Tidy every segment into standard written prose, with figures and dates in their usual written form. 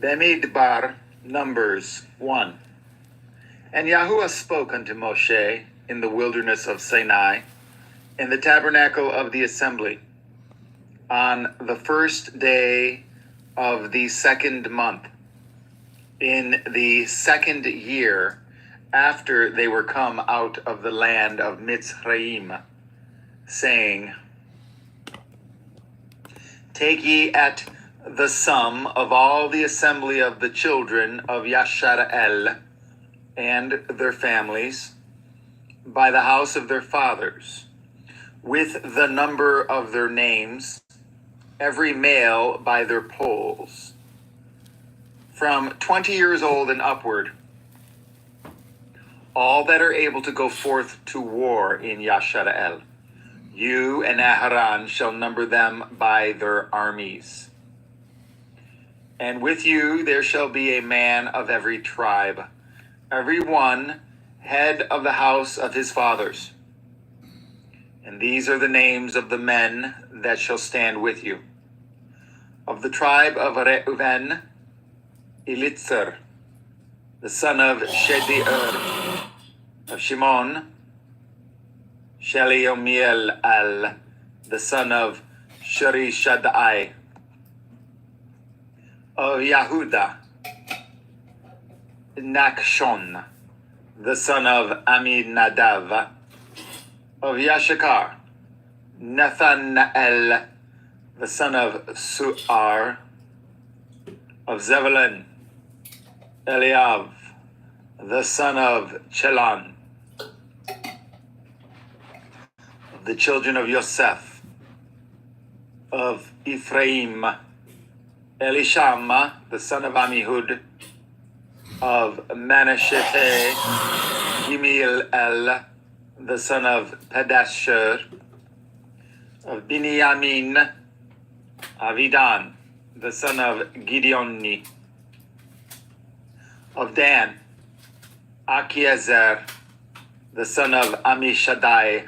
Bemidbar, Numbers 1. And Yahuwah spoke unto Moshe in the wilderness of Sinai, in the tabernacle of the assembly, on the first day of the second month, in the second year after they were come out of the land of Mitzrayim, saying, Take ye at the sum of all the assembly of the children of Yashara'el and their families, by the house of their fathers, with the number of their names, every male by their polls, from 20 years old and upward, all that are able to go forth to war in Yashara'el. You and Aharon shall number them by their armies. And with you there shall be a man of every tribe, every one head of the house of his fathers. And these are the names of the men that shall stand with you. Of the tribe of Reuven, Elitzer, the son of Shedi'er. Of Shimon, Sheliomiel, the son of Sherishadai. Of Yahuda, Nakshon, the son of Aminadav. Of Yashakar, Nathanael, the son of Su'ar. Of Zebulun, Eliav, the son of Chelon. Of the children of Yosef. Of Ephraim, Elishama, the son of Amihud. Of Manashete, Gimiel, the son of Pedasher. Of Binyamin, Avidan, the son of Gideoni. Of Dan, Achiezer, the son of Amishadai.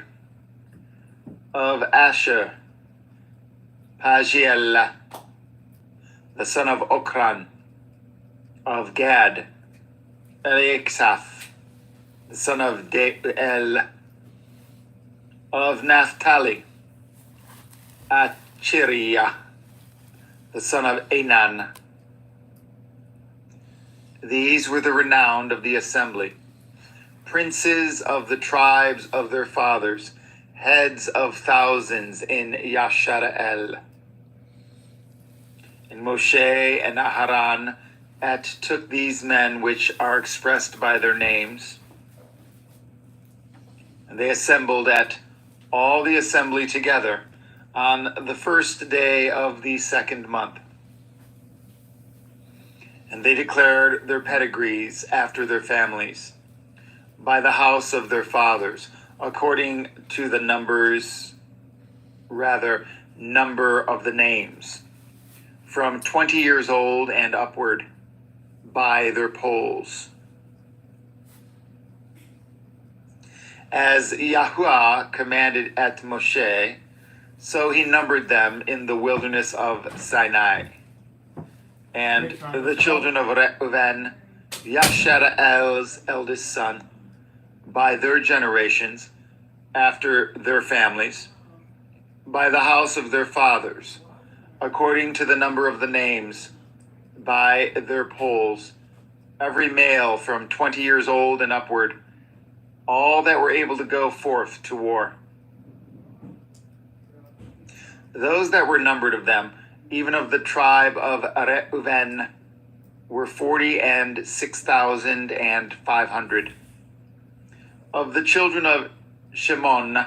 Of Asher, Pagiel, the son of Okran. Of Gad, Eliasaph, the son of Deel. Of Naphtali, Achiriah, the son of Enan. These were the renowned of the assembly, princes of the tribes of their fathers, heads of thousands in Yashara'el. And Moshe and Aharon took these men which are expressed by their names, and they assembled at all the assembly together on the first day of the second month. And they declared their pedigrees after their families, by the house of their fathers, according to the number of the names, from 20 years old and upward, by their polls. As Yahuwah commanded at Moshe, so he numbered them in the wilderness of Sinai. And the children of Reuven, Yashara'el's eldest son, by their generations, after their families, by the house of their fathers, according to the number of the names, by their polls, every male from 20 years old and upward, all that were able to go forth to war. Those that were numbered of them, even of the tribe of Reuven, were 46,500. Of the children of Shimon,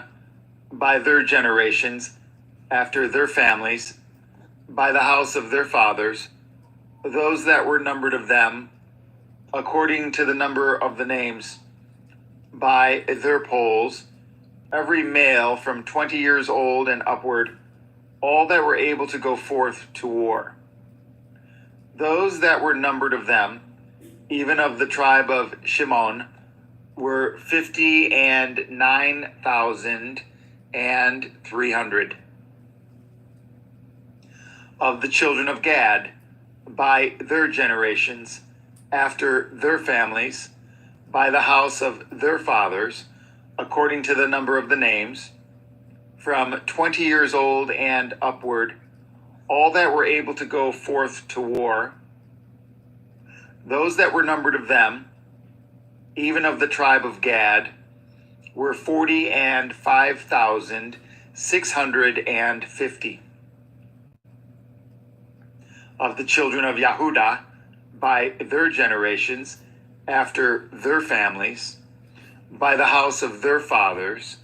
by their generations, after their families, by the house of their fathers, those that were numbered of them, according to the number of the names, by their polls, every male from 20 years old and upward, all that were able to go forth to war. Those that were numbered of them, even of the tribe of Shimon, were 59,300. Of the children of Gad, by their generations, after their families, by the house of their fathers, according to the number of the names, from 20 years old and upward, all that were able to go forth to war. Those that were numbered of them, even of the tribe of Gad, were 45,650. Of the children of Yehudah, by their generations, after their families, by the house of their fathers,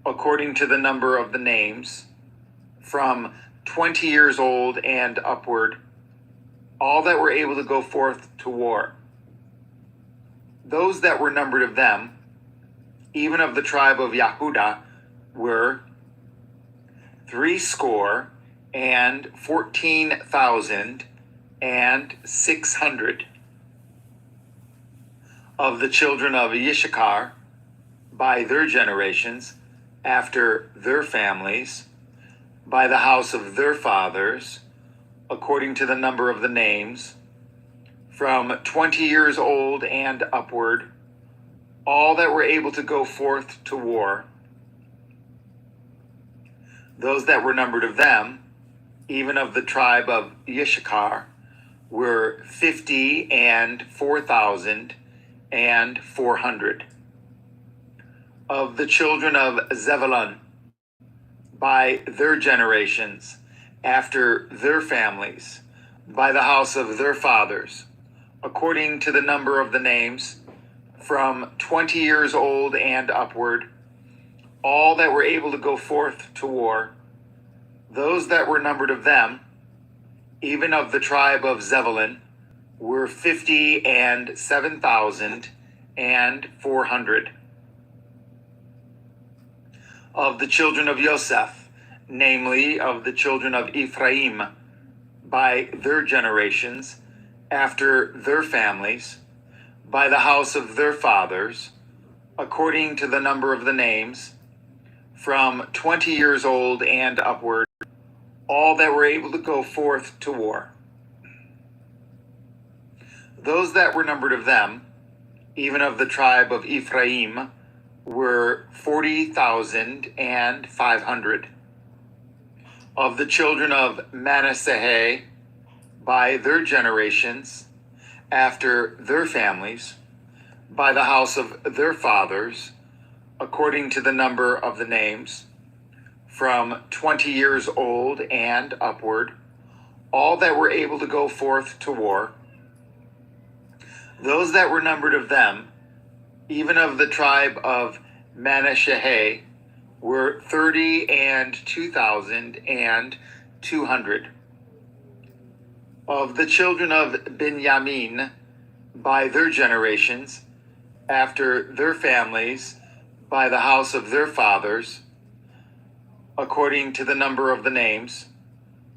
according to the number of the names, from 20 years old and upward, all that were able to go forth to war. Those that were numbered of them, even of the tribe of Yehudah, were 14,600. Of the children of Issachar, by their generations, after their families, by the house of their fathers, according to the number of the names, from 20 years old and upward, all that were able to go forth to war. Those that were numbered of them, even of the tribe of Issachar, were 54,400. Of the children of Zebulun, by their generations, after their families, by the house of their fathers, according to the number of the names, from 20 years old and upward, all that were able to go forth to war. Those that were numbered of them, even of the tribe of Zebulun, were 57,400. Of the children of Yosef, namely of the children of Ephraim, by their generations, after their families, by the house of their fathers, according to the number of the names, from 20 years old and upward, all that were able to go forth to war. Those that were numbered of them, even of the tribe of Ephraim, were 40,500. Of the children of Manasseh, by their generations, after their families, by the house of their fathers, according to the number of the names, from 20 years old and upward, all that were able to go forth to war. Those that were numbered of them, even of the tribe of Manasseh, were 32,200. Of the children of Benjamin, by their generations, after their families, by the house of their fathers, according to the number of the names,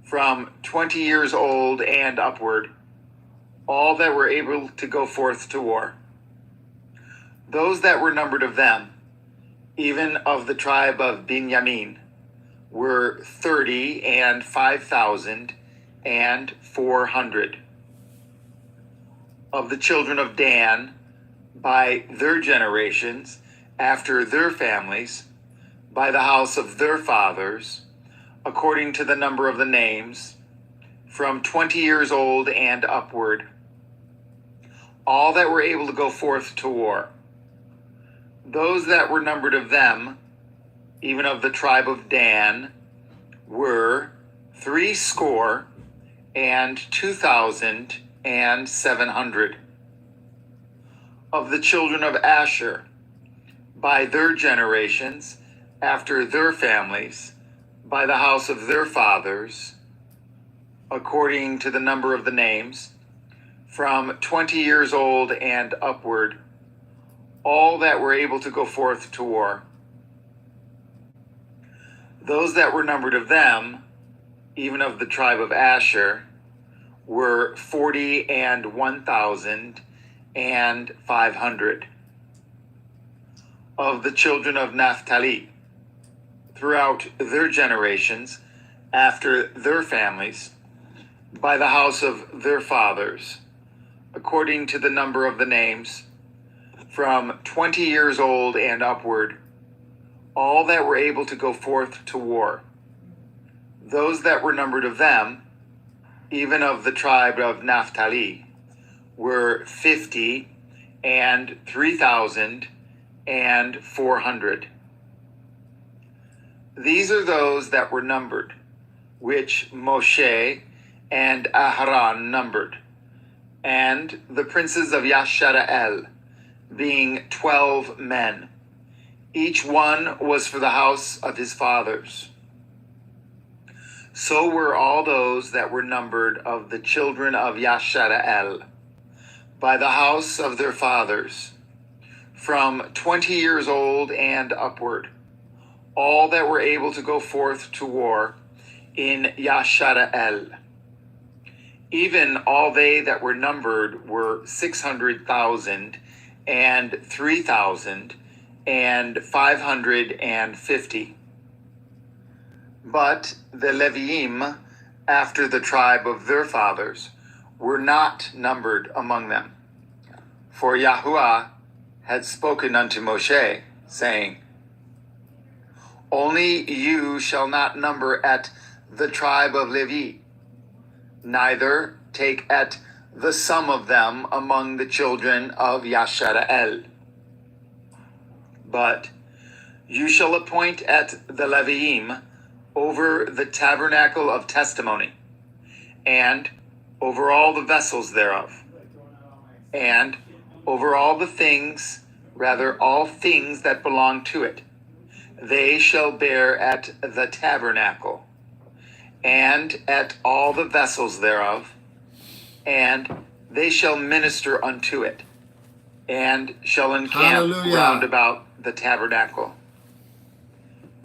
from 20 years old and upward, all that were able to go forth to war. Those that were numbered of them, even of the tribe of Benjamin, were 35,400. Of the children of Dan, by their generations, after their families, by the house of their fathers, according to the number of the names, from 20 years old and upward, all that were able to go forth to war. Those that were numbered of them, even of the tribe of Dan, were 62,700. Of the children of Asher, by their generations, after their families, by the house of their fathers, according to the number of the names, from 20 years old and upward, all that were able to go forth to war. Those that were numbered of them, even of the tribe of Asher, were 41,500. Of the children of Naphtali, throughout their generations, after their families, by the house of their fathers, according to the number of the names, from 20 years old and upward, all that were able to go forth to war. Those that were numbered of them, even of the tribe of Naphtali, were 50 and 3,400. These are those that were numbered, which Moshe and Aharon numbered, and the princes of Yashara'el, being 12 men. Each one was for the house of his fathers. So were all those that were numbered of the children of Yashara'el, by the house of their fathers, from 20 years old and upward, all that were able to go forth to war in Yashara'el. Even all they that were numbered were 600,000 and 3,550. But the Leviim, after the tribe of their fathers, were not numbered among them. For Yahuwah had spoken unto Moshe, saying, Only you shall not number at the tribe of Levi, neither take at the sum of them among the children of Yashara'el. But you shall appoint at the Leviim over the tabernacle of testimony, and over all the vessels thereof, and over all the things, rather all things that belong to it. They shall bear at the tabernacle, and at all the vessels thereof, and they shall minister unto it, and shall encamp round about the tabernacle.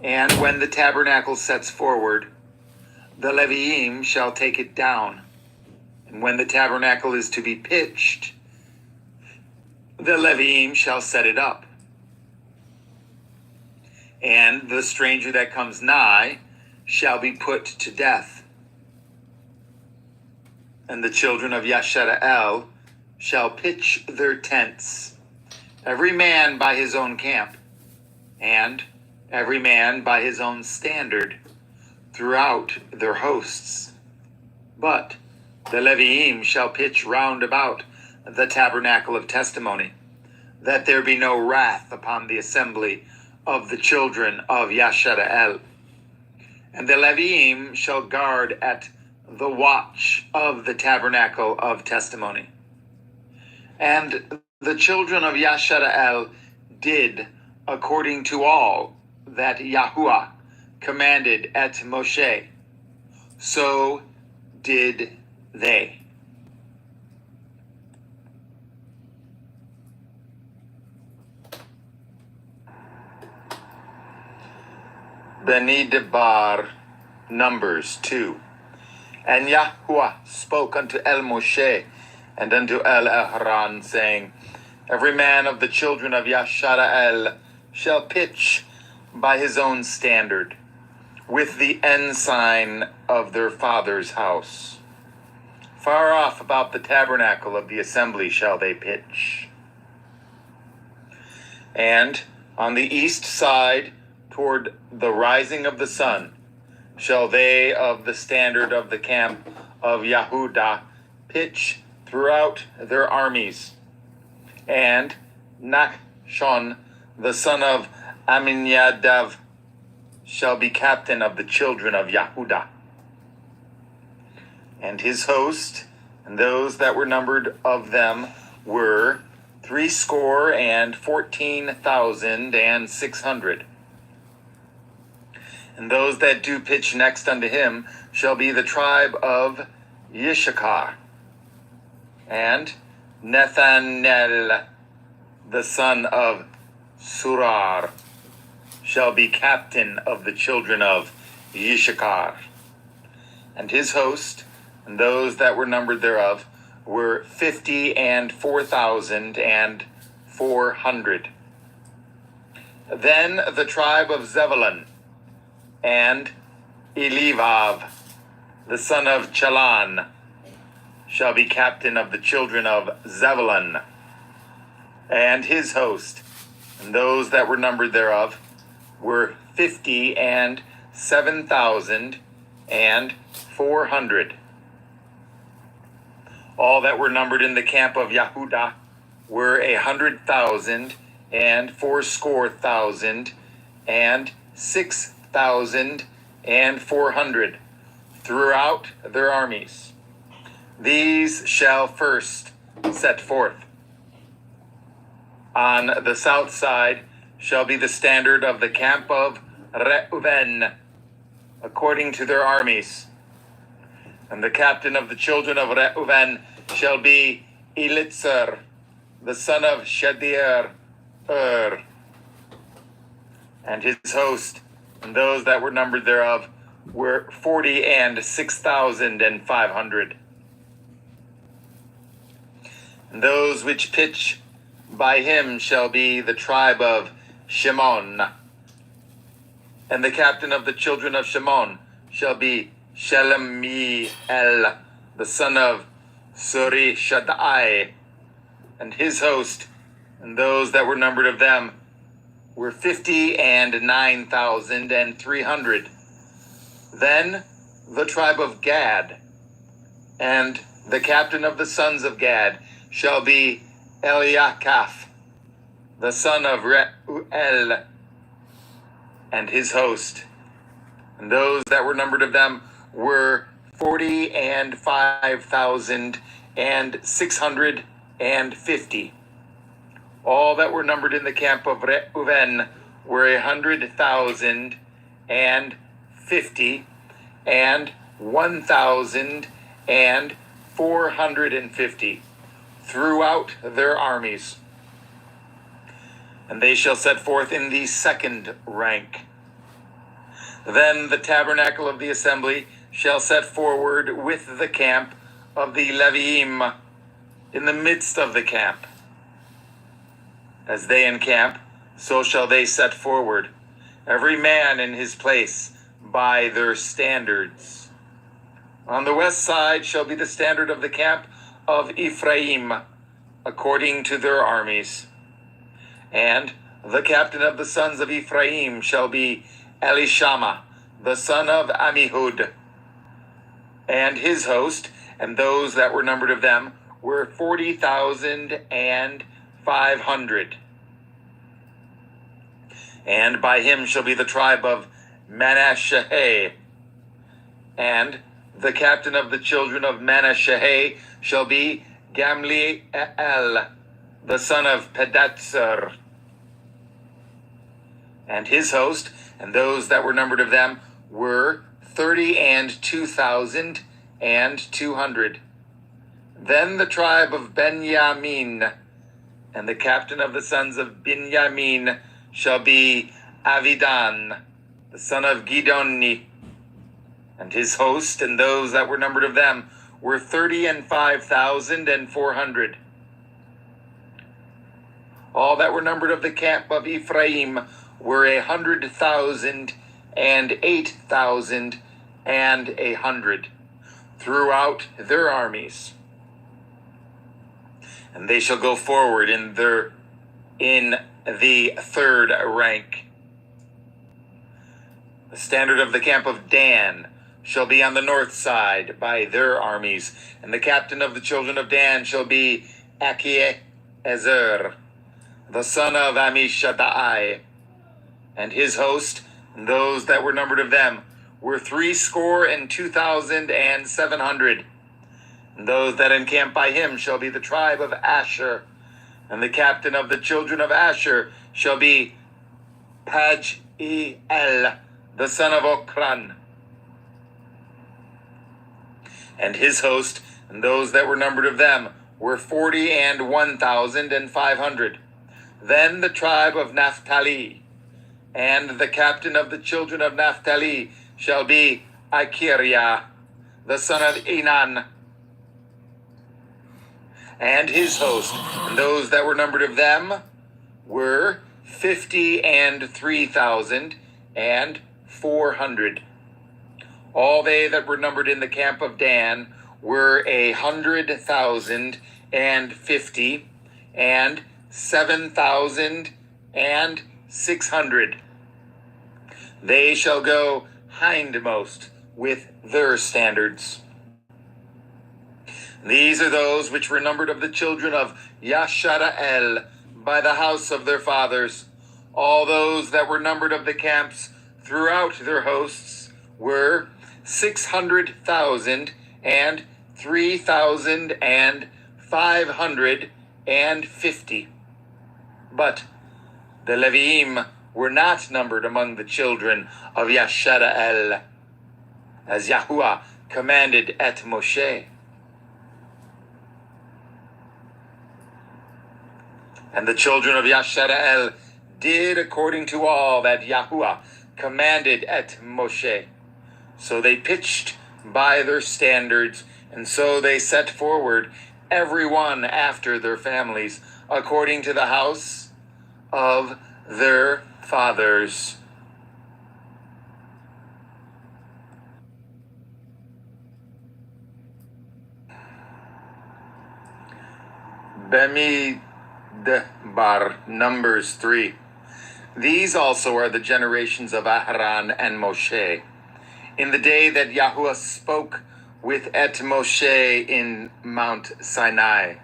And when the tabernacle sets forward, the Leviim shall take it down. And when the tabernacle is to be pitched, the Leviim shall set it up. And the stranger that comes nigh shall be put to death. And the children of Yashara'el shall pitch their tents, every man by his own camp, and every man by his own standard, throughout their hosts. But the Leviim shall pitch round about the tabernacle of testimony, that there be no wrath upon the assembly of the children of Yashara'el. And the Leviim shall guard at the watch of the tabernacle of testimony. And the children of Yashara'el did according to all that Yahuwah commanded at Moshe. So did they. Beni Debar, Numbers 2. And Yahuwah spoke unto El Moshe and unto El Aharon, saying, Every man of the children of Yashara'el shall pitch by his own standard, with the ensign of their father's house. Far off about the tabernacle of the assembly shall they pitch. And on the east side, toward the rising of the sun, shall they of the standard of the camp of Yehudah pitch throughout their armies. And Nachshon, the son of Aminadav, shall be captain of the children of Yehudah. And his host, and those that were numbered of them, were 314,600. And those that do pitch next unto him shall be the tribe of Yishakar. And Nethanel, the son of Surar, shall be captain of the children of Yishakar. And his host, and those that were numbered thereof, were 54,400. Then the tribe of Zebulun, and Elivav, the son of Chalan, shall be captain of the children of Zebulun, and his host, and those that were numbered thereof, were 57,400. All that were numbered in the camp of Yehudah were 100,000 and 6,400 throughout their armies. These shall first set forth. On the south side shall be the standard of the camp of Reuben, according to their armies. And the captain of the children of Reuben shall be Elitzer, the son of Shadir, and his host, and those that were numbered thereof, were 46,500. And those which pitch by him shall be the tribe of Shimon. And the captain of the children of Shimon shall be Shelemiel, the son of Surishadai, and his host, and those that were numbered of them, were 59,300. Then the tribe of Gad, and the captain of the sons of Gad shall be Eliakaph, the son of Reuel, and his host. And those that were numbered of them were 45,650. All that were numbered in the camp of Reuben were 100,050 and 1,450 throughout their armies. And they shall set forth in the second rank. Then the tabernacle of the assembly shall set forward with the camp of the Leviim in the midst of the camp. As they encamp, so shall they set forward, every man in his place, by their standards. On the west side shall be the standard of the camp of Ephraim, according to their armies. And the captain of the sons of Ephraim shall be Elishama, the son of Ammihud, and his host, and those that were numbered of them were 40,500. And by him shall be the tribe of Manasseh, and the captain of the children of Manasseh shall be Gamliel, the son of Pedatsur, and his host, and those that were numbered of them were 32,200. Then the tribe of Benjamin, and the captain of the sons of Benjamin shall be Avidan, the son of Gidoni, and his host, and those that were numbered of them were 35,400. All that were numbered of the camp of Ephraim were 100,000 and 8,100 throughout their armies. And they shall go forward in the third rank. The standard of the camp of Dan shall be on the north side by their armies, and the captain of the children of Dan shall be Achiezer, the son of Ammishaddai, and his host, and those that were numbered of them were 62,700. And those that encamp by him shall be the tribe of Asher, and the captain of the children of Asher shall be Pagiel, the son of Okran, and his host, and those that were numbered of them were 41,500. Then the tribe of Naphtali, and the captain of the children of Naphtali shall be Achiriah, the son of Enan, and his host, and those that were numbered of them were 53,400. All they that were numbered in the camp of Dan were 100,050 and 7,600. They shall go hindmost with their standards. These are those which were numbered of the children of Yashara'el by the house of their fathers. All those that were numbered of the camps throughout their hosts were 600,000 and 3,550. But the Leviim were not numbered among the children of Yashara'el, as Yahuwah commanded at Moshe. And the children of Yashara'el did according to all that Yahuwah commanded at Moshe. So they pitched by their standards, and so they set forward, every one after their families, according to the house of their fathers. Bemidbar, Numbers 3. These also are the generations of Aharon and Moshe, in the day that Yahuwah spoke with et Moshe in Mount Sinai.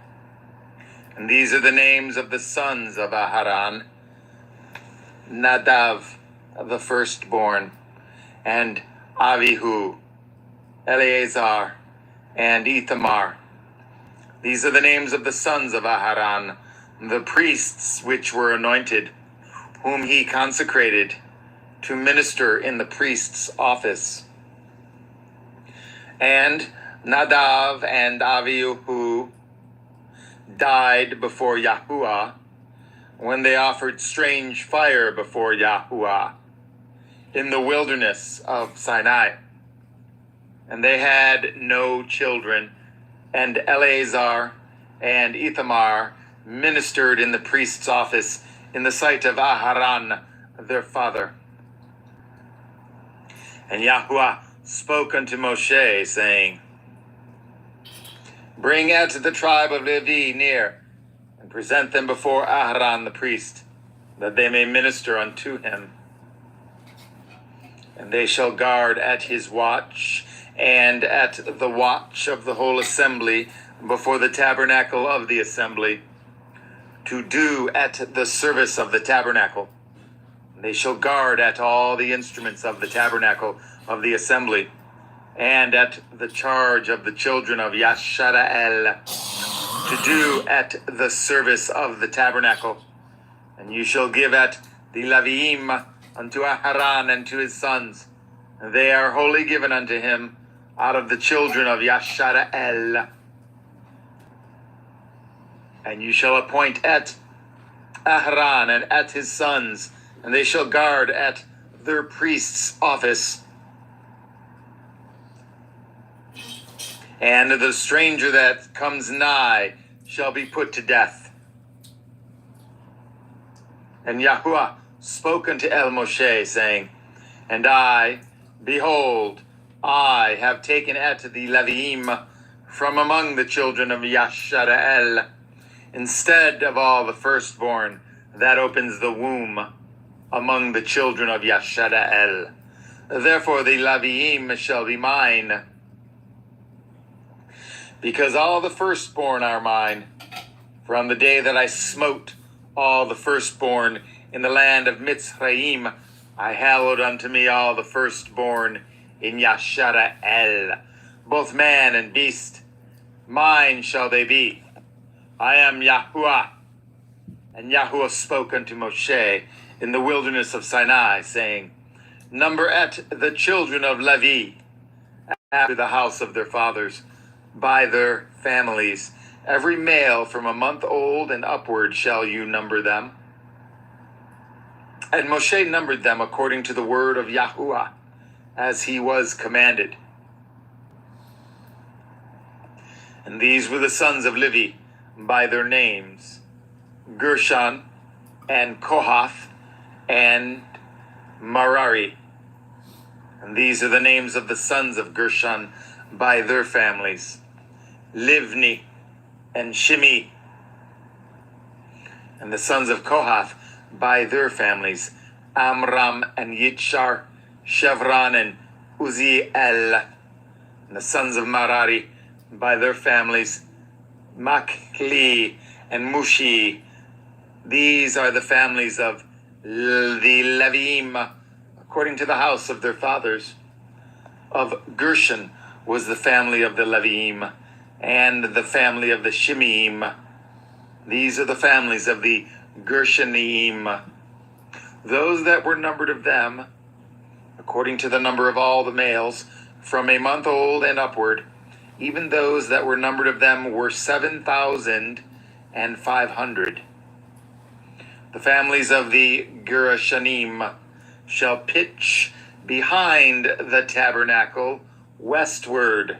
And these are the names of the sons of Aharon: Nadav, the firstborn, and Avihu, Eleazar, and Ithamar. These are the names of the sons of Aharon, the priests which were anointed, whom he consecrated to minister in the priest's office. And Nadav and Avihu died before Yahuwah when they offered strange fire before Yahuwah in the wilderness of Sinai. And they had no children, and Eleazar and Ithamar ministered in the priest's office in the sight of Aharon, their father. And Yahuwah spoke unto Moshe, saying, Bring out the tribe of Levi near, and present them before Aharon the priest, that they may minister unto him. And they shall guard at his watch, and at the watch of the whole assembly before the tabernacle of the assembly, to do at the service of the tabernacle. They shall guard at all the instruments of the tabernacle of the assembly, and at the charge of the children of Yashara'el, to do at the service of the tabernacle. And you shall give at the Leviim unto Aharon and to his sons. They are wholly given unto him out of the children of Yashara'el. And you shall appoint at Aharon and at his sons, and they shall guard at their priest's office. And the stranger that comes nigh shall be put to death. And Yahuwah spoke unto Moshe, saying, And I, behold, I have taken at the Leviim from among the children of Yashara'el, instead of all the firstborn that opens the womb among the children of Yashara'el. Therefore the Leviim shall be mine, because all the firstborn are mine. From the day that I smote all the firstborn in the land of Mitzrayim, I hallowed unto me all the firstborn in Yashara'el, both man and beast. Mine shall they be. I am Yahuwah. And Yahuwah spoke unto Moshe in the wilderness of Sinai, saying, Number at the children of Levi, after the house of their fathers, by their families. Every male from a month old and upward shall you number them. And Moshe numbered them according to the word of Yahuwah, as he was commanded. And these were the sons of Levi by their names: Gershon, and Kohath, and Merari. And these are the names of the sons of Gershon by their families: Livni, and Shimi. And the sons of Kohath by their families, Amram and Yitshar, Chevron and Uziel. And the sons of Merari by their families, Machli and Mushi. These are the families of the Leviim, according to the house of their fathers. Of Gershon was the family of the Leviim, and the family of the Shimeim. These are the families of the Gershonim. Those that were numbered of them, according to the number of all the males, from a month old and upward, even those that were numbered of them were 7,500. The families of the Gerashanim shall pitch behind the tabernacle westward.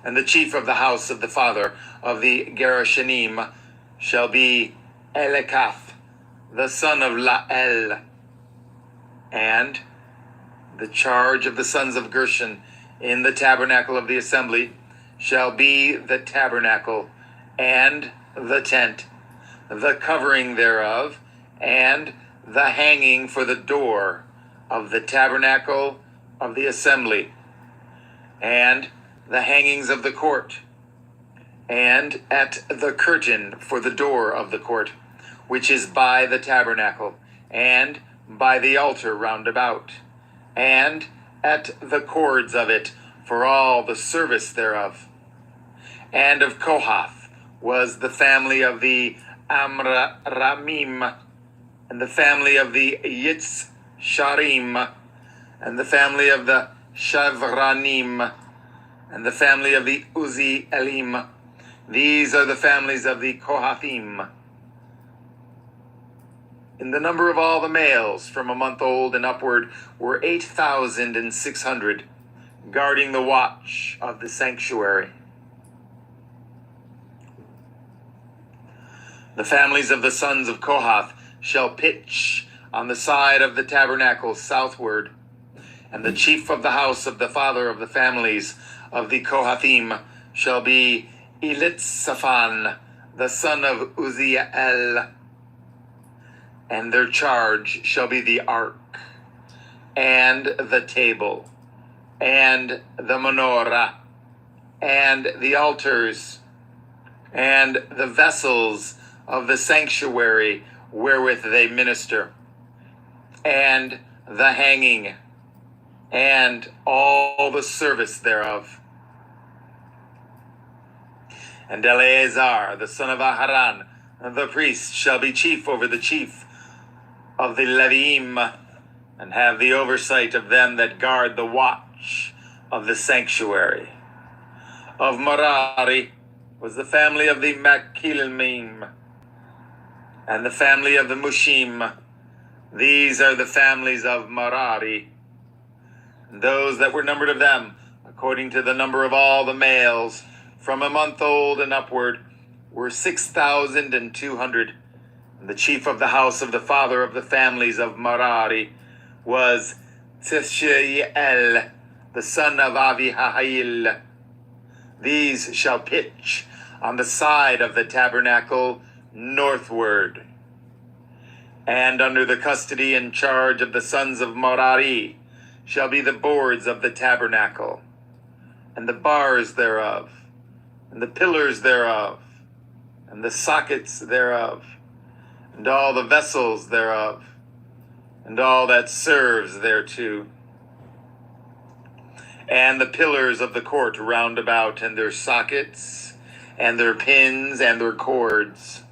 And the chief of the house of the father of the Gerashanim shall be Elikath, the son of Lael. And the charge of the sons of Gershon in the tabernacle of the assembly shall be the tabernacle and the tent, the covering thereof, and the hanging for the door of the tabernacle of the assembly, and the hangings of the court, and at the curtain for the door of the court, which is by the tabernacle, and by the altar round about, and at the cords of it for all the service thereof. And of Kohath was the family of the Amramim, and the family of the Yitzsharim, and the family of the Shavranim, and the family of the Uzielim. These are the families of the Kohathim. In the number of all the males from a month old and upward were 8,600, guarding the watch of the sanctuary. The families of the sons of Kohath shall pitch on the side of the tabernacle southward, and the chief of the house of the father of the families of the Kohathim shall be Elitzaphan, the son of Uziel. And their charge shall be the ark, and the table, and the menorah, and the altars, and the vessels of the sanctuary wherewith they minister, and the hanging, and all the service thereof. And Eleazar, the son of Aharon, the priest, shall be chief over the chief of the Leviim, and have the oversight of them that guard the watch of the sanctuary. Of Merari was the family of the Machilmim, and the family of the Mushim. These are the families of Merari. And those that were numbered of them, according to the number of all the males, from a month old and upward, were 6,200. And the chief of the house of the father of the families of Merari was Tishiel, the son of Avihail. These shall pitch on the side of the tabernacle northward. And under the custody and charge of the sons of Merari shall be the boards of the tabernacle, and the bars thereof, and the pillars thereof, and the sockets thereof, and all the vessels thereof, and all that serves thereto, and the pillars of the court round about, and their sockets, and their pins, and their cords.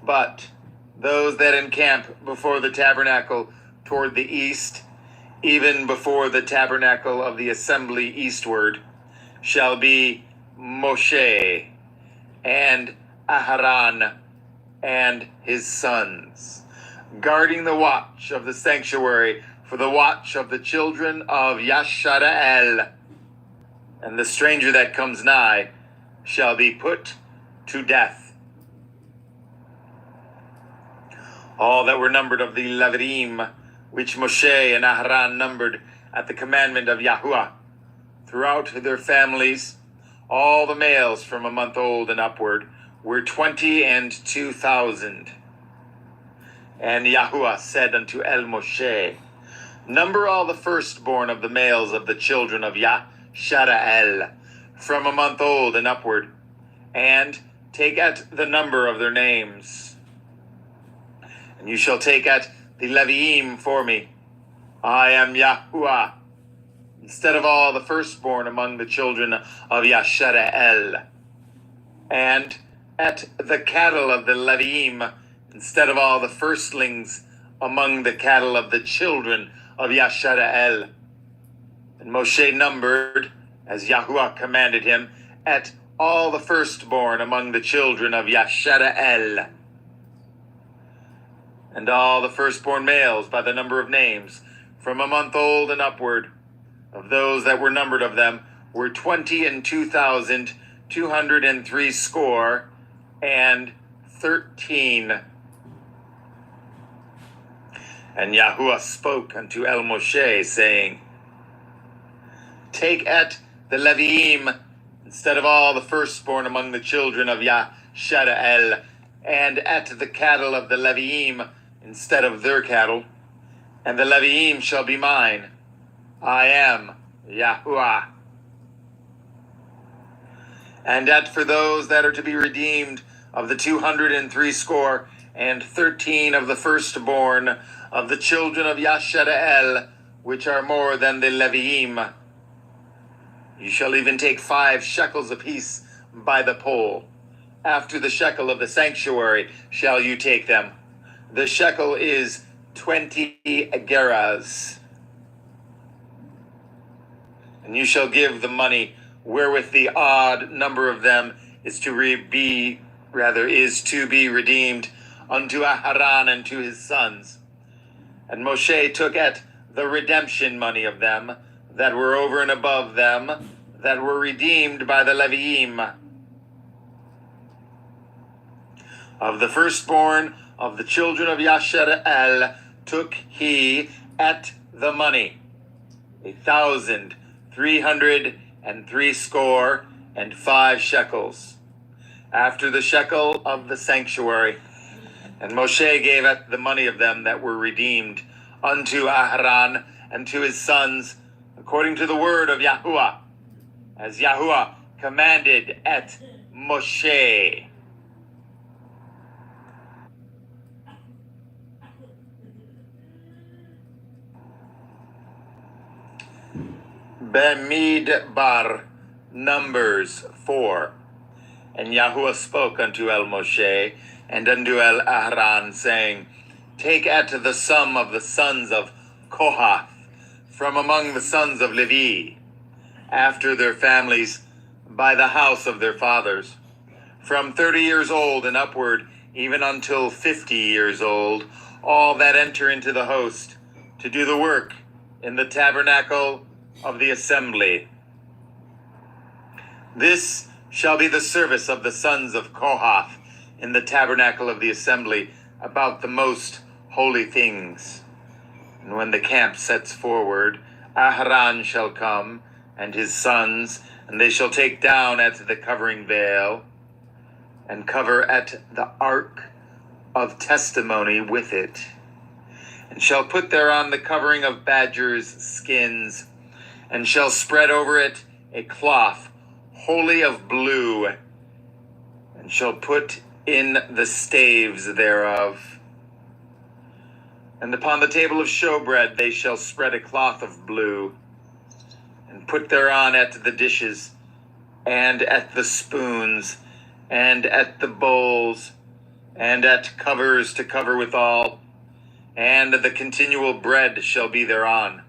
But those that encamp before the tabernacle toward the east, even before the tabernacle of the assembly eastward, shall be Moshe, and Aharon, and his sons, guarding the watch of the sanctuary for the watch of the children of Yashara'el. And the stranger that comes nigh shall be put to death. All that were numbered of the Leviim, which Moshe and Aharon numbered at the commandment of Yahuwah, throughout their families, all the males from a month old and upward were 22,000. And Yahuwah said unto Moshe, number all the firstborn of the males of the children of Yashara'el, from a month old and upward, and take at the number of their names. And you shall take at the Leviim for me. I am Yahuwah, instead of all the firstborn among the children of Yashara'el. And at the cattle of the Leviim, instead of all the firstlings among the cattle of the children of Yashara'el. And Moshe numbered, as Yahuwah commanded him, at all the firstborn among the children of Yashara'el. And all the firstborn males by the number of names, from a month old and upward, of those that were numbered of them, were 22,203 score and 13. And Yahuwah spoke unto Moshe, saying, take at the Leviim, instead of all the firstborn among the children of Yashara'el, and at the cattle of the Leviim, instead of their cattle, and the Leviim shall be mine. I am Yahuwah. And at for those that are to be redeemed of the 203 score and 13 of the firstborn of the children of Yashara'el, which are more than the Leviim, you shall even take 5 shekels apiece by the pole. After the shekel of the sanctuary shall you take them. The shekel is 20 gerahs. And you shall give the money wherewith the odd number of them is to be redeemed unto Aharon and to his sons. And Moshe took at the redemption money of them that were over and above them, that were redeemed by the Leviim. Of the firstborn of the children of Yashara'el took he at the money 1,303 score and 5 shekels, after the shekel of the sanctuary. And Moshe gave at the money of them that were redeemed unto Aharon and to his sons, according to the word of Yahuwah, as Yahuwah commanded at Moshe. Bemidbar, Numbers 4. And Yahuwah spoke unto Moshe and unto Aharon, saying, take at the sum of the sons of Kohath from among the sons of Levi, after their families, by the house of their fathers, from 30 years old and upward, even until 50 years old, all that enter into the host, to do the work in the tabernacle of the assembly. This shall be the service of the sons of Kohath in the tabernacle of the assembly, about the most holy things. And when the camp sets forward, Aharon shall come, and his sons, and they shall take down at the covering veil, and cover at the ark of testimony with it, and shall put thereon the covering of badgers' skins, and shall spread over it a cloth wholly of blue, and shall put in the staves thereof. And upon the table of showbread they shall spread a cloth of blue, and put thereon at the dishes, and at the spoons, and at the bowls, and at covers to cover withal, and the continual bread shall be thereon.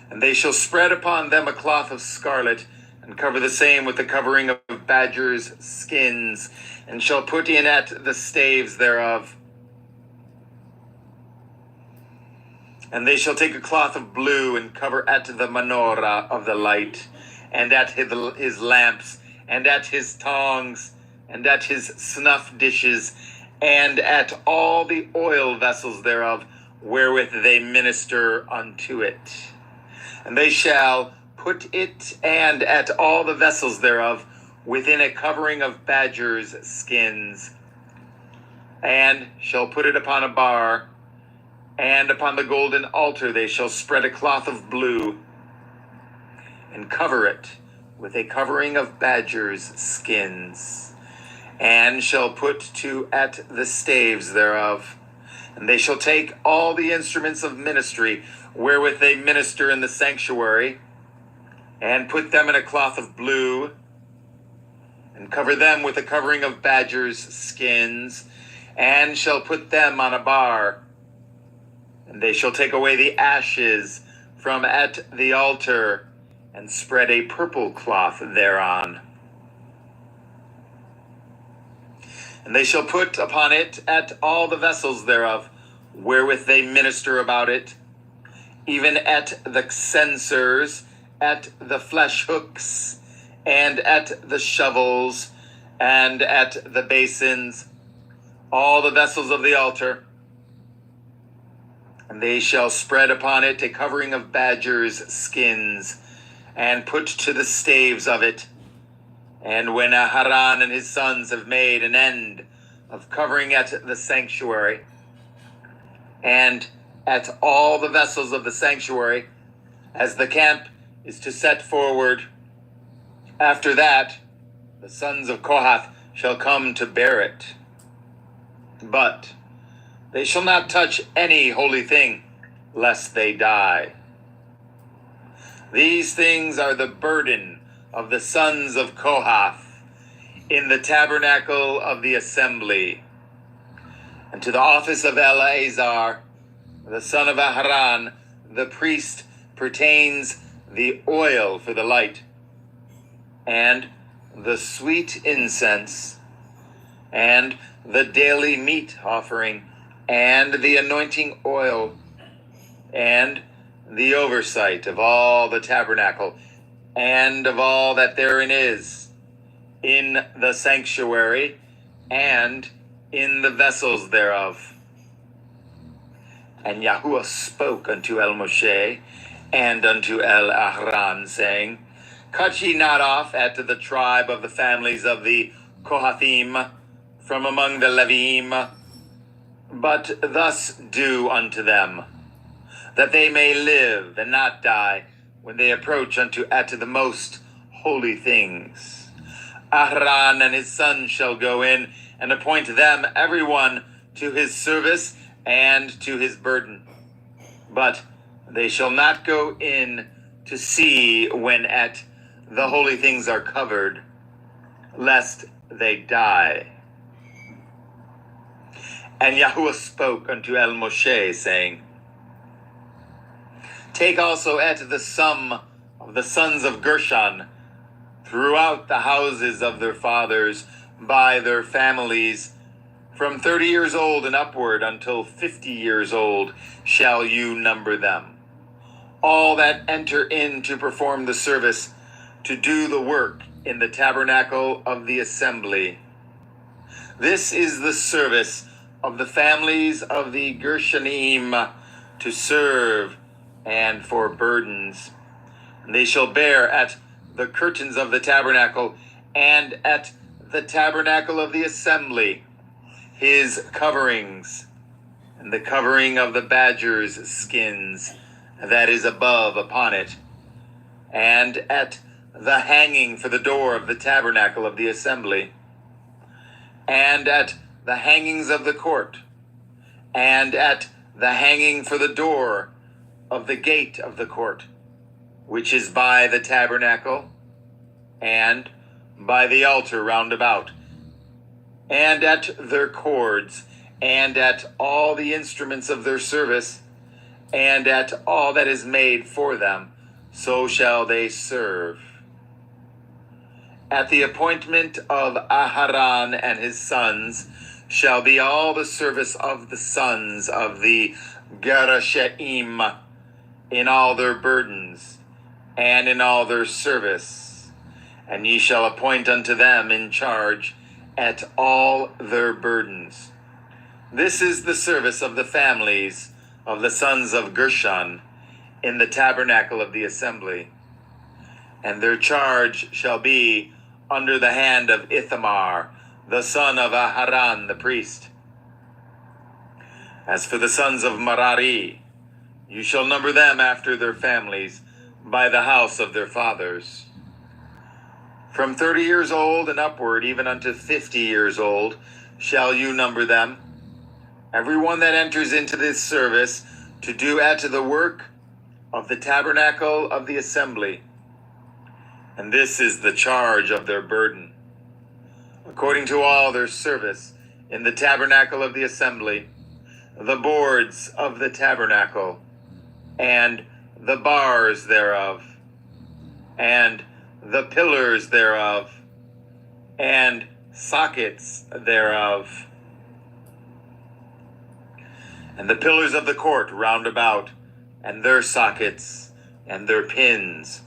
And they shall spread upon them a cloth of scarlet, and cover the same with the covering of badgers' skins, and shall put in at the staves thereof. And they shall take a cloth of blue, and cover at the menorah of the light, and at his lamps, and at his tongs, and at his snuff dishes, and at all the oil vessels thereof, wherewith they minister unto it. And they shall put it and at all the vessels thereof within a covering of badgers' skins, and shall put it upon a bar, and upon the golden altar they shall spread a cloth of blue, and cover it with a covering of badgers' skins, and shall put to at the staves thereof. And they shall take all the instruments of ministry wherewith they minister in the sanctuary, and put them in a cloth of blue, and cover them with a covering of badgers' skins, and shall put them on a bar. And they shall take away the ashes from at the altar, and spread a purple cloth thereon. And they shall put upon it at all the vessels thereof, wherewith they minister about it, even at the censers, at the flesh hooks, and at the shovels, and at the basins, all the vessels of the altar. And they shall spread upon it a covering of badgers' skins, and put to the staves of it. And when Aharon and his sons have made an end of covering at the sanctuary, and at all the vessels of the sanctuary, as the camp is to set forward, after that the sons of Kohath shall come to bear it. But they shall not touch any holy thing, lest they die. These things are the burden of the sons of Kohath in the tabernacle of the assembly. And to the office of Eleazar, the son of Aharon, the priest, pertains the oil for the light, and the sweet incense, and the daily meat offering, and the anointing oil, and the oversight of all the tabernacle, and of all that therein is, in the sanctuary, and in the vessels thereof. And Yahuwah spoke unto El Moshe and unto El Aharon, saying, Cut ye not off at the tribe of the families of the Kohathim from among the Leviim, but thus do unto them, that they may live and not die when they approach unto at the most holy things. Aharon and his sons shall go in and appoint them every one to his service and to his burden. But they shall not go in to see when at the holy things are covered, lest they die. And Yahuwah spoke unto El Moshe, saying, Take also at the sum of the sons of Gershon throughout the houses of their fathers by their families, from 30 years old and upward until 50 years old shall you number them. All that enter in to perform the service, to do the work in the tabernacle of the assembly. This is the service of the families of the Gershonim, to serve and for burdens. And they shall bear at the curtains of the tabernacle, and at the tabernacle of the assembly, his coverings, and the covering of the badgers' skins that is above upon it, and at the hanging for the door of the tabernacle of the assembly, and at the hangings of the court, and at the hanging for the door of the gate of the court, which is by the tabernacle, and by the altar round about, and at their cords, and at all the instruments of their service, and at all that is made for them, so shall they serve. At the appointment of Aharon and his sons shall be all the service of the sons of the Gerashaim in all their burdens, and in all their service. And ye shall appoint unto them in charge at all their burdens. This is the service of the families of the sons of Gershon in the tabernacle of the assembly. and their charge shall be under the hand of Ithamar, the son of Aharon the priest. As for the sons of Merari, you shall number them after their families, by the house of their fathers. From 30 years old and upward, even unto 50 years old, shall you number them. Every one that enters into this service to do at the work of the tabernacle of the assembly. And this is the charge of their burden. According to all their service in the tabernacle of the assembly, the boards of the tabernacle, and the bars thereof, and the pillars thereof, and sockets thereof, and the pillars of the court round about, and their sockets, and their pins,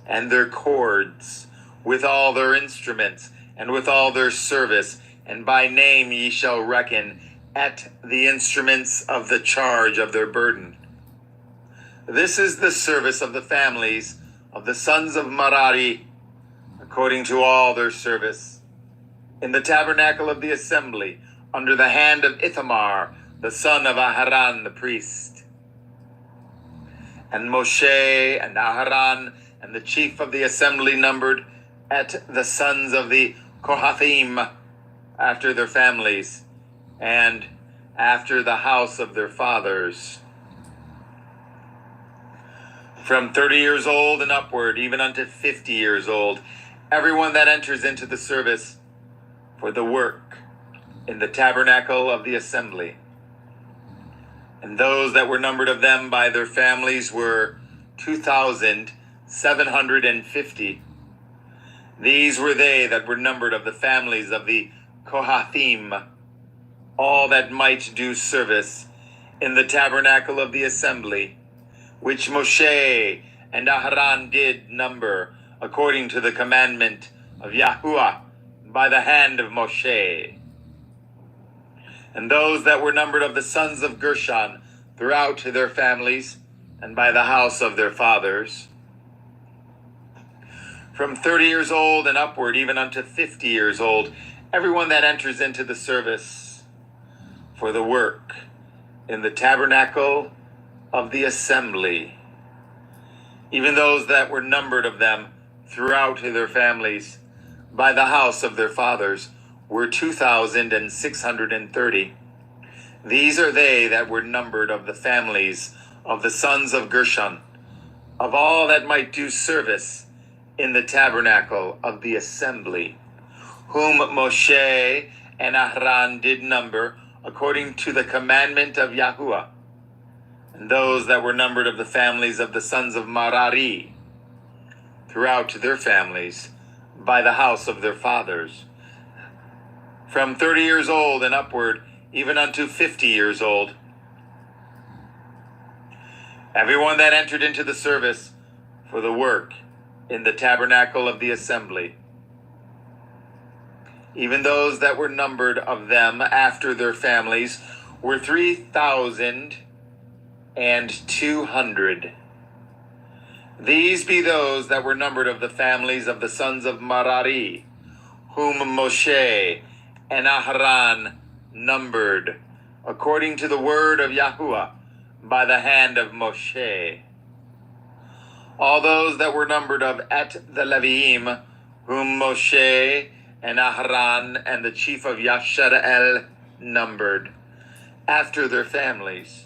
and their cords, with all their instruments, and with all their service, and by name ye shall reckon at the instruments of the charge of their burden. This is the service of the families of the sons of Merari, according to all their service, in the tabernacle of the assembly, under the hand of Ithamar, the son of Aharon the priest. And Moshe and Aharon and the chief of the assembly numbered at the sons of the Kohathim after their families, and after the house of their fathers. From 30 years old and upward, even unto 50 years old, everyone that enters into the service for the work in the tabernacle of the assembly. And those that were numbered of them by their families were 2,750. These were they that were numbered of the families of the Kohathim, all that might do service in the tabernacle of the assembly, which Moshe and Aharon did number, according to the commandment of Yahuwah by the hand of Moshe. And those that were numbered of the sons of Gershon throughout their families, and by the house of their fathers. From 30 years old and upward, even unto 50 years old, everyone that enters into the service for the work in the tabernacle of the assembly, even those that were numbered of them throughout their families, by the house of their fathers, were 2,630. These are they that were numbered of the families of the sons of Gershon, of all that might do service in the tabernacle of the assembly, whom Moshe and Aharon did number, according to the commandment of Yahuwah. And those that were numbered of the families of the sons of Merari, throughout their families, by the house of their fathers, from 30 years old and upward, even unto 50 years old. Everyone that entered into the service for the work in the tabernacle of the assembly, even those that were numbered of them after their families, were 3,200. These be those that were numbered of the families of the sons of Merari, whom Moshe and Aharon numbered, according to the word of Yahuwah, by the hand of Moshe. All those that were numbered of at the Leviim, whom Moshe and Aharon and the chief of Yashara'el numbered, after their families,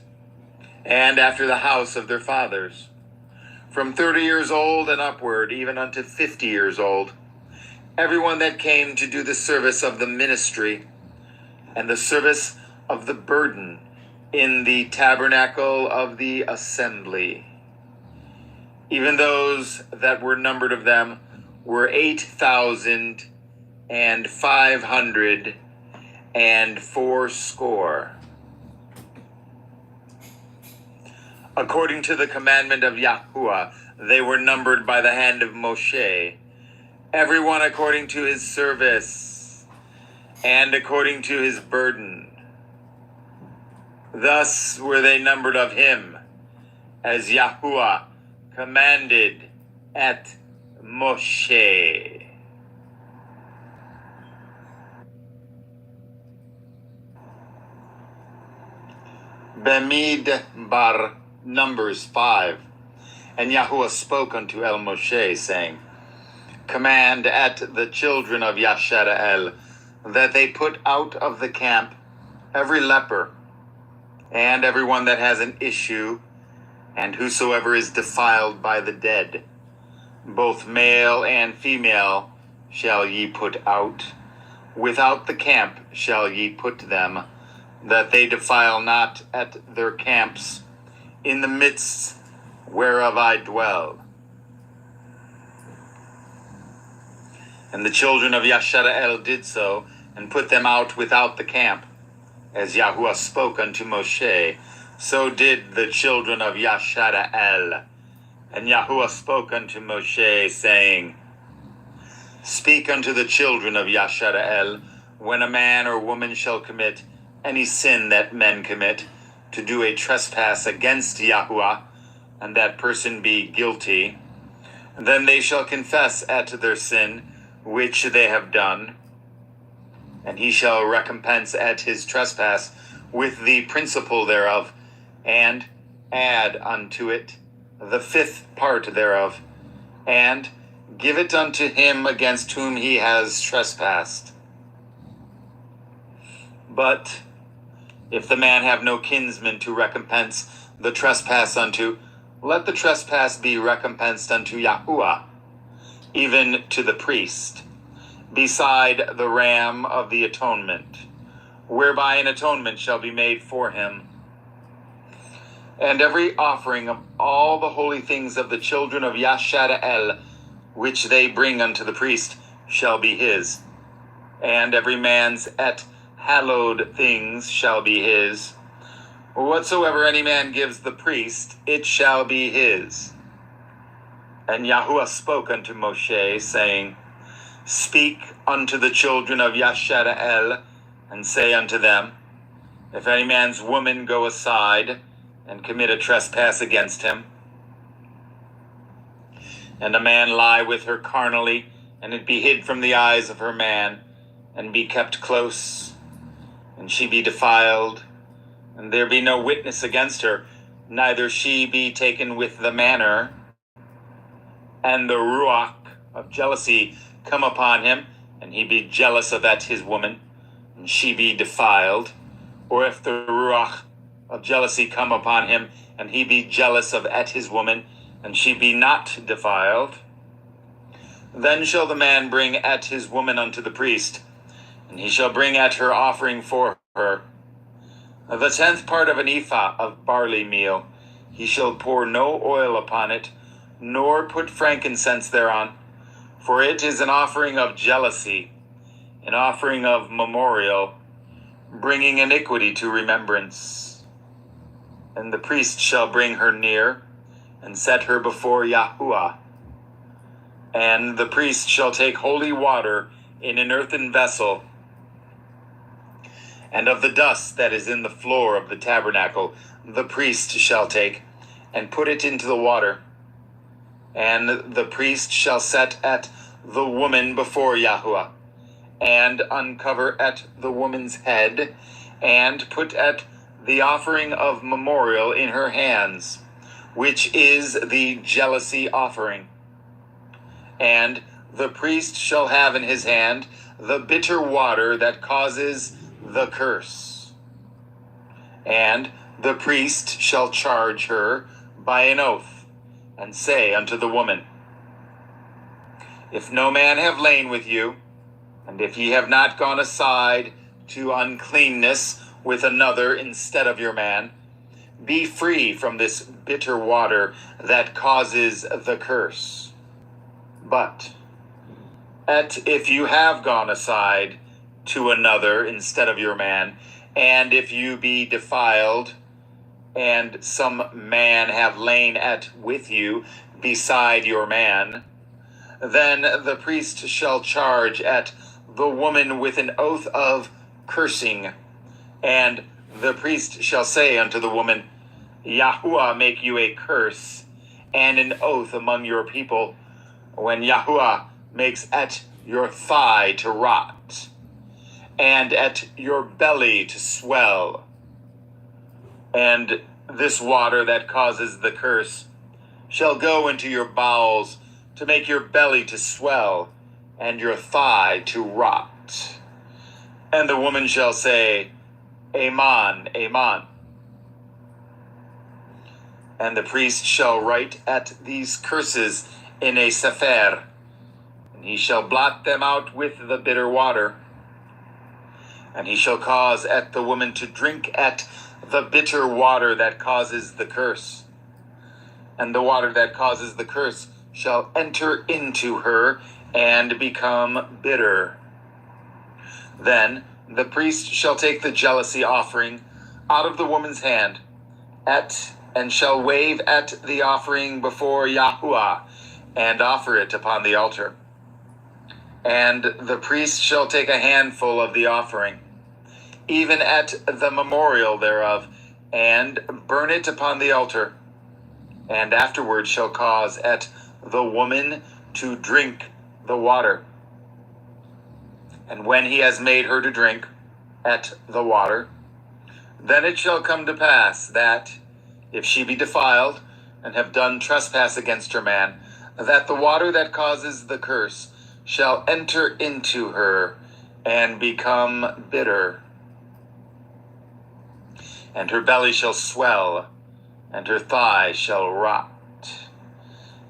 and after the house of their fathers, from 30 years old and upward, even unto 50 years old, everyone that came to do the service of the ministry and the service of the burden in the tabernacle of the assembly. Even those that were numbered of them were 8,580. According to the commandment of Yahuwah, they were numbered by the hand of Moshe, everyone according to his service and according to his burden. Thus were they numbered of him, as Yahuwah commanded at Moshe. Bamidbar, Numbers 5. And Yahuwah spoke unto El Moshe, saying, Command at the children of Yashara'el that they put out of the camp every leper, and everyone that has an issue, and whosoever is defiled by the dead. Both male and female shall ye put out. Without the camp shall ye put them, that they defile not at their camps, in the midst whereof I dwell. And the children of Yashara'el did so, and put them out without the camp. As Yahuwah spoke unto Moshe, so did the children of Yashara'el. And Yahuwah spoke unto Moshe, saying, Speak unto the children of Yashara'el, when a man or woman shall commit any sin that men commit, to do a trespass against Yahuwah, and that person be guilty, then they shall confess at their sin which they have done, and he shall recompense at his trespass with the principal thereof, and add unto it the fifth part thereof, and give it unto him against whom he has trespassed. But if the man have no kinsman to recompense the trespass unto, let the trespass be recompensed unto Yahuwah, even to the priest, beside the ram of the atonement, whereby an atonement shall be made for him. And every offering of all the holy things of the children of Yashara'el, which they bring unto the priest, shall be his. And every man's hallowed things shall be his. Whatsoever any man gives the priest, it shall be his. And Yahuwah spoke unto Moshe, saying, Speak unto the children of Yashara'el, and say unto them, If any man's woman go aside, and commit a trespass against him, and a man lie with her carnally, and it be hid from the eyes of her man, and be kept close, and she be defiled, and there be no witness against her, neither she be taken with the manner, and the ruach of jealousy come upon him, and he be jealous of that his woman, and she be defiled, or if the ruach of jealousy come upon him, and he be jealous of at his woman, and she be not defiled, then shall the man bring at his woman unto the priest, and he shall bring at her offering for her the 10th part of an ephah of barley meal. He shall pour no oil upon it, nor put frankincense thereon, for it is an offering of jealousy, an offering of memorial, bringing iniquity to remembrance. And the priest shall bring her near, and set her before Yahuwah. And the priest shall take holy water in an earthen vessel, and of the dust that is in the floor of the tabernacle the priest shall take, and put it into the water. And the priest shall set at the woman before Yahuwah, and uncover at the woman's head, and put at the offering of memorial in her hands, which is the jealousy offering. And the priest shall have in his hand the bitter water that causes the curse. And the priest shall charge her by an oath, and say unto the woman, If no man have lain with you, and if ye have not gone aside to uncleanness with another instead of your man, be free from this bitter water that causes the curse. But if you have gone aside to another instead of your man, and if you be defiled, and some man have lain with you beside your man, then the priest shall charge at the woman with an oath of cursing, and the priest shall say unto the woman, Yahuwah make you a curse and an oath among your people, when Yahuwah makes at your thigh to rot, and at your belly to swell, and this water that causes the curse shall go into your bowels to make your belly to swell, and your thigh to rot. And the woman shall say, Amen, Amen. And the priest shall write at these curses in a sefer, and he shall blot them out with the bitter water. And he shall cause at the woman to drink at the bitter water that causes the curse. And the water that causes the curse shall enter into her and become bitter. Then the priest shall take the jealousy offering out of the woman's hand and shall wave at the offering before Yahuwah and offer it upon the altar. And the priest shall take a handful of the offering, even at the memorial thereof, and burn it upon the altar, and afterward shall cause at the woman to drink the water. And when he has made her to drink at the water, then it shall come to pass that, if she be defiled, and have done trespass against her man, that the water that causes the curse shall enter into her and become bitter. And her belly shall swell, and her thigh shall rot.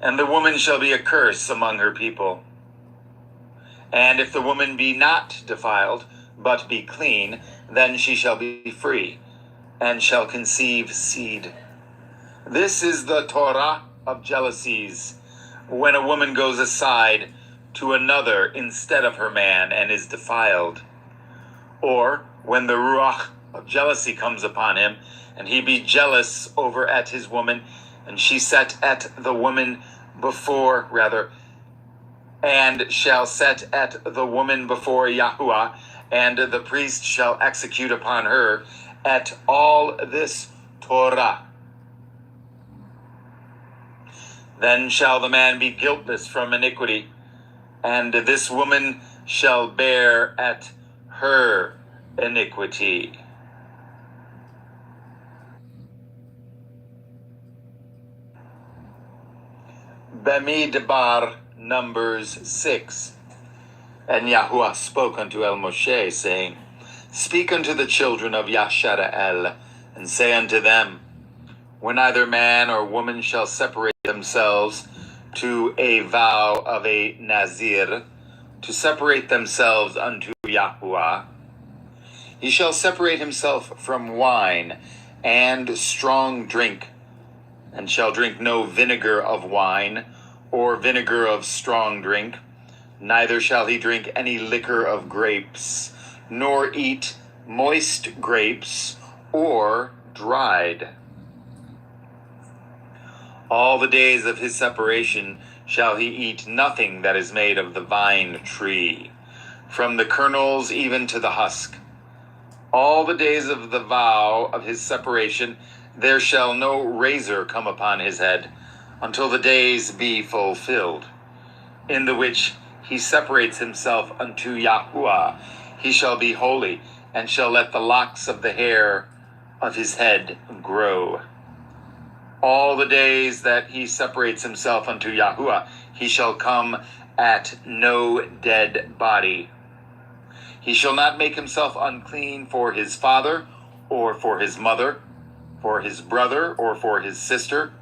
And the woman shall be a curse among her people. And if the woman be not defiled, but be clean, then she shall be free, and shall conceive seed. This is the Torah of jealousies, when a woman goes aside to another instead of her man and is defiled. Or when the ruach of jealousy comes upon him, and he be jealous over at his woman, and she set at the woman before, and shall set at the woman before Yahuwah, and the priest shall execute upon her at all this Torah. Then shall the man be guiltless from iniquity, and this woman shall bear at her iniquity. Bamidbar, Numbers 6. And Yahuwah spoke unto El Moshe, saying, Speak unto the children of Yashara'el, and say unto them, When either man or woman shall separate themselves to a vow of a Nazir, to separate themselves unto Yahuwah, he shall separate himself from wine and strong drink, and shall drink no vinegar of wine, or vinegar of strong drink, neither shall he drink any liquor of grapes, nor eat moist grapes, or dried. All the days of his separation shall he eat nothing that is made of the vine tree, from the kernels even to the husk. All the days of the vow of his separation there shall no razor come upon his head, until the days be fulfilled, in the which he separates himself unto Yahuwah. He shall be holy, and shall let the locks of the hair of his head grow. All the days that he separates himself unto Yahuwah, he shall come at no dead body. He shall not make himself unclean for his father, or for his mother, for his brother, or for his sister,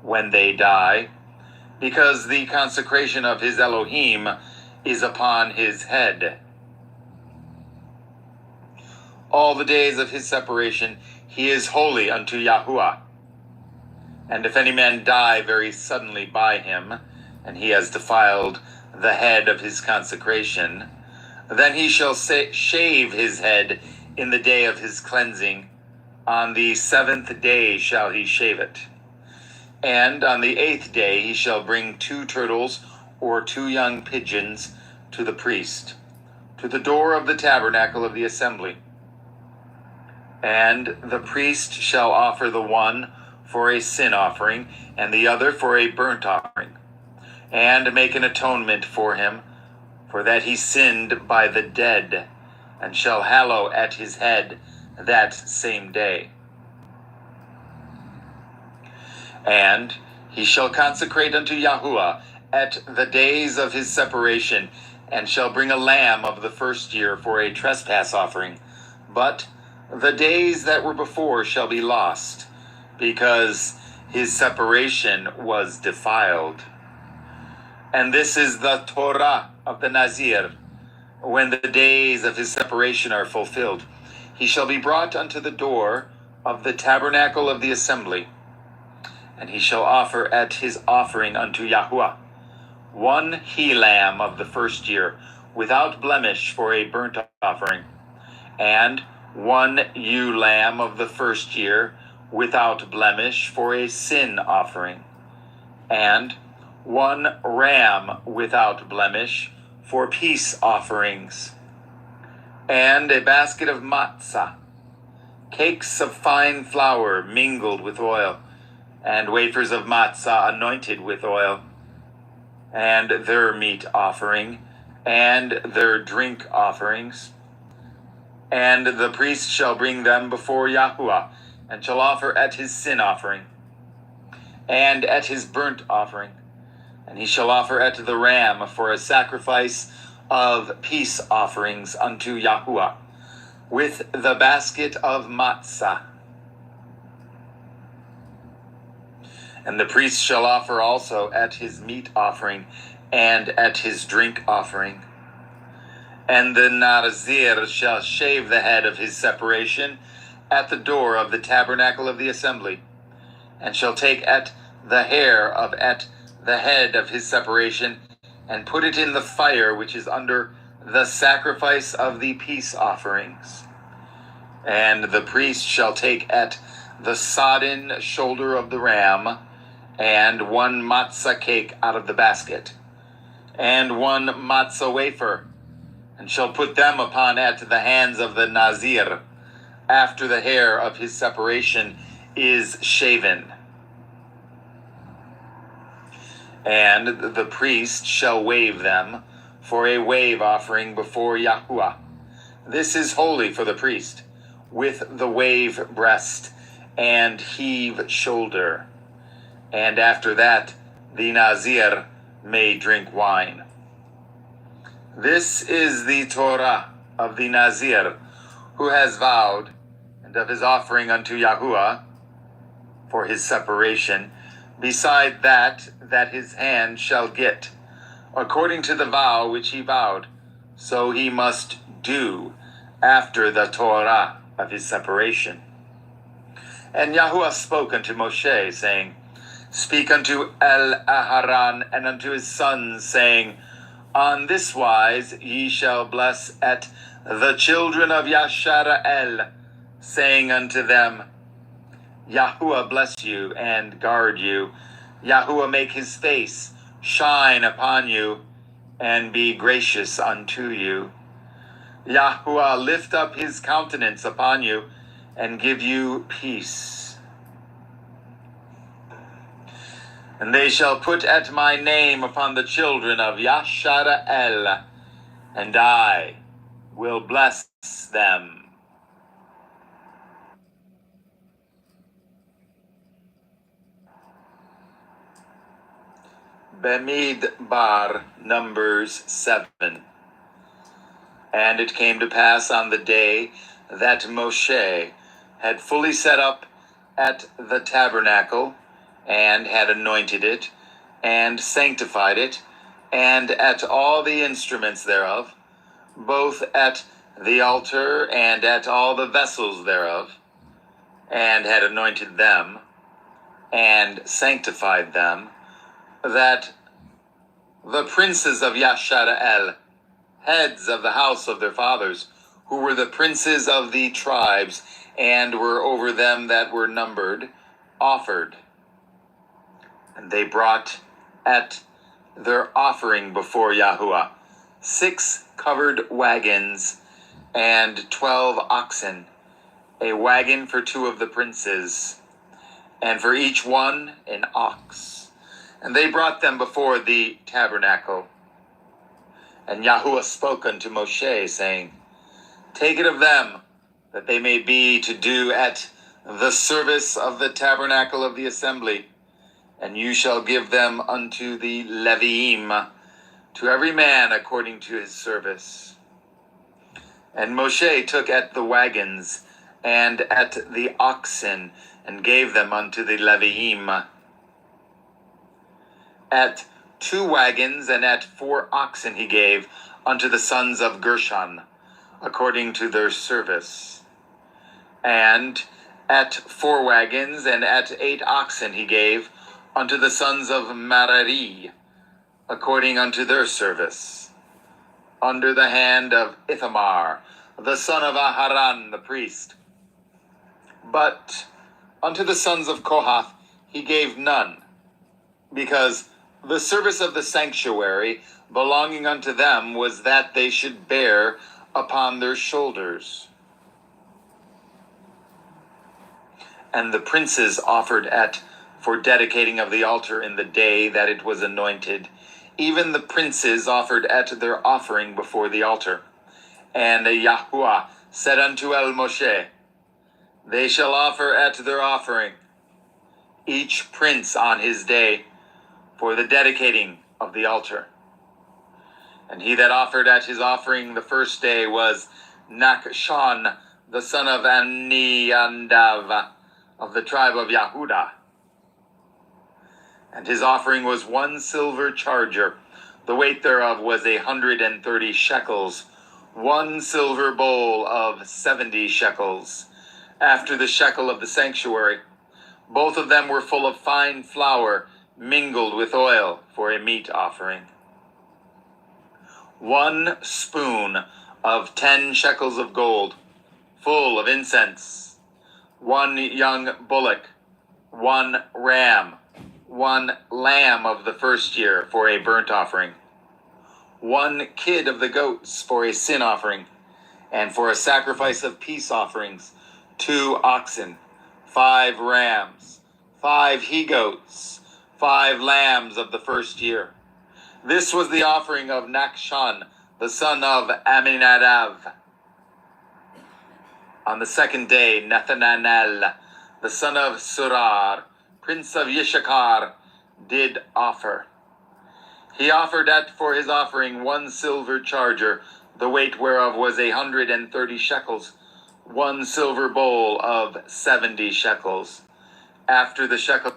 when they die, because the consecration of his Elohim is upon his head. All the days of his separation he is holy unto Yahuwah. And if any man die very suddenly by him, and he has defiled the head of his consecration, then he shall shave his head in the day of his cleansing. On the 7th day shall he shave it. And on the 8th day he shall bring 2 turtles or 2 young pigeons to the priest, to the door of the tabernacle of the assembly. And the priest shall offer the one for a sin offering, and the other for a burnt offering. and make an atonement for him, for that he sinned by the dead, and shall hallow at his head that same day. And he shall consecrate unto Yahuwah at the days of his separation, and shall bring a lamb of the first year for a trespass offering. But the days that were before shall be lost, because his separation was defiled. And this is the Torah of the Nazir. When the days of his separation are fulfilled, he shall be brought unto the door of the tabernacle of the assembly, and he shall offer at his offering unto Yahuwah 1 he-lamb of the first year, without blemish, for a burnt offering, and 1 ewe-lamb of the first year, without blemish, for a sin offering, and 1 ram without blemish, for peace offerings, and a basket of matzah, cakes of fine flour mingled with oil, and wafers of matzah anointed with oil, and their meat offering, and their drink offerings. And the priest shall bring them before Yahuwah, and shall offer at his sin offering, and at his burnt offering. And he shall offer at the ram for a sacrifice of peace offerings unto Yahuwah, with the basket of matzah. And the priest shall offer also at his meat offering, and at his drink offering. And the Nazir shall shave the head of his separation at the door of the tabernacle of the assembly, and shall take at the hair of at the head of his separation, and put it in the fire which is under the sacrifice of the peace offerings. And the priest shall take at the sodden shoulder of the ram, and 1 matzah cake out of the basket, and 1 matzah wafer, and shall put them upon at the hands of the Nazir, after the hair of his separation is shaven. And the priest shall wave them for a wave offering before Yahuwah. This is holy for the priest, with the wave breast and heave shoulder. And after that, the Nazir may drink wine. This is the Torah of the Nazir, who has vowed, and of his offering unto Yahuwah for his separation, beside that his hand shall get, according to the vow which he vowed, so he must do after the Torah of his separation. And Yahuwah spoke unto Moshe, saying, Speak unto Aharon and unto his sons, saying, On this wise ye shall bless at the children of Yashara'el, saying unto them, Yahuwah bless you and guard you. Yahuwah make his face shine upon you and be gracious unto you. Yahuwah lift up his countenance upon you and give you peace. And they shall put at my name upon the children of Yashara'el, and I will bless them. Bamidbar, Numbers 7. And it came to pass on the day that Moshe had fully set up at the tabernacle, and had anointed it, and sanctified it, and at all the instruments thereof, both at the altar and at all the vessels thereof, and had anointed them, and sanctified them, that the princes of Yashara'el, heads of the house of their fathers, who were the princes of the tribes, and were over them that were numbered, offered. And they brought at their offering before Yahuwah 6 covered wagons and 12 oxen, a wagon for 2 of the princes, and for each one an ox. And they brought them before the tabernacle. And Yahuwah spoke unto Moshe, saying, Take it of them, that they may be to do at the service of the tabernacle of the assembly, and you shall give them unto the Leviim, to every man according to his service. And Moshe took at the wagons and at the oxen, and gave them unto the Leviim. At 2 wagons and at 4 oxen he gave unto the sons of Gershon, according to their service. And at 4 wagons and at 8 oxen he gave unto the sons of Merari, according unto their service, under the hand of Ithamar, the son of Aharon the priest. But unto the sons of Kohath he gave none, because the service of the sanctuary belonging unto them was that they should bear upon their shoulders. And the princes offered for dedicating of the altar in the day that it was anointed. Even the princes offered at their offering before the altar. And Yahuwah said unto Moshe, They shall offer at their offering, each prince on his day, for the dedicating of the altar. And he that offered at his offering the first day was Nachshon, the son of Aniandav, of the tribe of Yehudah. And his offering was 1 silver charger, the weight thereof was 130 shekels, 1 silver bowl of 70 shekels, after the shekel of the sanctuary. Both of them were full of fine flour, mingled with oil, for a meat offering. 1 spoon of 10 shekels of gold, full of incense. 1 young bullock, 1 ram, 1 lamb of the first year for a burnt offering. 1 kid of the goats for a sin offering, and for a sacrifice of peace offerings, 2 oxen, 5 rams, 5 he-goats, 5 lambs of the first year. This was the offering of Nachshon, the son of Aminadav. On the 2nd day, Nethanel, the son of Surar, prince of Yishakar, did offer. He offered for his offering 1 silver charger, the weight whereof was 130 shekels, 1 silver bowl of 70 shekels, after the shekel.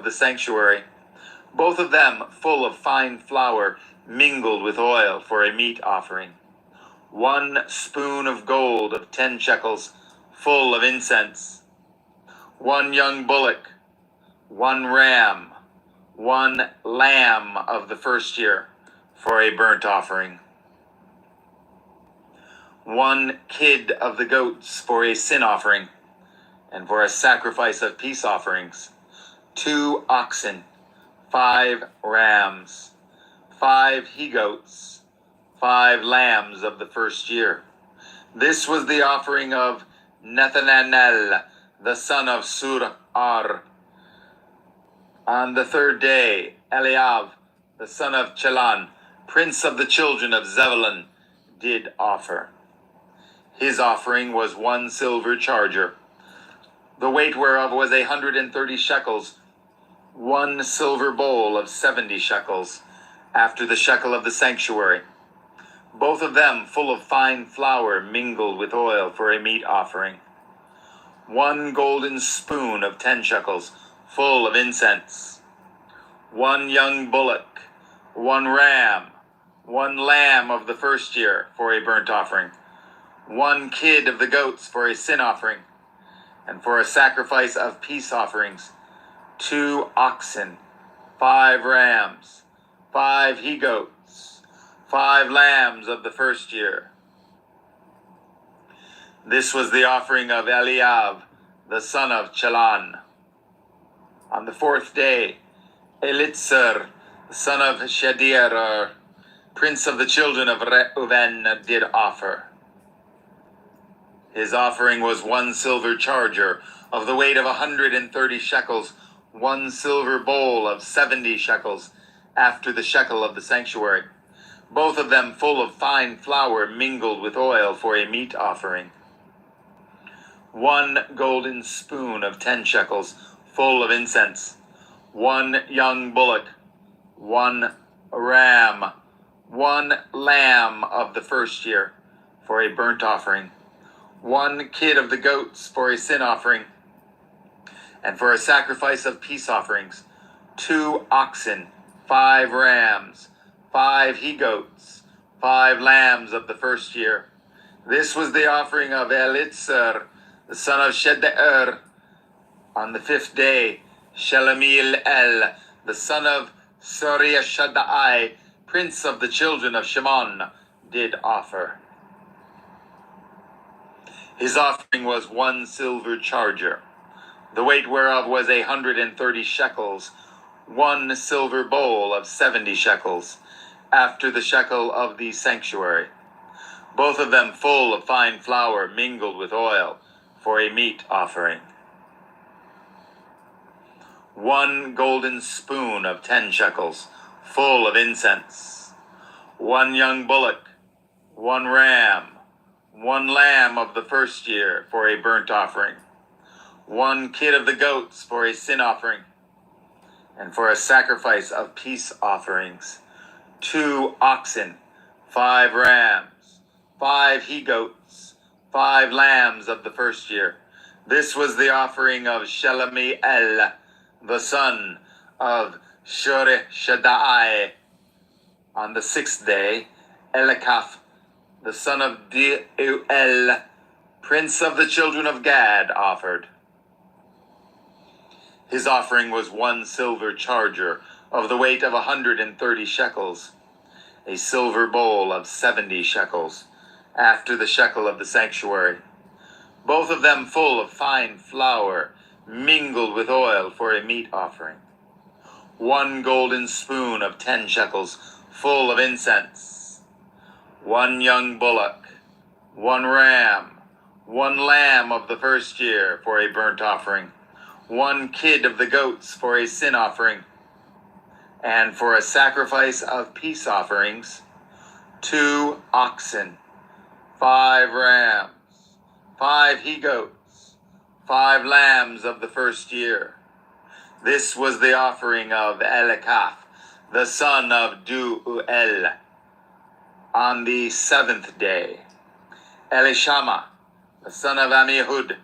The sanctuary, both of them full of fine flour, mingled with oil, for a meat offering. 1 spoon of gold of 10 shekels, full of incense. 1 young bullock, 1 ram, 1 lamb of the first year for a burnt offering, 1 kid of the goats for a sin offering, and for a sacrifice of peace offerings, 2 oxen, 5 rams, 5 he-goats, 5 lambs of the first year. This was the offering of Nethanel, the son of Sur-ar. On the 3rd day, Eliav, the son of Chelan, prince of the children of Zebulun, did offer. His offering was 1 silver charger, the weight whereof was 130 shekels, 1 silver bowl of 70 shekels, after the shekel of the sanctuary, both of them full of fine flour mingled with oil for a meat offering, 1 golden spoon of 10 shekels, full of incense, 1 young bullock, 1 ram, 1 lamb of the first year for a burnt offering, 1 kid of the goats for a sin offering, and for a sacrifice of peace offerings, 2 oxen, 5 rams, 5 he-goats, 5 lambs of the first year. This was the offering of Eliav, the son of Chelan. On the 4th day, Elitzer, the son of Shedeur, prince of the children of Reuven, did offer. His offering was 1 silver charger of the weight of 130 shekels, 1 silver bowl of 70 shekels, after the shekel of the sanctuary, both of them full of fine flour mingled with oil for a meat offering, 1 golden spoon of 10 shekels, full of incense, 1 young bullock, 1 ram, 1 lamb of the first year for a burnt offering, 1 kid of the goats for a sin offering, and for a sacrifice of peace offerings, 2 oxen, 5 rams, 5 he-goats, 5 lambs of the first year. This was the offering of Elitzer, the son of Shedeur. On the 5th day, Shelemiel, the son of Suriyashadai, prince of the children of Shimon, did offer. His offering was 1 silver charger, the weight whereof was 130 shekels, 1 silver bowl of 70 shekels, after the shekel of the sanctuary, both of them full of fine flour mingled with oil for a meat offering, 1 golden spoon of 10 shekels, full of incense, 1 young bullock, 1 ram, 1 lamb of the first year for a burnt offering, 1 kid of the goats for a sin offering, and for a sacrifice of peace offerings, 2 oxen, 5 rams, 5 he-goats, 5 lambs of the first year. This was the offering of Shelemiel, the son of Shurishadai. On the 6th day, Elikaph, the son of Deuel, prince of the children of Gad, offered. His offering was 1 silver charger of the weight of 130 shekels, a silver bowl of 70 shekels, after the shekel of the sanctuary, both of them full of fine flour mingled with oil for a meat offering, 1 golden spoon of 10 shekels, full of incense, 1 young bullock, 1 ram, 1 lamb of the first year for a burnt offering, 1 kid of the goats for a sin offering, and for a sacrifice of peace offerings, 2 oxen, 5 rams, 5 he-goats, 5 lambs of the first year. This was the offering of Elikaph, the son of Deuel. On the 7th day, Elishama, the son of Ammihud,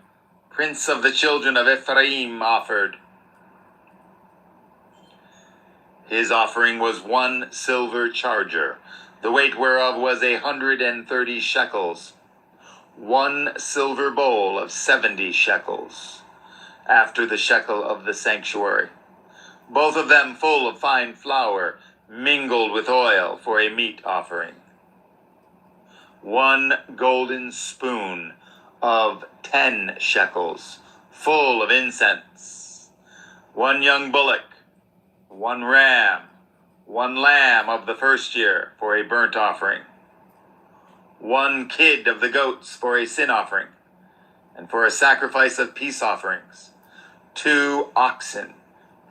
prince of the children of Ephraim, offered. His offering was 1 silver charger, the weight whereof was 130 shekels, 1 silver bowl of 70 shekels, after the shekel of the sanctuary, both of them full of fine flour, mingled with oil for a meat offering. 1 golden spoon of 10 shekels, full of incense. 1 young bullock, 1 ram, 1 lamb of the first year for a burnt offering. 1 kid of the goats for a sin offering, and for a sacrifice of peace offerings. 2 oxen,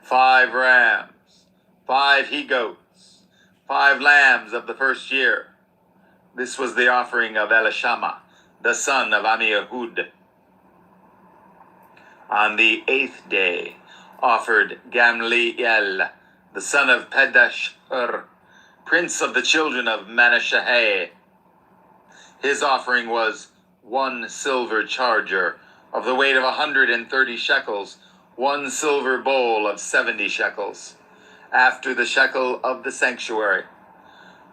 5 rams, 5 he-goats, 5 lambs of the first year. This was the offering of Elishama, the son of Ammihud. On the 8th day offered Gamliel, the son of Pedashur, prince of the children of Manasseh. His offering was 1 silver charger of the weight of 130 shekels, 1 silver bowl of 70 shekels, after the shekel of the sanctuary,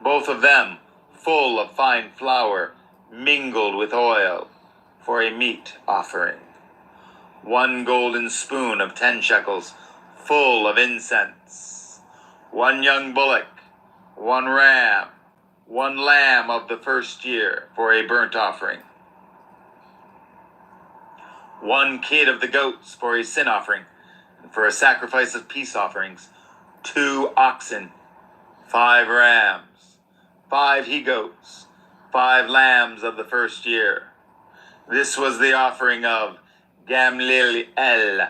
both of them full of fine flour, mingled with oil, for a meat offering. 1 golden spoon of 10 shekels, full of incense. 1 young bullock, 1 ram, 1 lamb of the first year for a burnt offering. 1 kid of the goats for a sin offering, and for a sacrifice of peace offerings. 2 oxen, 5 rams, 5 he-goats, 5 lambs of the first year. This was the offering of Gamliel,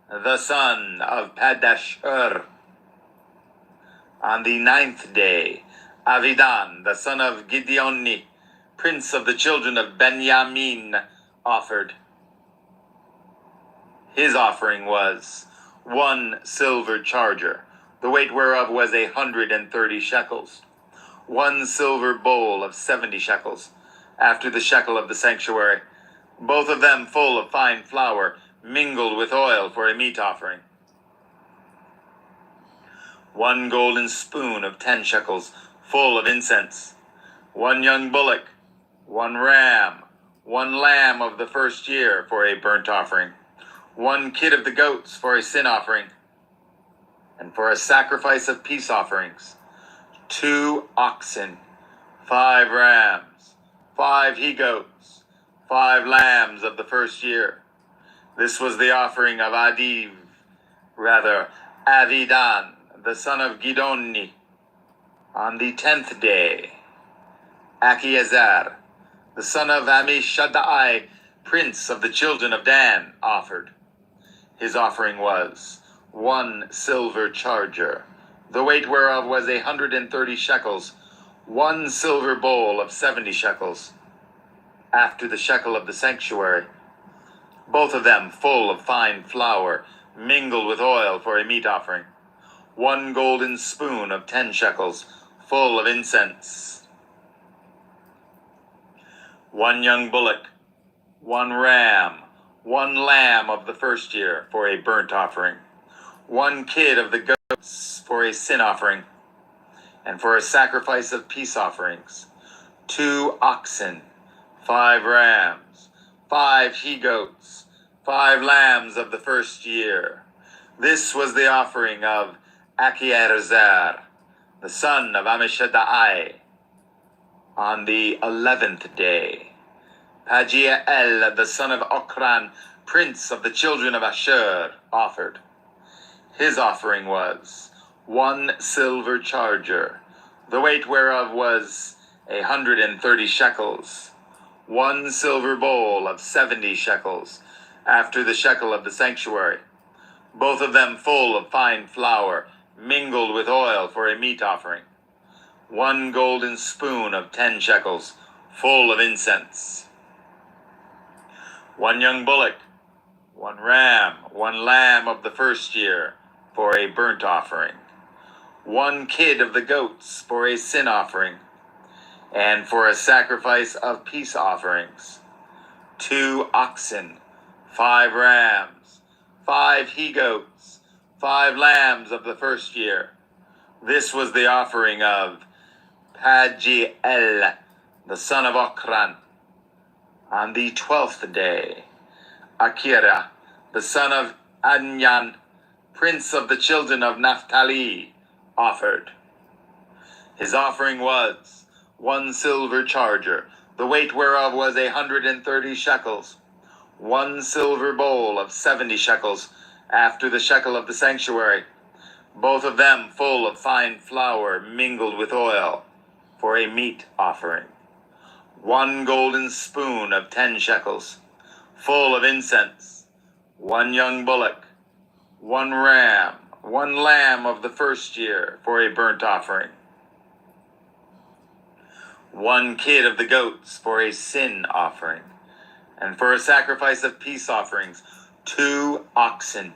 the son of Pedashur. On the 9th day, Avidan, the son of Gideoni, prince of the children of Benjamin, offered. His offering was 1 silver charger, the weight whereof was 130 shekels. 1 silver bowl of 70 shekels, after the shekel of the sanctuary, both of them full of fine flour, mingled with oil for a meat offering. 1 golden spoon of 10 shekels, full of incense. 1 young bullock, 1 ram, 1 lamb of the first year for a burnt offering. 1 kid of the goats for a sin offering, and for a sacrifice of peace offerings. 2 oxen, 5 rams, 5 he-goats, 5 lambs of the first year. This was the offering of Avidan, the son of Gidoni. On the 10th day, Achiezer, the son of Ammishaddai, prince of the children of Dan, offered. His offering was 1 silver charger, the weight whereof was 130 shekels, 1 silver bowl of 70 shekels, after the shekel of the sanctuary, both of them full of fine flour, mingled with oil for a meat offering. 1 golden spoon of 10 shekels, full of incense. 1 young bullock, 1 ram, 1 lamb of the first year for a burnt offering. 1 kid of the goats for a sin offering, and for a sacrifice of peace offerings. 2 oxen, 5 rams, 5 he-goats, 5 lambs of the first year. This was the offering of Achiezer, the son of Ammishaddai. On the 11th day, Pagiel, the son of Okran, prince of the children of Asher, offered. His offering was 1 silver charger, the weight whereof was 130 shekels, 1 silver bowl of 70 shekels, after the shekel of the sanctuary, both of them full of fine flour, mingled with oil for a meat offering. 1 golden spoon of 10 shekels, full of incense. 1 young bullock, 1 ram, 1 lamb of the first year for a burnt offering. 1 kid of the goats for a sin offering, and for a sacrifice of peace offerings. 2 oxen, 5 rams, 5 he-goats, 5 lambs of the first year. This was the offering of Pagiel, the son of Okran. On the 12th day, Akira, the son of Anyan, prince of the children of Naphtali, offered. His offering was 1 silver charger, the weight whereof was 130 shekels, 1 silver bowl of 70 shekels, after the shekel of the sanctuary, both of them full of fine flour mingled with oil, for a meat offering. 1 golden spoon of 10 shekels, full of incense, 1 young bullock, 1 ram, 1 lamb of the first year for a burnt offering, 1 kid of the goats for a sin offering, and for a sacrifice of peace offerings, 2 oxen,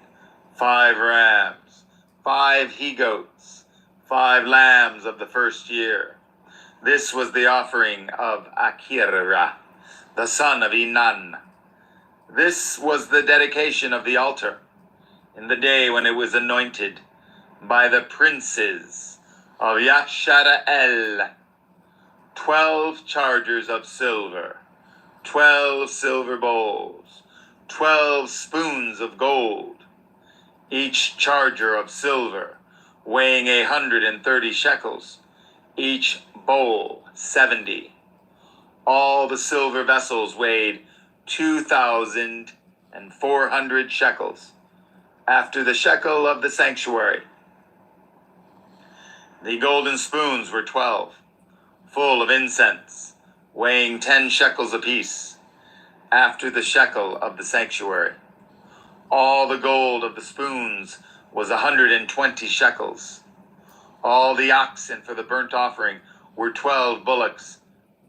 5 rams, 5 he-goats, 5 lambs of the first year. This was the offering of Achirah, the son of Enan. This was the dedication of the altar, in the day when it was anointed by the princes of Yashara'el. 12 chargers of silver, 12 silver bowls, 12 spoons of gold, each charger of silver, weighing 130 shekels, each bowl 70. All the silver vessels weighed 2,400 shekels, after the shekel of the sanctuary. The golden spoons were 12, full of incense, weighing 10 shekels apiece, after the shekel of the sanctuary. All the gold of the spoons was 120 shekels. All the oxen for the burnt offering were 12 bullocks,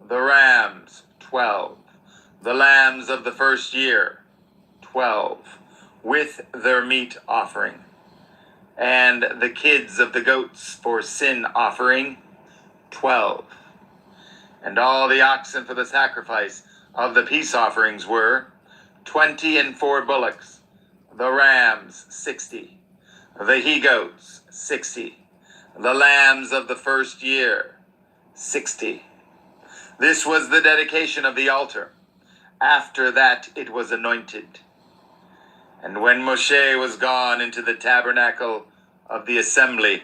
the rams 12, the lambs of the first year 12, with their meat offering, and the kids of the goats for sin offering 12. And all the oxen for the sacrifice of the peace offerings were 24 bullocks, the rams 60, the he-goats 60, the lambs of the first year 60. This was the dedication of the altar. After that it was anointed. And when Moshe was gone into the tabernacle of the assembly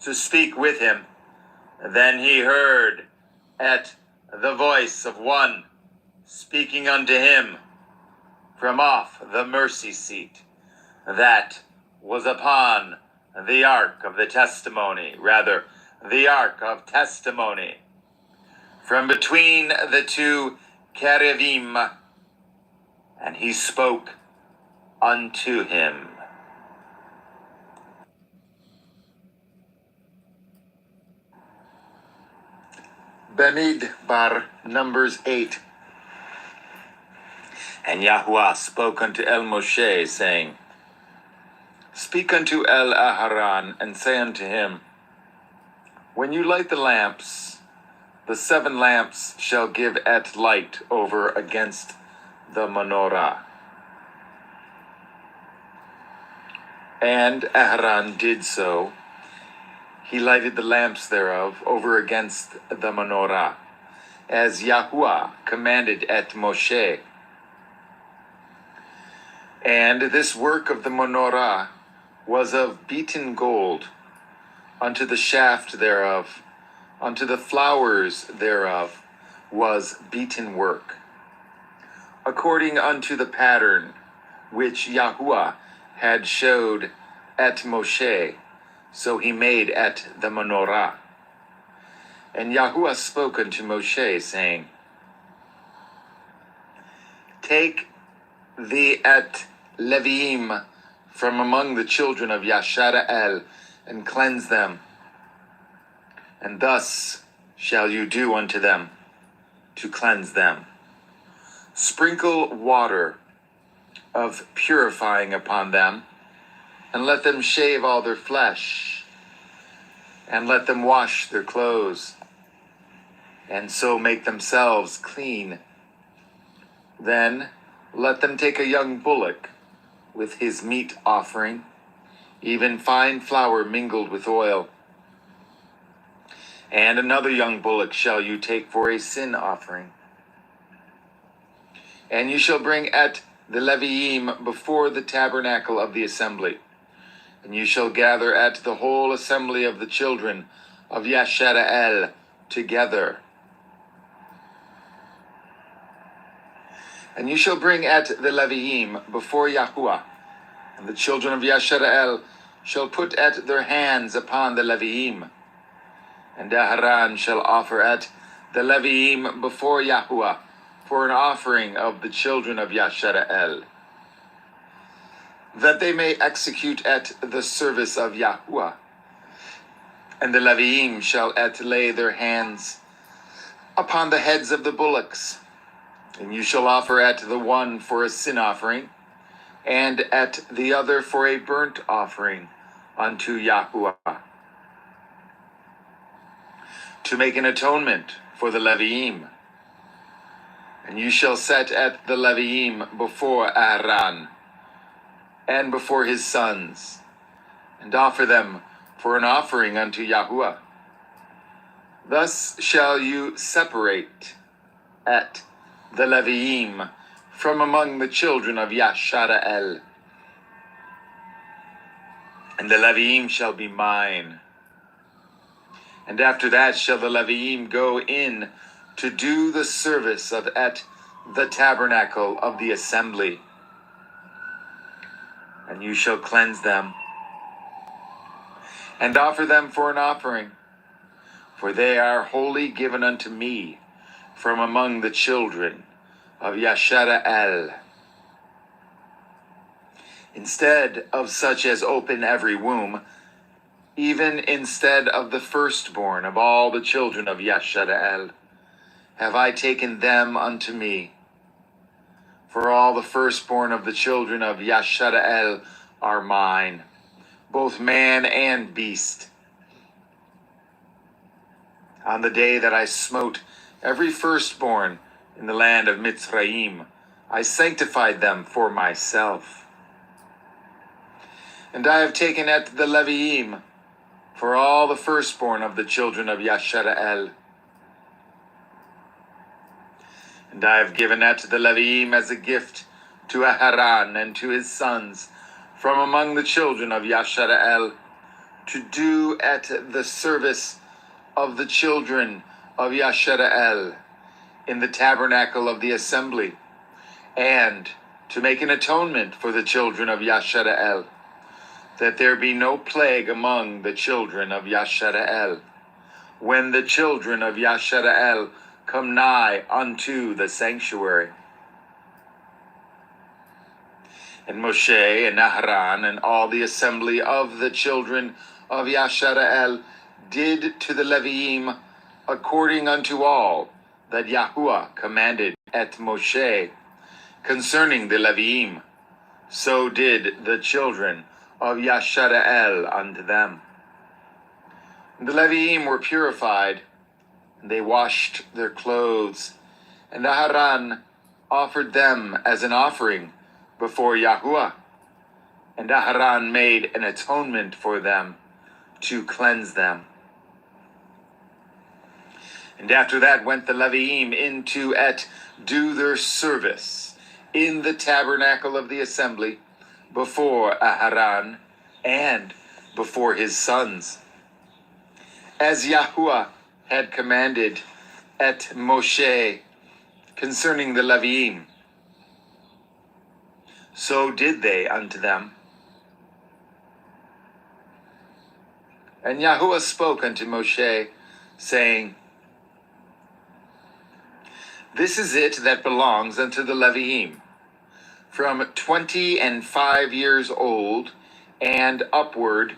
to speak with him, then he heard at the voice of one speaking unto him from off the mercy seat that was upon the ark of the testimony, rather, the ark of testimony, from between the 2 cherubim, and he spoke unto him. Bamidbar, Numbers 8. And Yahuwah spoke unto El Moshe, saying, Speak unto El Aharon, and say unto him, When you light the lamps, the 7 lamps shall give at light over against the menorah. And Aharon did so. He lighted the lamps thereof over against the menorah, as Yahuwah commanded at Moshe. And this work of the menorah was of beaten gold, unto the shaft thereof, unto the flowers thereof was beaten work, according unto the pattern which Yahuwah had showed at Moshe, so he made at the menorah. And Yahuwah spoke unto Moshe, saying, Take thee at Leviim from among the children of Yashara'el, and cleanse them. And thus shall you do unto them, to cleanse them. Sprinkle water of purifying upon them, and let them shave all their flesh, and let them wash their clothes, and so make themselves clean. Then let them take a young bullock with his meat offering, even fine flour mingled with oil. And another young bullock shall you take for a sin offering. And you shall bring at the Leviim before the tabernacle of the assembly, And you shall gather at the whole assembly of the children of Yashara'el together. And you shall bring at the Leviim before Yahuwah, and the children of Yashara'el shall put at their hands upon the Leviim. And Aharon shall offer at the Leviim before Yahuwah for an offering of the children of Yashara'el, that they may execute at the service of Yahuwah. And the Leviim shall at lay their hands upon the heads of the bullocks. And you shall offer at the one for a sin offering, and at the other for a burnt offering unto Yahuwah, to make an atonement for the Leviim. And you shall set at the Leviim before Aaron and before his sons, and offer them for an offering unto Yahuwah. Thus shall you separate at the Leviim from among the children of Yashara'el. And the Leviim shall be mine. And after that shall the Leviim go in to do the service of at the tabernacle of the assembly. And you shall cleanse them, and offer them for an offering, for they are wholly given unto me from among the children of Yashara'el. Instead of such as open every womb, even instead of the firstborn of all the children of Yashara'el, have I taken them unto me. For all the firstborn of the children of Yashara'el are mine, both man and beast. On the day that I smote every firstborn in the land of Mitzrayim, I sanctified them for myself. And I have taken at the Leviim for all the firstborn of the children of Yashara'el. And I have given at the Leviim as a gift to Aharon and to his sons from among the children of Yashara'el, to do at the service of the children of Yashara'el in the tabernacle of the assembly, and to make an atonement for the children of Yashara'el, that there be no plague among the children of Yashara'el, when the children of Yashara'el come nigh unto the sanctuary. And Moshe and Aharon and all the assembly of the children of Yashara'el did to the Leviim according unto all that Yahuwah commanded at Moshe concerning the Leviim. So did the children of Yashara'el unto them. The Leviim were purified, and they washed their clothes, and Aharon offered them as an offering before Yahuwah, and Aharon made an atonement for them to cleanse them. And after that went the Leviim into at do their service in the tabernacle of the assembly before Aharon and before his sons, as Yahuwah had commanded at Moshe concerning the Leviim. So did they unto them. And Yahuwah spoke unto Moshe, saying, This is it that belongs unto the Leviim, from 25 years old and upward.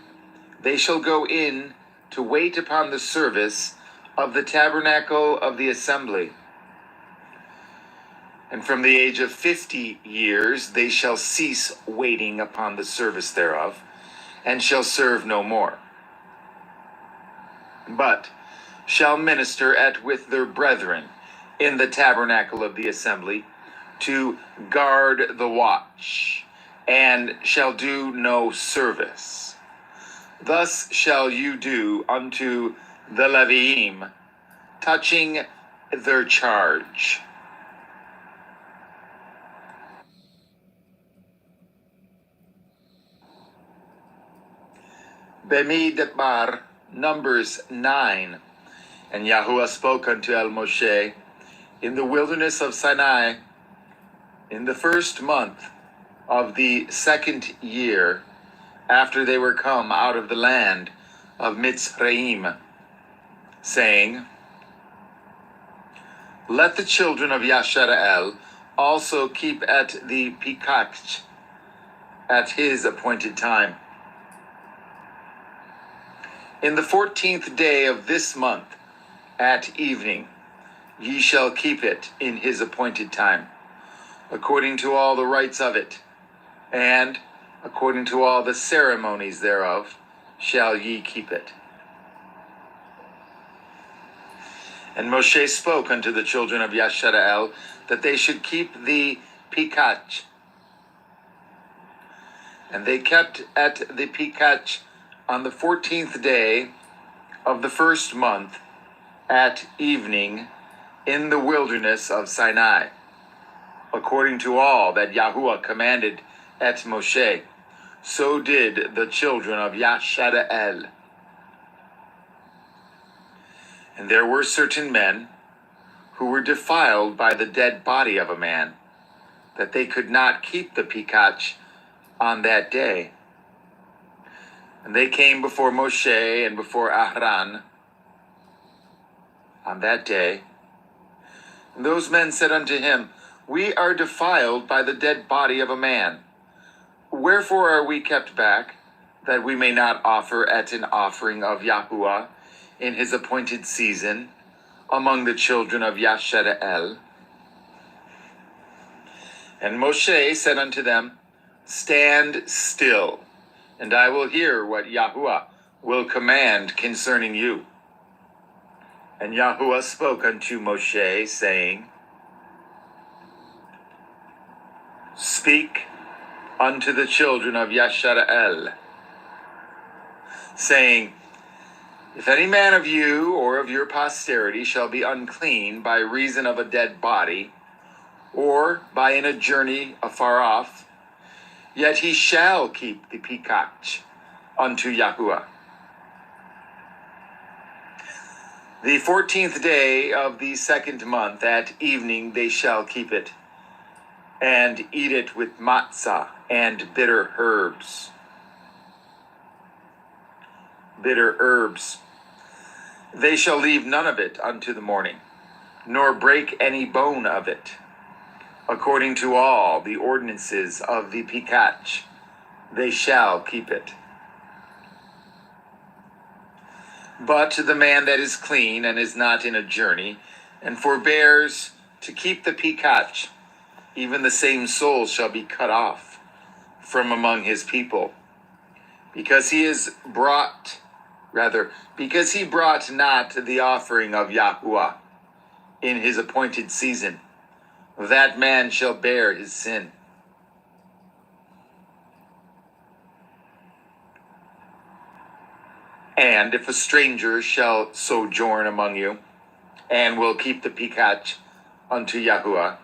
They shall go in to wait upon the service of the tabernacle of the assembly. And from the age of 50 years they shall cease waiting upon the service thereof, and shall serve no more, but shall minister at with their brethren in the tabernacle of the assembly, to guard the watch, and shall do no service. Thus shall you do unto the Leviim, touching their charge. Bemidbar, Numbers 9. And Yahuwah spoke unto Moshe in the wilderness of Sinai in the first month of the second year after they were come out of the land of Mitzrayim, saying, Let the children of Yashara'el also keep at the Pikach at his appointed time. In the 14th day of this month, at evening, ye shall keep it in his appointed time, according to all the rites of it, and according to all the ceremonies thereof, shall ye keep it. And Moshe spoke unto the children of Yashara'el that they should keep the Pikach. And they kept at the Pikach on the 14th day of the first month at evening in the wilderness of Sinai, according to all that Yahuwah commanded at Moshe. So did the children of Yashara'el. And there were certain men who were defiled by the dead body of a man, that they could not keep the Pikach on that day. And they came before Moshe and before Aaron on that day. And those men said unto him, We are defiled by the dead body of a man. Wherefore are we kept back, that we may not offer at an offering of Yahuwah in his appointed season among the children of Yashara'el? And Moshe said unto them, Stand still, and I will hear what Yahuwah will command concerning you. And Yahuwah spoke unto Moshe, saying, Speak unto the children of Yashara'el, saying, If any man of you or of your posterity shall be unclean by reason of a dead body, or by in a journey afar off, yet he shall keep the Pikach unto Yahuwah. The 14th day of the second month at evening they shall keep it, and eat it with matzah and bitter herbs. Bitter herbs. They shall leave none of it unto the morning, nor break any bone of it. According to all the ordinances of the Pikach, they shall keep it. But the man that is clean and is not in a journey, and forbears to keep the Pikach, even the same soul shall be cut off from among his people, because he brought not the offering of Yahuwah in his appointed season. That man shall bear his sin. And if a stranger shall sojourn among you, and will keep the Pikach unto Yahuwah,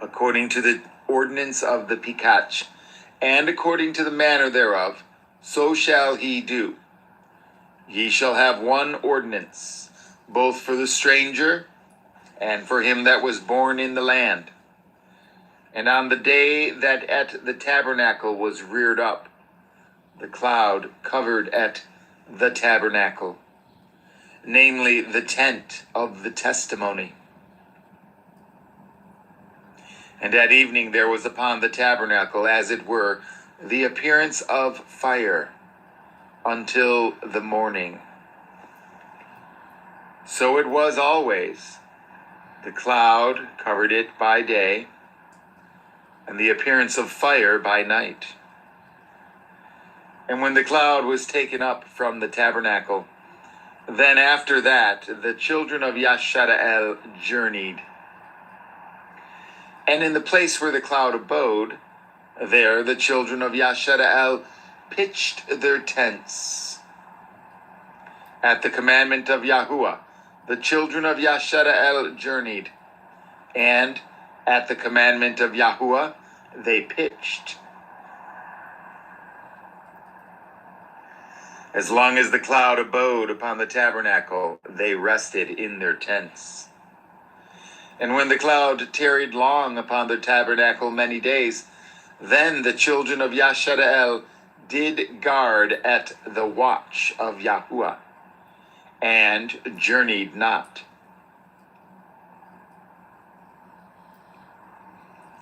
according to the ordinance of the Pikach, and according to the manner thereof, so shall he do. Ye shall have one ordinance, both for the stranger and for him that was born in the land. And on the day that at the tabernacle was reared up, the cloud covered at the tabernacle, namely the tent of the testimony. And at evening there was upon the tabernacle, as it were, the appearance of fire until the morning. So it was always. The cloud covered it by day, and the appearance of fire by night. And when the cloud was taken up from the tabernacle, then after that the children of Yashara'el journeyed. And in the place where the cloud abode, there the children of Yashara'el pitched their tents. At the commandment of Yahuwah, the children of Yashara'el journeyed, and at the commandment of Yahuwah they pitched. As long as the cloud abode upon the tabernacle, they rested in their tents. And when the cloud tarried long upon the tabernacle many days, then the children of Yashara'el did guard at the watch of Yahuwah, and journeyed not.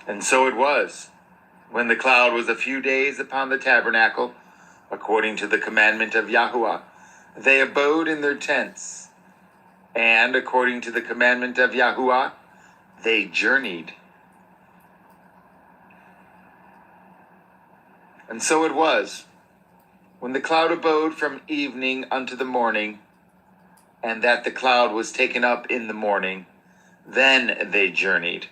And so it was, when the cloud was a few days upon the tabernacle, according to the commandment of Yahuwah, they abode in their tents, and according to the commandment of Yahuwah, they journeyed. And so it was, when the cloud abode from evening unto the morning, and that the cloud was taken up in the morning, then they journeyed.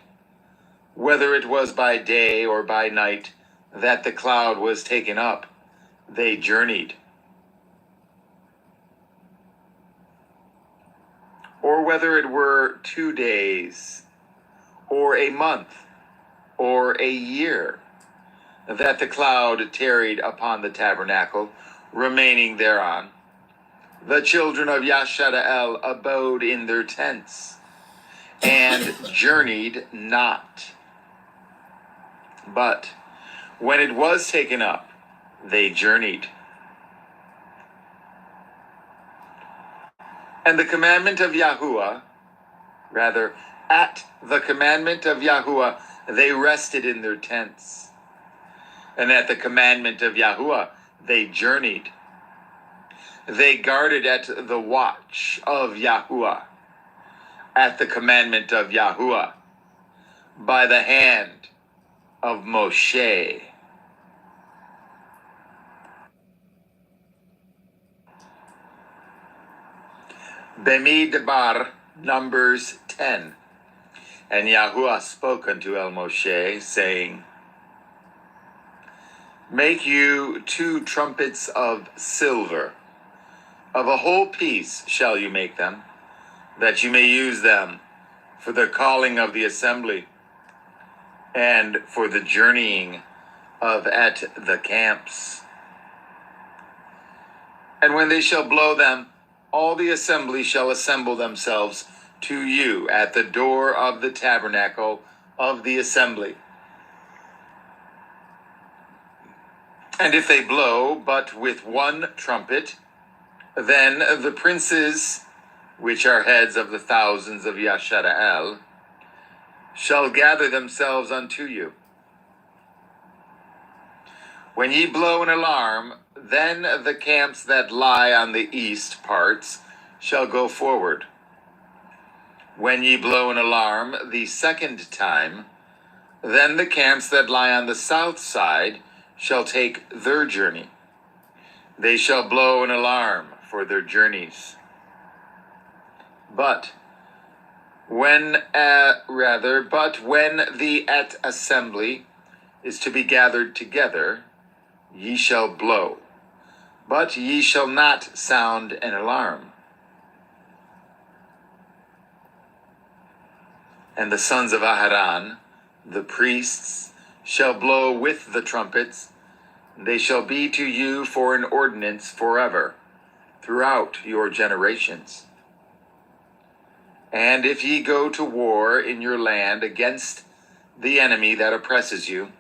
Whether it was by day or by night that the cloud was taken up, they journeyed. Or whether it were 2 days, or a month, or a year, that the cloud tarried upon the tabernacle, remaining thereon, the children of Yashara'el abode in their tents, and journeyed not. But when it was taken up, they journeyed. And the commandment of Yahuwah, rather, at the commandment of Yahuwah, they rested in their tents. And at the commandment of Yahuwah, they journeyed. They guarded at the watch of Yahuwah, at the commandment of Yahuwah, by the hand of Moshe. Bemidbar, Numbers 10. And Yahuwah spoke unto El Moshe, saying, Make you 2 trumpets of silver. Of a whole piece shall you make them, that you may use them for the calling of the assembly, and for the journeying of at the camps. And when they shall blow them, all the assembly shall assemble themselves to you at the door of the tabernacle of the assembly. And if they blow but with 1 trumpet, then the princes, which are heads of the thousands of Yashara'el, shall gather themselves unto you. When ye blow an alarm, then the camps that lie on the east parts shall go forward. When ye blow an alarm the second time, then the camps that lie on the south side shall take their journey. They shall blow an alarm for their journeys. But when the at assembly is to be gathered together, ye shall blow, but ye shall not sound an alarm. And the sons of Aharon, the priests, shall blow with the trumpets. They shall be to you for an ordinance forever, throughout your generations. And if ye go to war in your land against the enemy that oppresses you,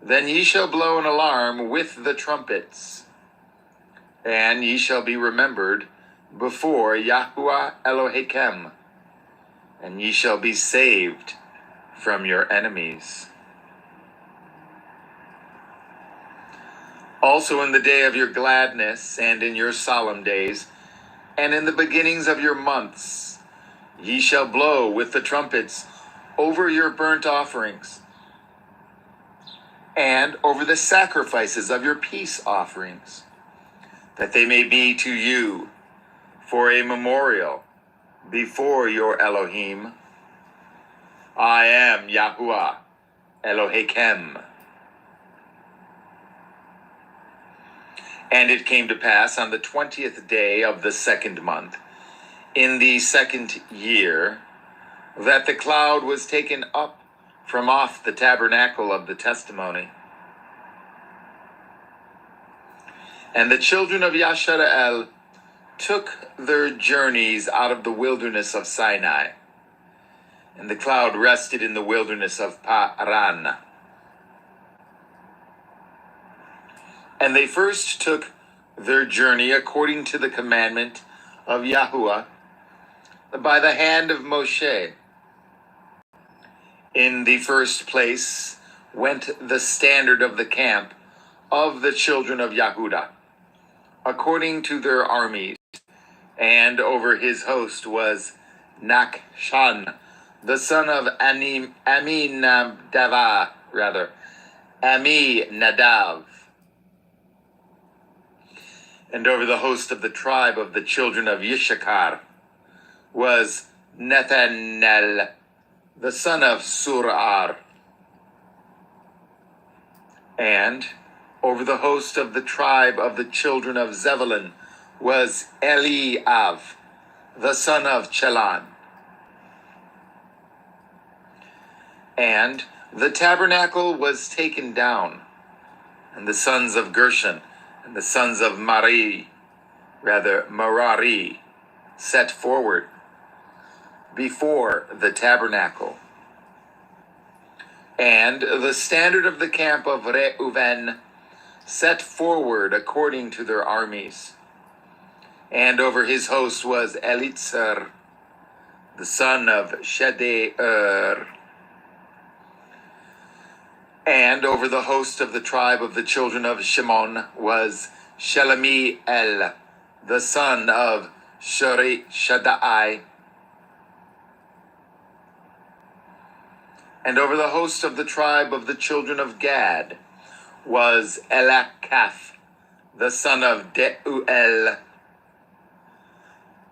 then ye shall blow an alarm with the trumpets, and ye shall be remembered before Yahuwah Elohechem, and ye shall be saved from your enemies. Also in the day of your gladness, and in your solemn days, and in the beginnings of your months, ye shall blow with the trumpets over your burnt offerings, and over the sacrifices of your peace offerings, that they may be to you for a memorial before your Elohim. I am Yahuwah Elohechem. And it came to pass on the 20th day of the 2nd month, in the 2nd year, that the cloud was taken up from off the tabernacle of the testimony. And the children of Yashara'el took their journeys out of the wilderness of Sinai, and the cloud rested in the wilderness of Paran. And they first took their journey according to the commandment of Yahuwah by the hand of Moshe. In the first place went the standard of the camp of the children of Yehudah, according to their armies, and over his host was Nakshan, the son of Aminadav, and over the host of the tribe of the children of Yishakar was Nethanel, the son of Surar, and over the host of the tribe of the children of Zebulun was Eliav, the son of Chelan. And the tabernacle was taken down, and the sons of Gershon and the sons of Merari set forward before the tabernacle. And the standard of the camp of Reuven set forward according to their armies. And over his host was Elitzur, the son of Shede'er. And over the host of the tribe of the children of Shimon was Shelemiel, the son of Shaddai. And over the host of the tribe of the children of Gad was Elakaph, the son of Deuel.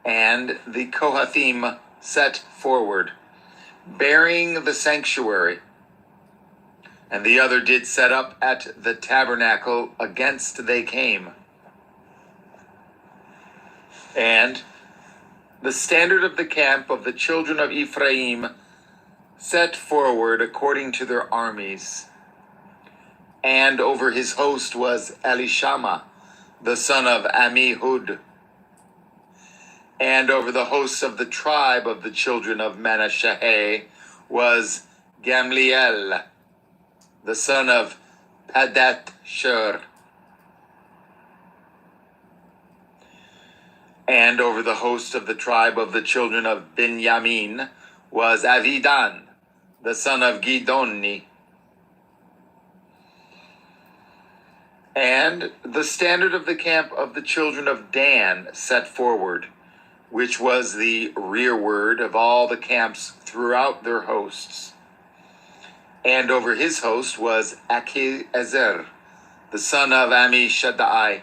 And the Kohathim set forward, bearing the sanctuary. And the other did set up at the tabernacle against they came. And the standard of the camp of the children of Ephraim set forward according to their armies. And over his host was Elishama, the son of Ammihud. And over the hosts of the tribe of the children of Manasseh was Gamliel, the son of Padat-shur. And over the host of the tribe of the children of Benjamin was Avidan, the son of Gidoni. And the standard of the camp of the children of Dan set forward, which was the rearward of all the camps throughout their hosts. And over his host was Achiezer, the son of Ammishaddai.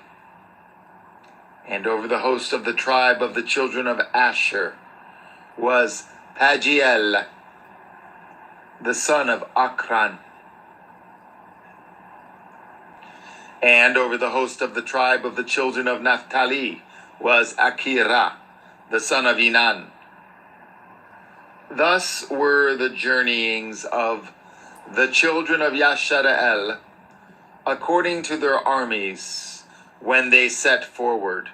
And over the host of the tribe of the children of Asher was Pagiel, the son of Akran. And over the host of the tribe of the children of Naphtali was Akira, the son of Enan. Thus were the journeyings of the children of Yashara'el according to their armies when they set forward.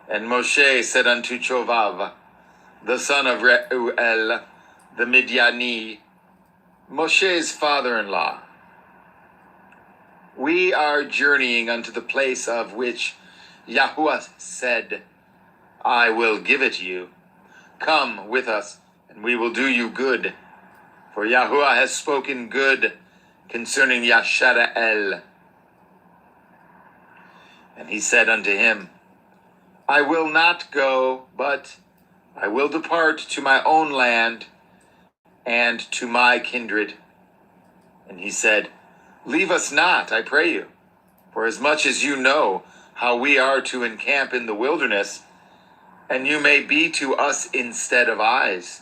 And Moshe said unto Chovav, the son of Reuel, the Midiani, Moshe's father-in-law, we are journeying unto the place of which Yahuwah said, I will give it you. Come with us, and we will do you good. For Yahuwah has spoken good concerning Yashara'el. And he said unto him, I will not go, but I will depart to my own land and to my kindred. And he said, Leave us not, I pray you, for as much as you know how we are to encamp in the wilderness, and you may be to us instead of eyes.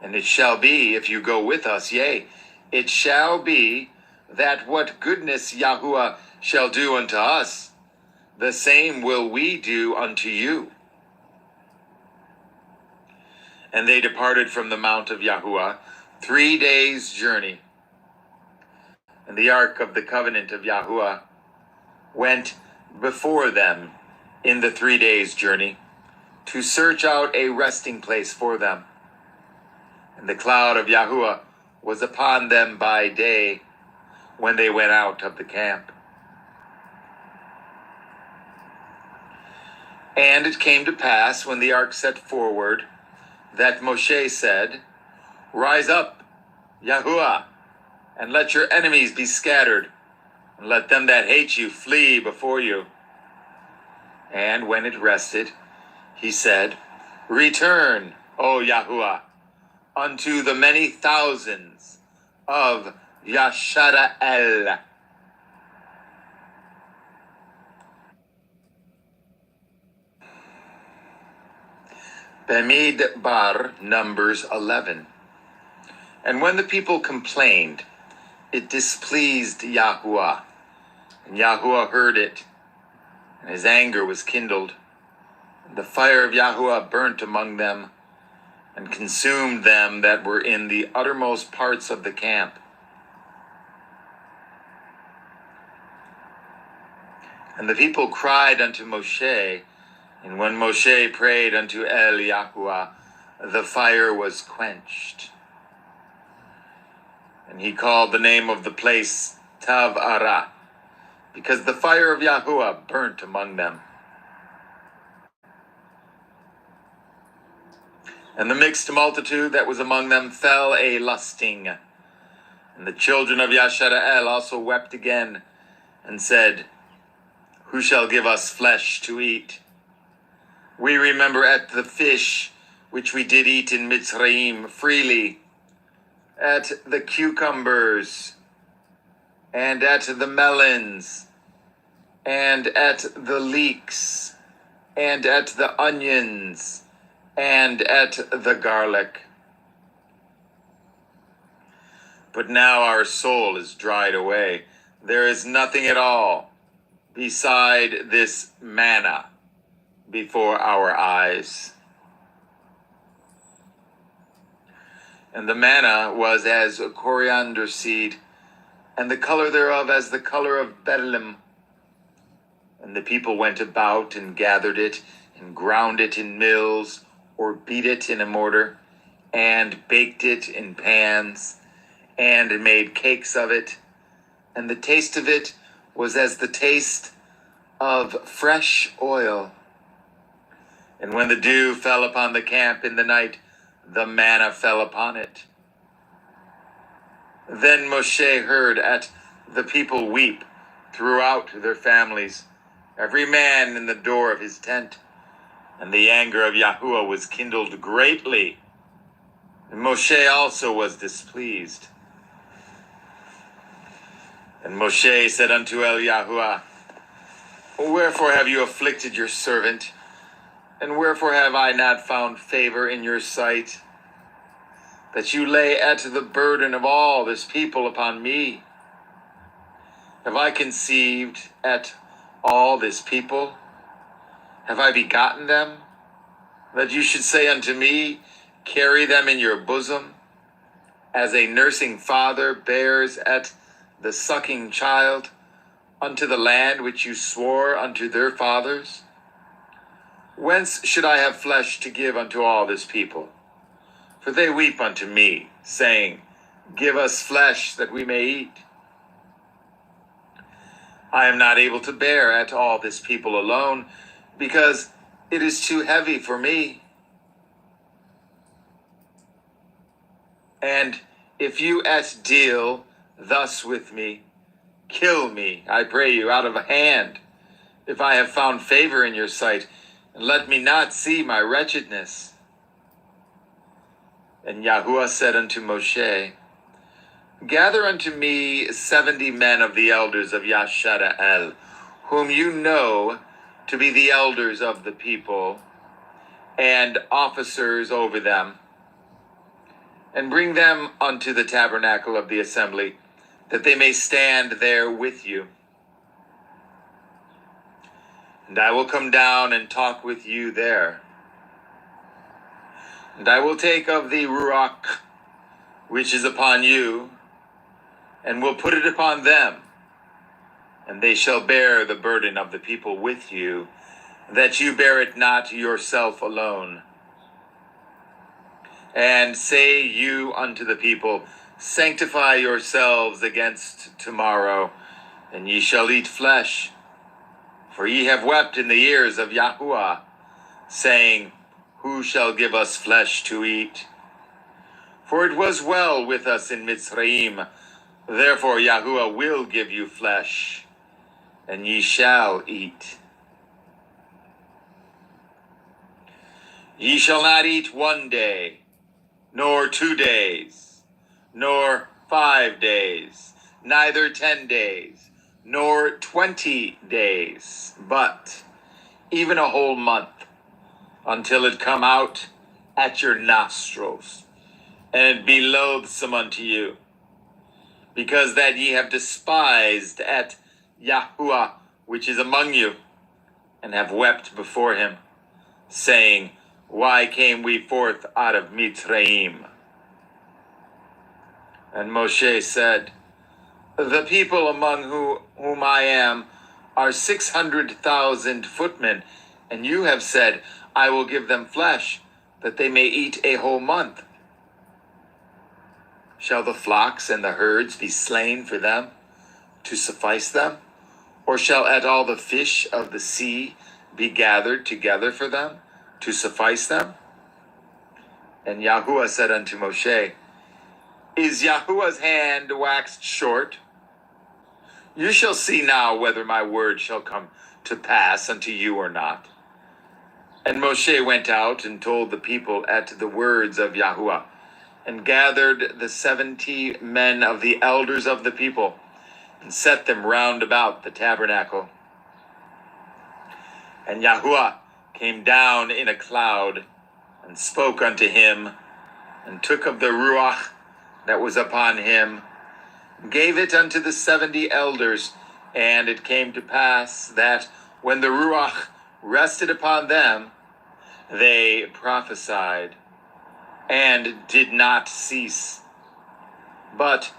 And it shall be, if you go with us, yea, it shall be that what goodness Yahuwah shall do unto us, the same will we do unto you. And they departed from the mount of Yahuwah 3 days' journey. And the ark of the covenant of Yahuwah went before them in the 3 days' journey to search out a resting place for them. And the cloud of Yahuwah was upon them by day when they went out of the camp. And it came to pass, when the ark set forward, that Moshe said, Rise up, Yahuwah, and let your enemies be scattered, and let them that hate you flee before you. And when it rested, he said, Return, O Yahuwah, unto the many thousands of Yashara'el. Bamidbar, Numbers 11. And when the people complained, it displeased Yahuwah. And Yahuwah heard it, and his anger was kindled. And the fire of Yahuwah burnt among them, and consumed them that were in the uttermost parts of the camp. And the people cried unto Moshe, and when Moshe prayed unto El Yahuwah, the fire was quenched. And he called the name of the place Tav-Arah, because the fire of Yahuwah burnt among them. And the mixed multitude that was among them fell a lusting. And the children of Yashara'el also wept again, and said, Who shall give us flesh to eat? We remember at the fish which we did eat in Mitzrayim freely, at the cucumbers, and at the melons, and at the leeks, and at the onions, and at the garlic. But now our soul is dried away. There is nothing at all beside this manna before our eyes. And the manna was as a coriander seed, and the color thereof as the color of bdellium. And the people went about and gathered it, and ground it in mills, or beat it in a mortar, and baked it in pans, and made cakes of it. And the taste of it was as the taste of fresh oil. And when the dew fell upon the camp in the night, the manna fell upon it. Then Moshe heard at the people weep throughout their families, every man in the door of his tent. And the anger of Yahuwah was kindled greatly. And Moshe also was displeased. And Moshe said unto El Yahuwah, Wherefore have you afflicted your servant? And wherefore have I not found favor in your sight, that you lay at the burden of all this people upon me? Have I conceived at all this people? Have I begotten them, that you should say unto me, Carry them in your bosom, as a nursing father bears at the sucking child, unto the land which you swore unto their fathers? Whence should I have flesh to give unto all this people? For they weep unto me, saying, Give us flesh that we may eat. I am not able to bear at all this people alone, because it is too heavy for me. And if you deal thus with me, kill me, I pray you, out of a hand, if I have found favor in your sight, and let me not see my wretchedness. And Yahuwah said unto Moshe, Gather unto me 70 men of the elders of Yashara'el, whom you know to be the elders of the people, and officers over them, and bring them unto the tabernacle of the assembly, that they may stand there with you. And I will come down and talk with you there. And I will take of the Ruach, which is upon you, and will put it upon them, and they shall bear the burden of the people with you, that you bear it not yourself alone. And say you unto the people, sanctify yourselves against tomorrow, and ye shall eat flesh. For ye have wept in the ears of Yahuwah, saying, who shall give us flesh to eat? For it was well with us in Mitzrayim, therefore Yahuwah will give you flesh, and ye shall eat. Ye shall not eat 1 day, nor 2 days, nor 5 days, neither 10 days, nor 20 days, but even a whole month, until it come out at your nostrils, and it be loathsome unto you, because that ye have despised at Yahuwah which is among you, and have wept before him, saying, why came we forth out of Mitzrayim? And Moshe said, the people among whom I am are 600,000 footmen, and you have said, I will give them flesh, that they may eat a whole month. Shall the flocks and the herds be slain for them, to suffice them? Or shall at all the fish of the sea be gathered together for them, to suffice them? And Yahuwah said unto Moshe, is Yahuwah's hand waxed short? You shall see now whether my word shall come to pass unto you or not. And Moshe went out and told the people at the words of Yahuwah, and gathered the 70 men of the elders of the people, and set them round about the tabernacle. And Yahuwah came down in a cloud, and spoke unto him, and took of the Ruach that was upon him, and gave it unto the 70 elders. And it came to pass that when the Ruach rested upon them, they prophesied, and did not cease. But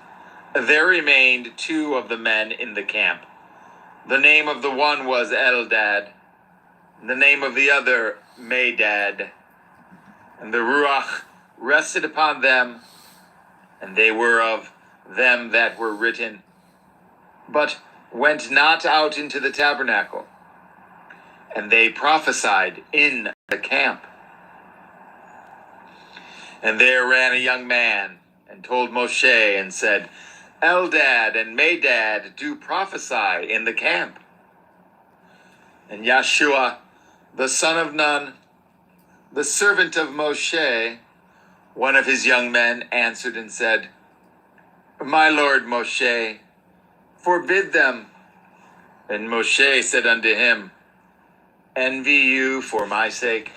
there remained 2 of the men in the camp. The name of the one was Eldad, and the name of the other Medad. And the Ruach rested upon them, and they were of them that were written, but went not out into the tabernacle. And they prophesied in the camp. And there ran a young man, and told Moshe, and said, Eldad and Medad do prophesy in the camp. And Yeshua, the son of Nun, the servant of Moshe, one of his young men, answered and said, my lord Moshe, forbid them. And Moshe said unto him, envy you for my sake?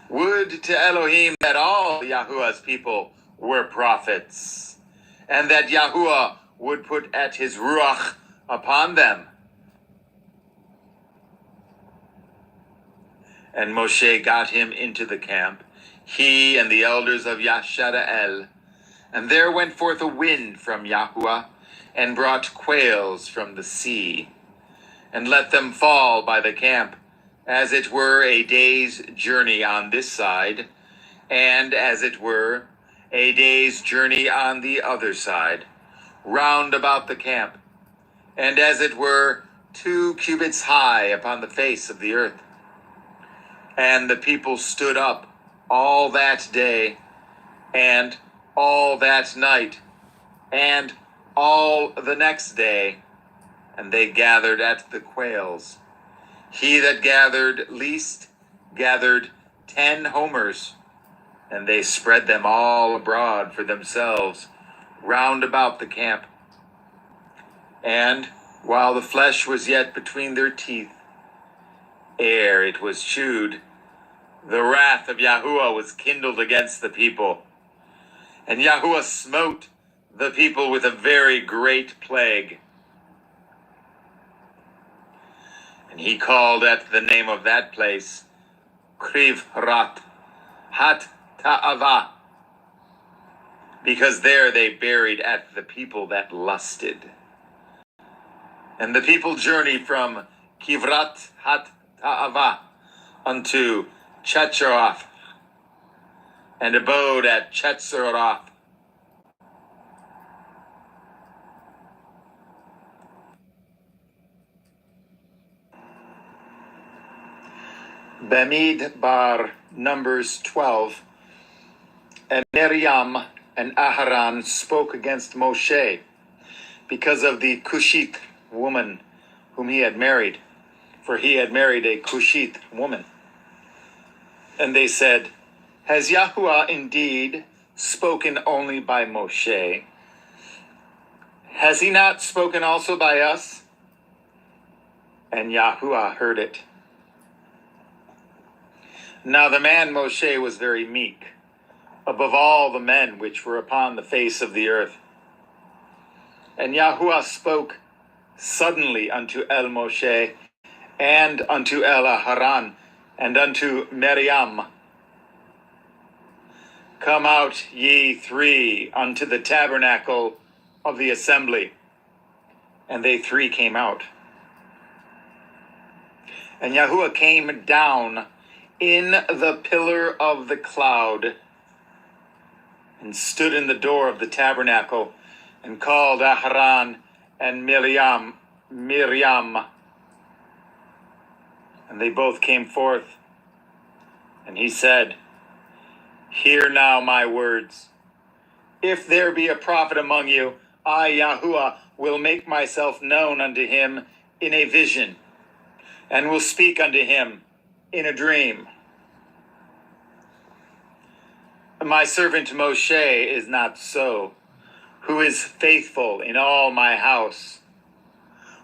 Would to Elohim that all Yahuwah's people were prophets, and that Yahuwah would put at his Ruach upon them. And Moshe got him into the camp, he and the elders of Yashara'el. And there went forth a wind from Yahuwah, and brought quails from the sea, and let them fall by the camp, as it were a day's journey on this side, and as it were a day's journey on the other side, round about the camp, and as it were 2 cubits high upon the face of the earth. And the people stood up all that day, and all that night, and all the next day, and they gathered at the quails. He that gathered least gathered 10 homers, and they spread them all abroad for themselves round about the camp. And while the flesh was yet between their teeth, ere it was chewed, the wrath of Yahuwah was kindled against the people. And Yahuwah smote the people with a very great plague. And he called at the name of that place, Krivrat Hat Ta'ava, because there they buried at the people that lusted. And the people journeyed from Kivrat Ta'ava unto Chetzeroth, and abode at Chetzeroth. Bamidbar, Numbers 12. And Miriam and Aharon spoke against Moshe because of the Cushite woman whom he had married, for he had married a Cushite woman. And they said, Has Yahuwah indeed spoken only by Moshe? Has he not spoken also by us? And Yahuwah heard it. Now the man Moshe was very meek, above all the men which were upon the face of the earth. And Yahuwah spoke suddenly unto El Moshe, and unto El Aharon, and unto Miriam, Come out ye three unto the tabernacle of the assembly. And they three came out. And Yahuwah came down in the pillar of the cloud, and stood in the door of the tabernacle, and called Aharon and Miriam. And they both came forth. And he said, Hear now my words. If there be a prophet among you, I, Yahuwah, will make myself known unto him in a vision, and will speak unto him in a dream. My servant Moshe is not so, who is faithful in all my house.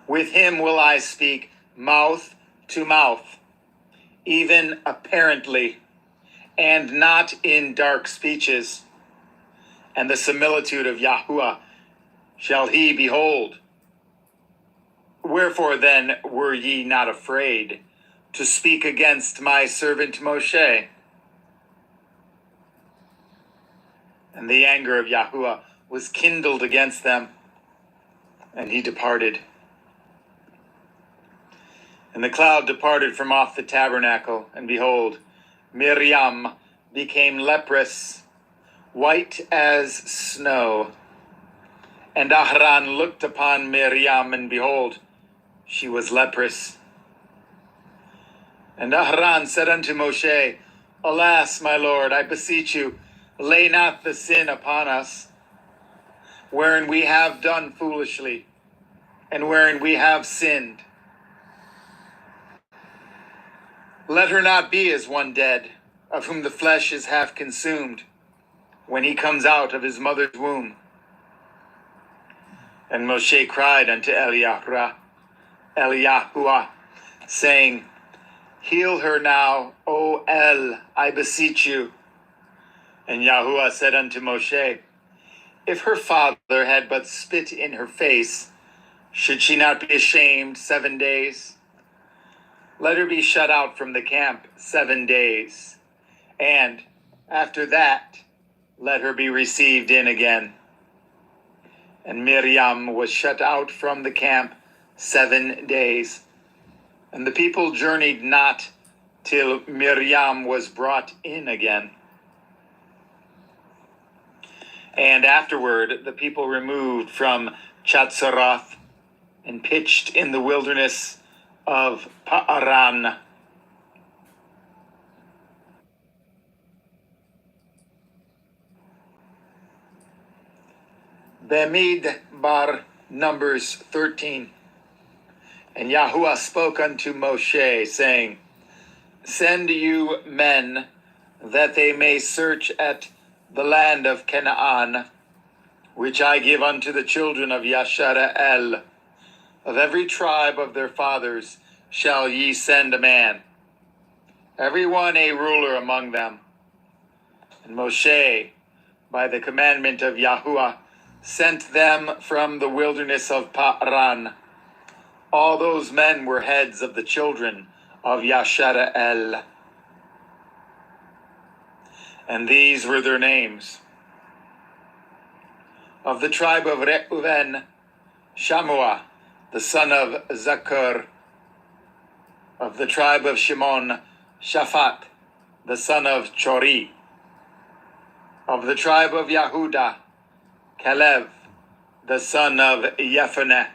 With him will I speak mouth to mouth, even apparently, and not in dark speeches. And the similitude of Yahuwah shall he behold. Wherefore then were ye not afraid to speak against my servant Moshe? And the anger of Yahuwah was kindled against them, and he departed. And the cloud departed from off the tabernacle, and behold, Miriam became leprous, white as snow. And Aharon looked upon Miriam, and behold, she was leprous. And Aharon said unto Moshe, Alas, my Lord, I beseech you, lay not the sin upon us, wherein we have done foolishly, and wherein we have sinned. Let her not be as one dead, of whom the flesh is half consumed, when he comes out of his mother's womb. And Moshe cried unto Eliyahuah, saying, Heal her now, O El, I beseech you. And Yahuwah said unto Moshe, If her father had but spit in her face, should she not be ashamed 7 days? Let her be shut out from the camp 7 days, and after that let her be received in again. And Miriam was shut out from the camp 7 days. And the people journeyed not till Miriam was brought in again. And afterward the people removed from Chetzeroth and pitched in the wilderness of Paran. Bamidbar, Numbers 13. And Yahuwah spoke unto Moshe, saying, Send you men, that they may search at the land of Canaan, which I give unto the children of Yashara'el. Of every tribe of their fathers shall ye send a man, every one a ruler among them. And Moshe, by the commandment of Yahuwah, sent them from the wilderness of Paran. All those men were heads of the children of Yashara'el. And these were their names. Of the tribe of Reuven, Shammua, the son of Zakur. Of the tribe of Shimon, Shaphat, the son of Chori. Of the tribe of Yehuda, Caleb, the son of Yephuneh.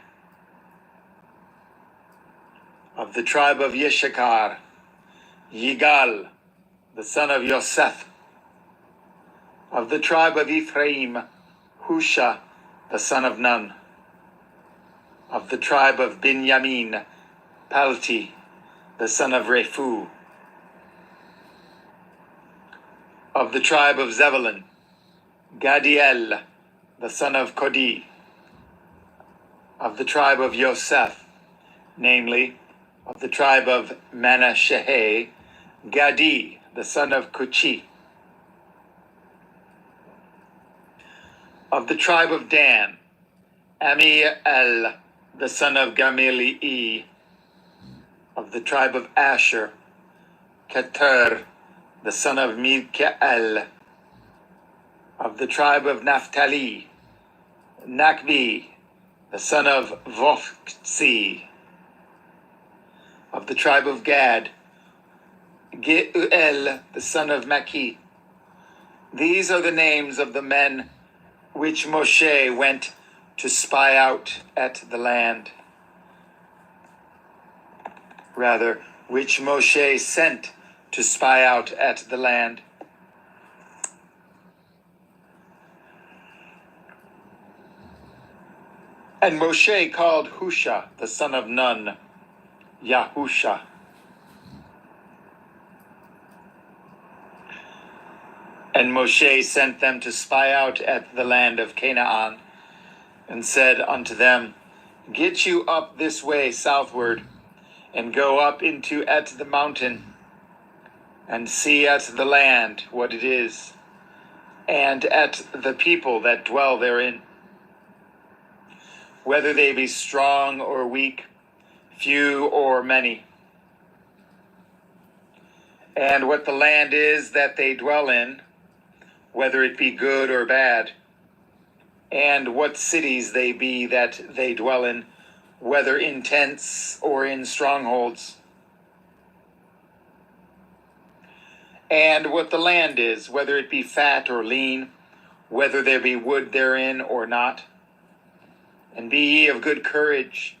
Of the tribe of Yishakar, Yigal, the son of Yosef. Of the tribe of Ephraim, Husha, the son of Nun. Of the tribe of Binyamin, Palti, the son of Rephu. Of the tribe of Zebulun, Gadiel, the son of Kodi. Of the tribe of Yosef, namely, of the tribe of Manasseh, Gadi, the son of Cuchi. Of the tribe of Dan, Amiel, the son of Gamaliel. Of the tribe of Asher, Ketur, the son of Mikael. Of the tribe of Naphtali, Nakbi, the son of Vophsi. Of the tribe of Gad, Geuel, the son of Maki. These are the names of the men which Moshe went to spy out at the land. Which Moshe sent to spy out at the land. And Moshe called Husha, the son of Nun, Yahusha. And Moshe sent them to spy out at the land of Canaan, and said unto them, Get you up this way southward, and go up into at the mountain, and see at the land what it is, and at the people that dwell therein, whether they be strong or weak, few or many, and what the land is that they dwell in, whether it be good or bad, and what cities they be that they dwell in, whether in tents or in strongholds, and what the land is, whether it be fat or lean, whether there be wood therein or not. And be ye of good courage,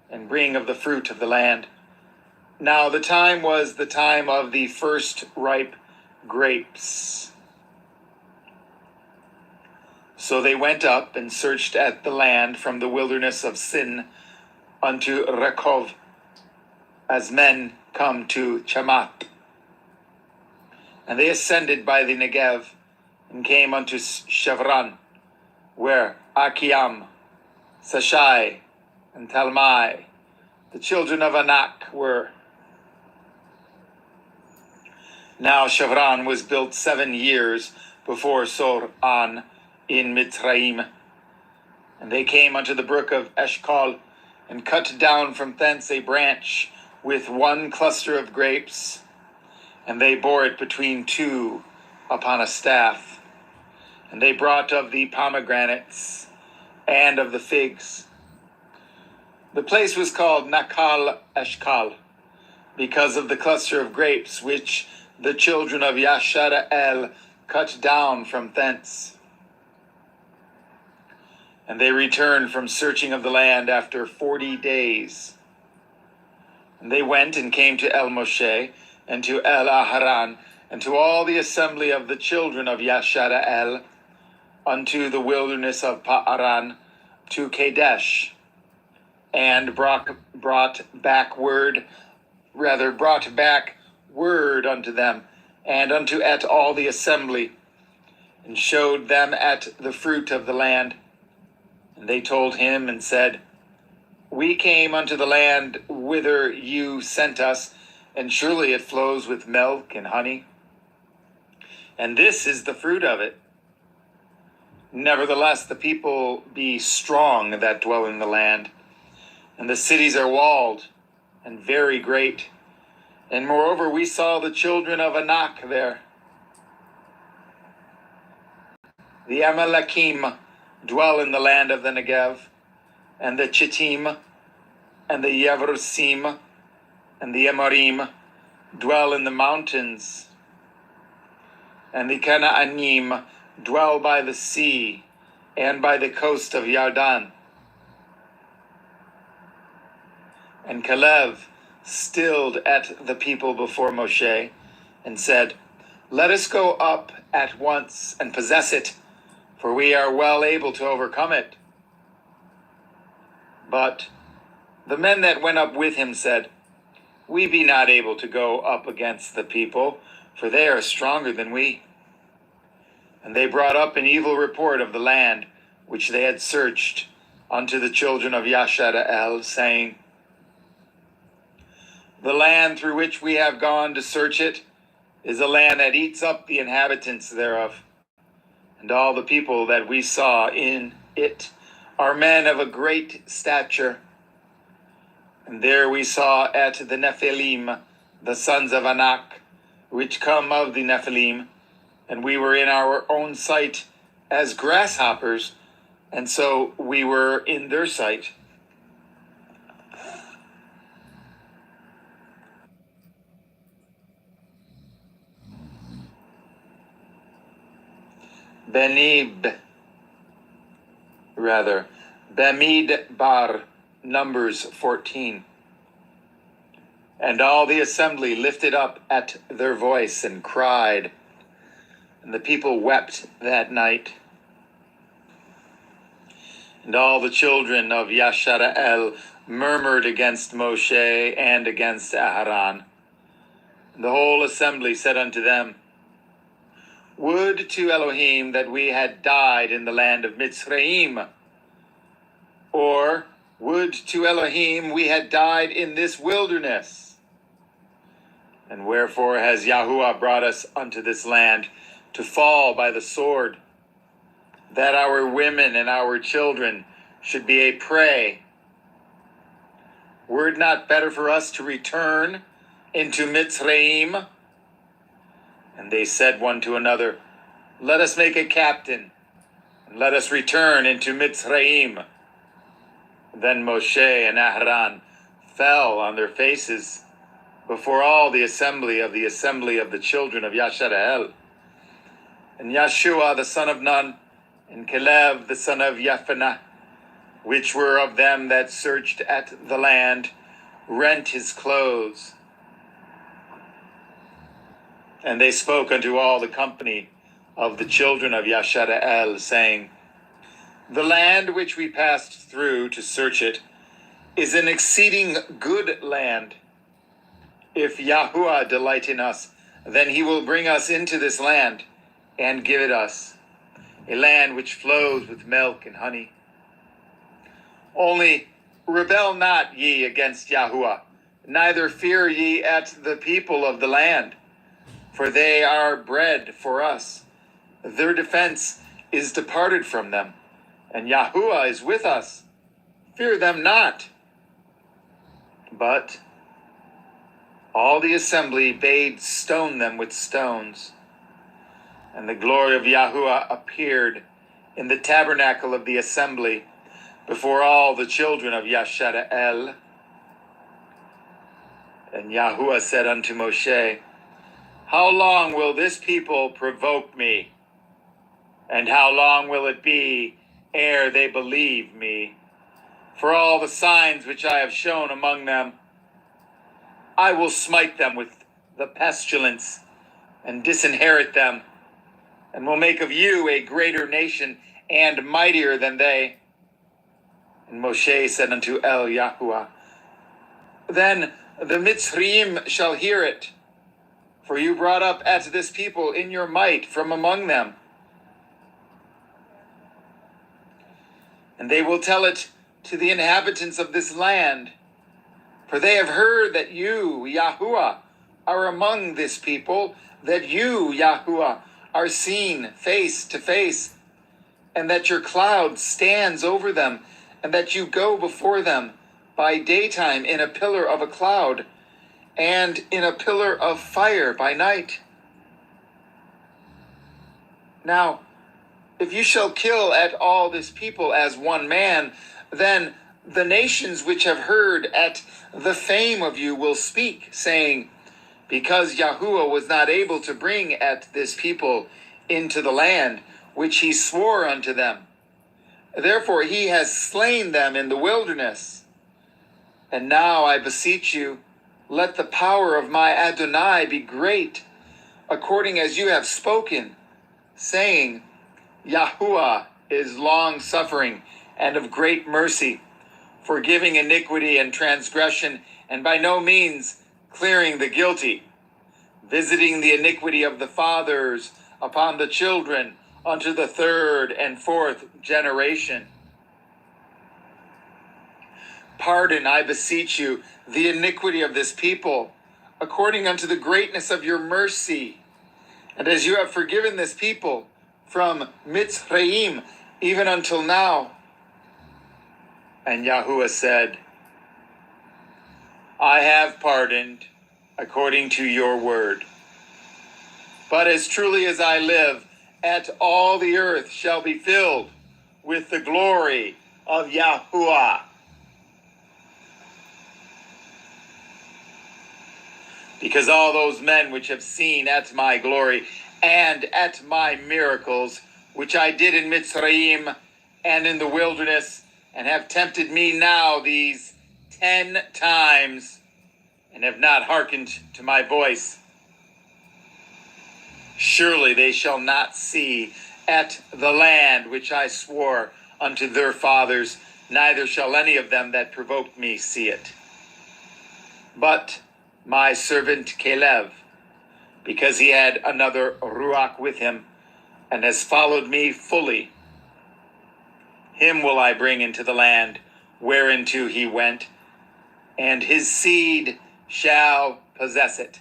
and bring of the fruit of the land. Now the time was the time of the first ripe grapes. So they went up and searched at the land from the wilderness of Sin unto Rekov, as men come to Chamath. And they ascended by the Negev, and came unto Chevron, where Achiam, Sashai, and Talmai, the children of Anak, were. Now Chevron was built 7 years before Soran in Mitzrayim. And they came unto the brook of Eshcol, and cut down from thence a branch with one cluster of grapes, and they bore it between two upon a staff. And they brought of the pomegranates and of the figs. The place was called Nakal Eshkal, because of the cluster of grapes which the children of Yashara'el cut down from thence. And they returned from searching of the land after 40 days. And they went and came to El Moshe, and to El Aharon, and to all the assembly of the children of Yashara'el, unto the wilderness of Pa'aran, to Kadesh, and brought back word unto them, and unto at all the assembly, and showed them at the fruit of the land. And they told him and said, We came unto the land whither you sent us, and surely it flows with milk and honey. And this is the fruit of it. Nevertheless, the people be strong that dwell in the land, and the cities are walled and very great. And moreover, we saw the children of Anak there. The Amalekim dwell in the land of the Negev, and the Chittim, and the Yevusim and the Amorim dwell in the mountains, and the Canaanim dwell by the sea and by the coast of Yarden. And Caleb stilled at the people before Moshe and said, "Let us go up at once and possess it, for we are well able to overcome it." But the men that went up with him said, "We be not able to go up against the people, for they are stronger than we." And they brought up an evil report of the land which they had searched unto the children of Yashara'el, saying, "The land through which we have gone to search it is a land that eats up the inhabitants thereof. And all the people that we saw in it are men of a great stature. And there we saw at the Nephilim the sons of Anak, which come of the Nephilim, and we were in our own sight as grasshoppers, and so we were in their sight." Bamidbar, Numbers 14. And all the assembly lifted up at their voice and cried, and the people wept that night. And all the children of Yashara'el murmured against Moshe and against Aharon. And the whole assembly said unto them, "Would to Elohim that we had died in the land of Mitzrayim, or would to Elohim we had died in this wilderness. And wherefore has Yahuwah brought us unto this land to fall by the sword, that our women and our children should be a prey? Were it not better for us to return into Mitzrayim?" And they said one to another, "Let us make a captain, and let us return into Mitzrayim." Then Moshe and Aharon fell on their faces before all the assembly of the children of Yashara'el. And Yeshua the son of Nun, and Caleb the son of Yephuneh, which were of them that searched at the land, rent his clothes. And they spoke unto all the company of the children of Yashara'el, saying, "The land which we passed through to search it is an exceeding good land. If Yahuwah delight in us, then he will bring us into this land and give it us, a land which flows with milk and honey. Only rebel not ye against Yahuwah, neither fear ye at the people of the land, for they are bread for us. Their defense is departed from them, and Yahuwah is with us. Fear them not." But all the assembly bade stone them with stones. And the glory of Yahuwah appeared in the tabernacle of the assembly before all the children of Yashara'el. And Yahuwah said unto Moshe, "How long will this people provoke me? And how long will it be ere they believe me? For all the signs which I have shown among them, I will smite them with the pestilence and disinherit them, and will make of you a greater nation and mightier than they." And Moshe said unto Yahuwah, "Then the Mitzrayim shall hear it, for you brought up at this people in your might from among them. And they will tell it to the inhabitants of this land, for they have heard that you, Yahuwah, are among this people, that you, Yahuwah, are seen face to face, and that your cloud stands over them, and that you go before them by daytime in a pillar of a cloud, and in a pillar of fire by night. Now, if you shall kill at all this people as one man, then the nations which have heard at the fame of you will speak, saying, because Yahuwah was not able to bring at this people into the land which he swore unto them. Therefore he has slain them in the wilderness. And now I beseech you, let the power of my Adonai be great, according as you have spoken, saying, Yahuwah is long-suffering and of great mercy, forgiving iniquity and transgression, and by no means clearing the guilty, visiting the iniquity of the fathers upon the children unto the third and fourth generation. Pardon, I beseech you, the iniquity of this people, according unto the greatness of your mercy, and as you have forgiven this people from Mitzrayim even until now. And Yahuwah said, I have pardoned according to your word. But as truly as I live, at all the earth shall be filled with the glory of Yahuwah. Because all those men which have seen at my glory and at my miracles, which I did in Mitzrayim and in the wilderness, and have tempted me now these 10 times, and have not hearkened to my voice, surely they shall not see at the land which I swore unto their fathers, neither shall any of them that provoked me see it. But my servant Caleb, because he had another Ruach with him, and has followed me fully, him will I bring into the land whereinto he went, and his seed shall possess it.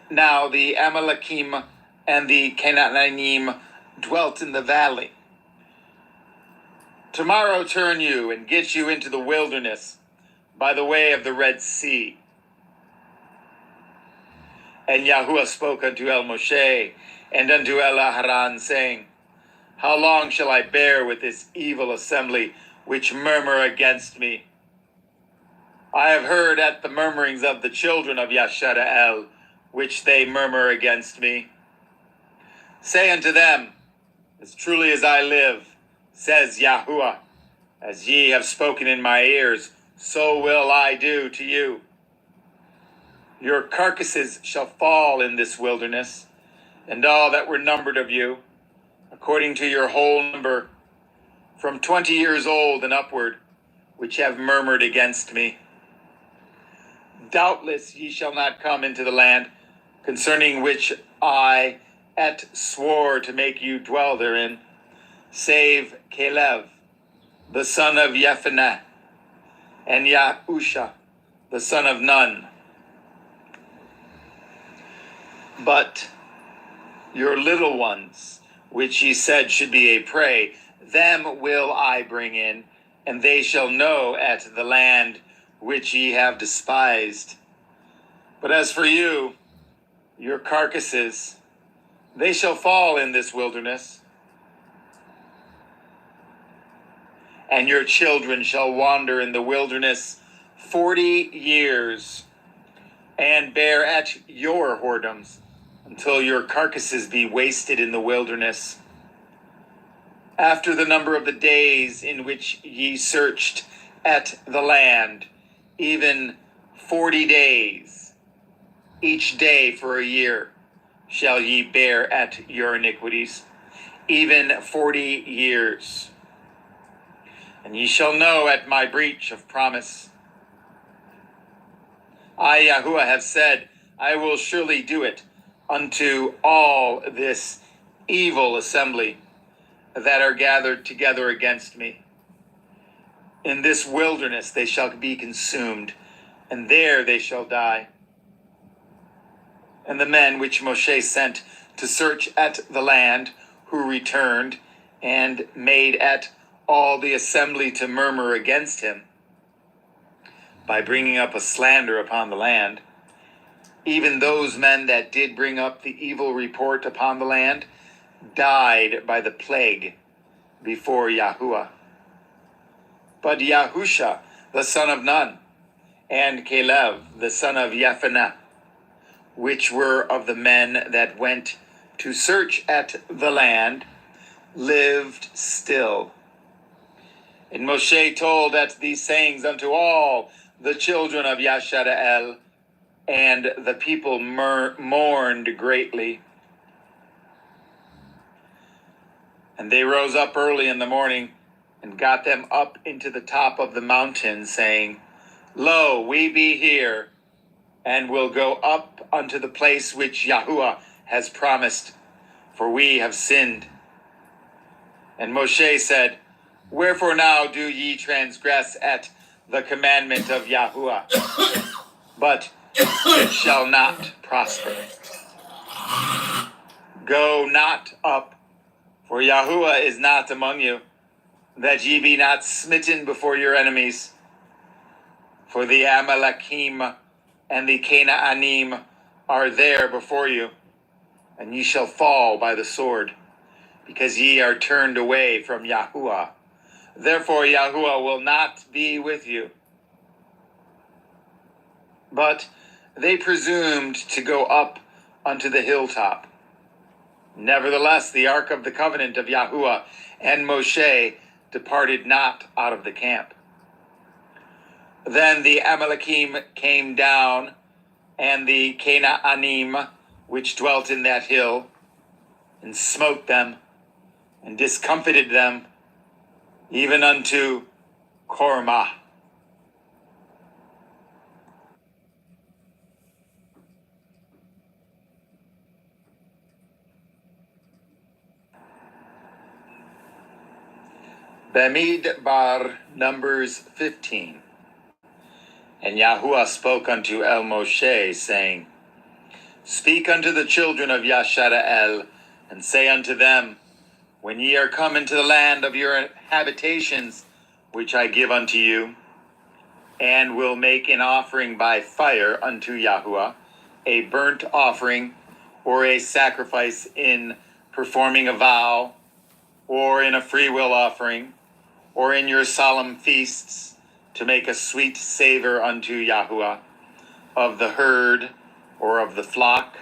Now the Amalekim and the Canaanite dwelt in the valley. Tomorrow turn you and get you into the wilderness by the way of the Red Sea. And Yahuwah spoke unto El Moshe and unto El Aharon, saying, how long shall I bear with this evil assembly which murmur against me? I have heard at the murmurings of the children of Yashara'el, which they murmur against me. Say unto them, as truly as I live, says Yahuwah, as ye have spoken in my ears, so will I do to you. Your carcasses shall fall in this wilderness, and all that were numbered of you, according to your whole number, from 20 years old and upward, which have murmured against me. Doubtless ye shall not come into the land, concerning which I swore to make you dwell therein, save Caleb, the son of Jephunneh, and Yahusha, the son of Nun. But your little ones, which ye said should be a prey, them will I bring in, and they shall know at the land which ye have despised. But as for you, your carcasses, they shall fall in this wilderness, and your children shall wander in the wilderness 40 years, and bear at your whoredoms, until your carcasses be wasted in the wilderness. After the number of the days in which ye searched at the land, even 40 days, each day for a year, shall ye bear at your iniquities, even 40 years. And ye shall know at my breach of promise. I, Yahuwah, have said, I will surely do it unto all this evil assembly that are gathered together against me. In this wilderness they shall be consumed, and there they shall die. And the men which Moshe sent to search at the land, who returned and made at all the assembly to murmur against him, by bringing up a slander upon the land, even those men that did bring up the evil report upon the land, died by the plague before Yahuwah. But Yahusha, the son of Nun, and Caleb, the son of Jephunneh, which were of the men that went to search at the land, lived still. And Moshe told at these sayings unto all the children of Yashara'el, and the people mourned greatly. And they rose up early in the morning, and got them up into the top of the mountain, saying, Lo, we be here, and will go up unto the place which Yahuwah has promised, for we have sinned. And Moshe said, Wherefore now do ye transgress at the commandment of Yahuwah? But it shall not prosper. Go not up, for Yahuwah is not among you, that ye be not smitten before your enemies. For the Amalekim and the Canaanim are there before you, and ye shall fall by the sword, because ye are turned away from Yahuwah. Therefore Yahuwah will not be with you. But they presumed to go up unto the hilltop. Nevertheless, the ark of the covenant of Yahuwah and Moshe departed not out of the camp. Then the Amalekim came down, and the Canaanim, which dwelt in that hill, and smote them, and discomfited them, even unto Kormah. Bamidbar, Numbers 15. And Yahuwah spoke unto El Moshe, saying, Speak unto the children of Yashara'el, and say unto them, When ye are come into the land of your habitations, which I give unto you, and will make an offering by fire unto Yahuwah, a burnt offering, or a sacrifice in performing a vow, or in a freewill offering, or in your solemn feasts, to make a sweet savor unto Yahuwah, of the herd or of the flock.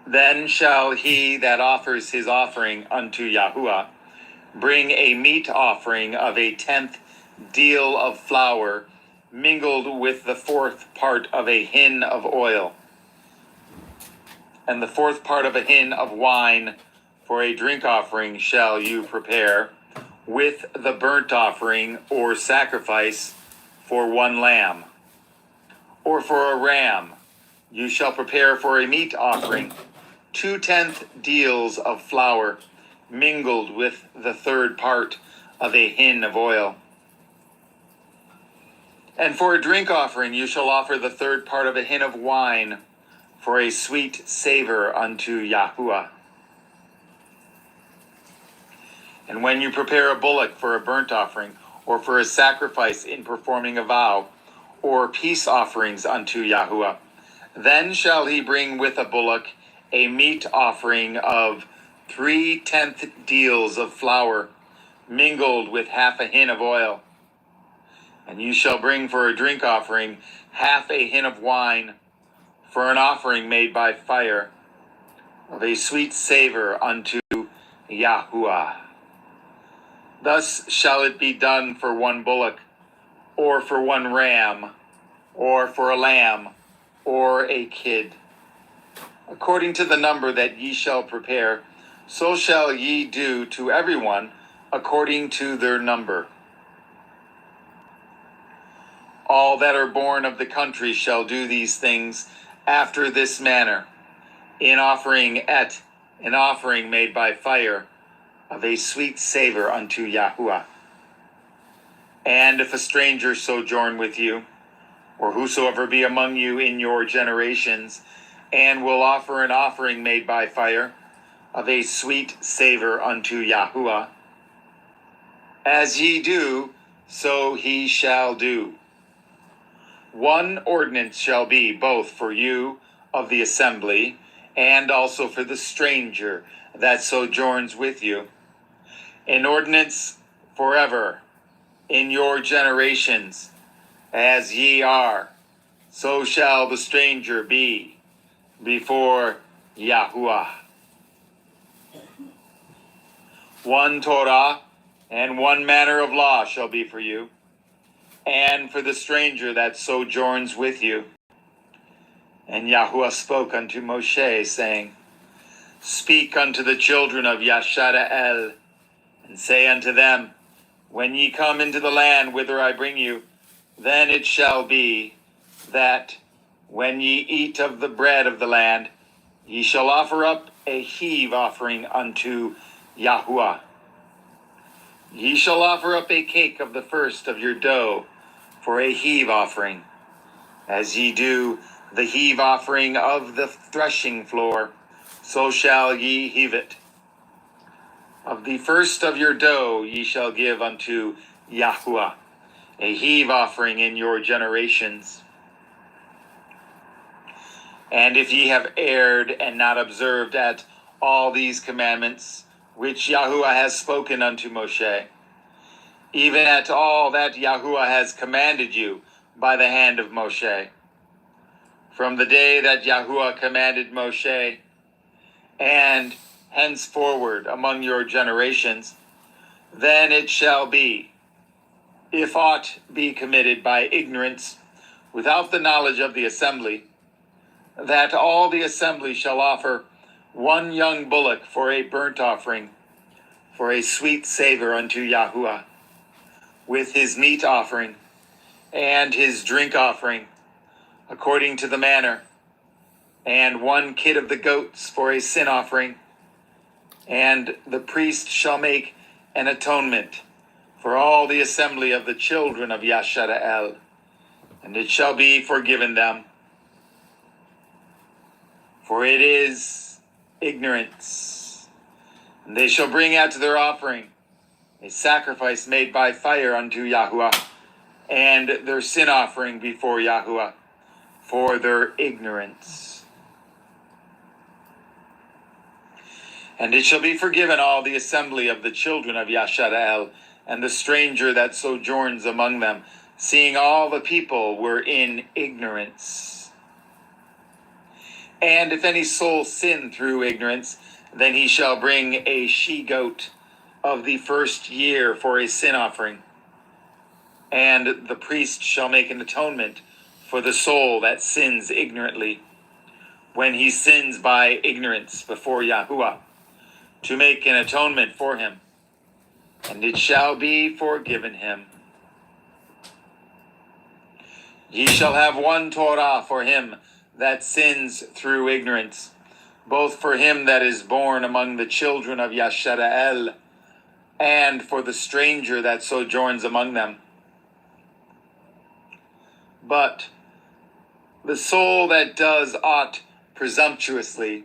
Then shall he that offers his offering unto Yahuwah bring a meat offering of a 10th deal of flour, mingled with the 4th part of a hin of oil, and the 4th part of a hin of wine. For a drink offering shall you prepare, with the burnt offering or sacrifice for 1 lamb. Or for a ram you shall prepare for a meat offering 2/10 deals of flour, mingled with the 3rd part of a hin of oil. And for a drink offering you shall offer the 3rd part of a hin of wine, for a sweet savor unto Yahuwah. And when you prepare a bullock for a burnt offering, or for a sacrifice in performing a vow, or peace offerings unto Yahuwah, then shall he bring with a bullock a meat offering of 3/10 deals of flour, mingled with half a hin of oil. And you shall bring for a drink offering half a hin of wine, for an offering made by fire, of a sweet savor unto Yahuwah. Thus shall it be done for 1 bullock, or for 1 ram, or for a lamb, or a kid. According to the number that ye shall prepare, so shall ye do to everyone according to their number. All that are born of the country shall do these things after this manner, in offering an offering made by fire, of a sweet savor unto Yahuwah. And if a stranger sojourn with you, or whosoever be among you in your generations, and will offer an offering made by fire, of a sweet savor unto Yahuwah, as ye do, so he shall do. 1 ordinance shall be both for you of the assembly, and also for the stranger that sojourns with you. An ordinance forever in your generations. As ye are, so shall the stranger be before Yahuwah. One Torah and one manner of law shall be for you, and for the stranger that sojourns with you. And Yahuwah spoke unto Moshe, saying, Speak unto the children of Yashara'el, and say unto them, When ye come into the land whither I bring you, then it shall be that when ye eat of the bread of the land, ye shall offer up a heave offering unto Yahuwah. Ye shall offer up a cake of the first of your dough for a heave offering, as ye do the heave offering of the threshing floor, so shall ye heave it. Of the first of your dough ye shall give unto Yahuwah a heave offering in your generations. And if ye have erred and not observed at all these commandments, which Yahuwah has spoken unto Moshe, even at all that Yahuwah has commanded you by the hand of Moshe, from the day that Yahuwah commanded Moshe, and henceforward among your generations, then it shall be, if aught be committed by ignorance, without the knowledge of the assembly, that all the assembly shall offer one young bullock for a burnt offering, for a sweet savor unto Yahuwah, with his meat offering and his drink offering, according to the manner, and one kid of the goats for a sin offering. And the priest shall make an atonement for all the assembly of the children of Yashara'el, and it shall be forgiven them. For it is ignorance. And they shall bring out to their offering a sacrifice made by fire unto Yahuwah, and their sin offering before Yahuwah, for their ignorance. And it shall be forgiven all the assembly of the children of Yashara'el, and the stranger that sojourns among them, seeing all the people were in ignorance. And if any soul sin through ignorance, then he shall bring a she-goat of the first year for a sin offering. And the priest shall make an atonement for the soul that sins ignorantly, when he sins by ignorance before Yahuwah, to make an atonement for him, and it shall be forgiven him. Ye shall have one Torah for him that sins through ignorance, both for him that is born among the children of Yashara'el, and for the stranger that sojourns among them. But the soul that does aught presumptuously,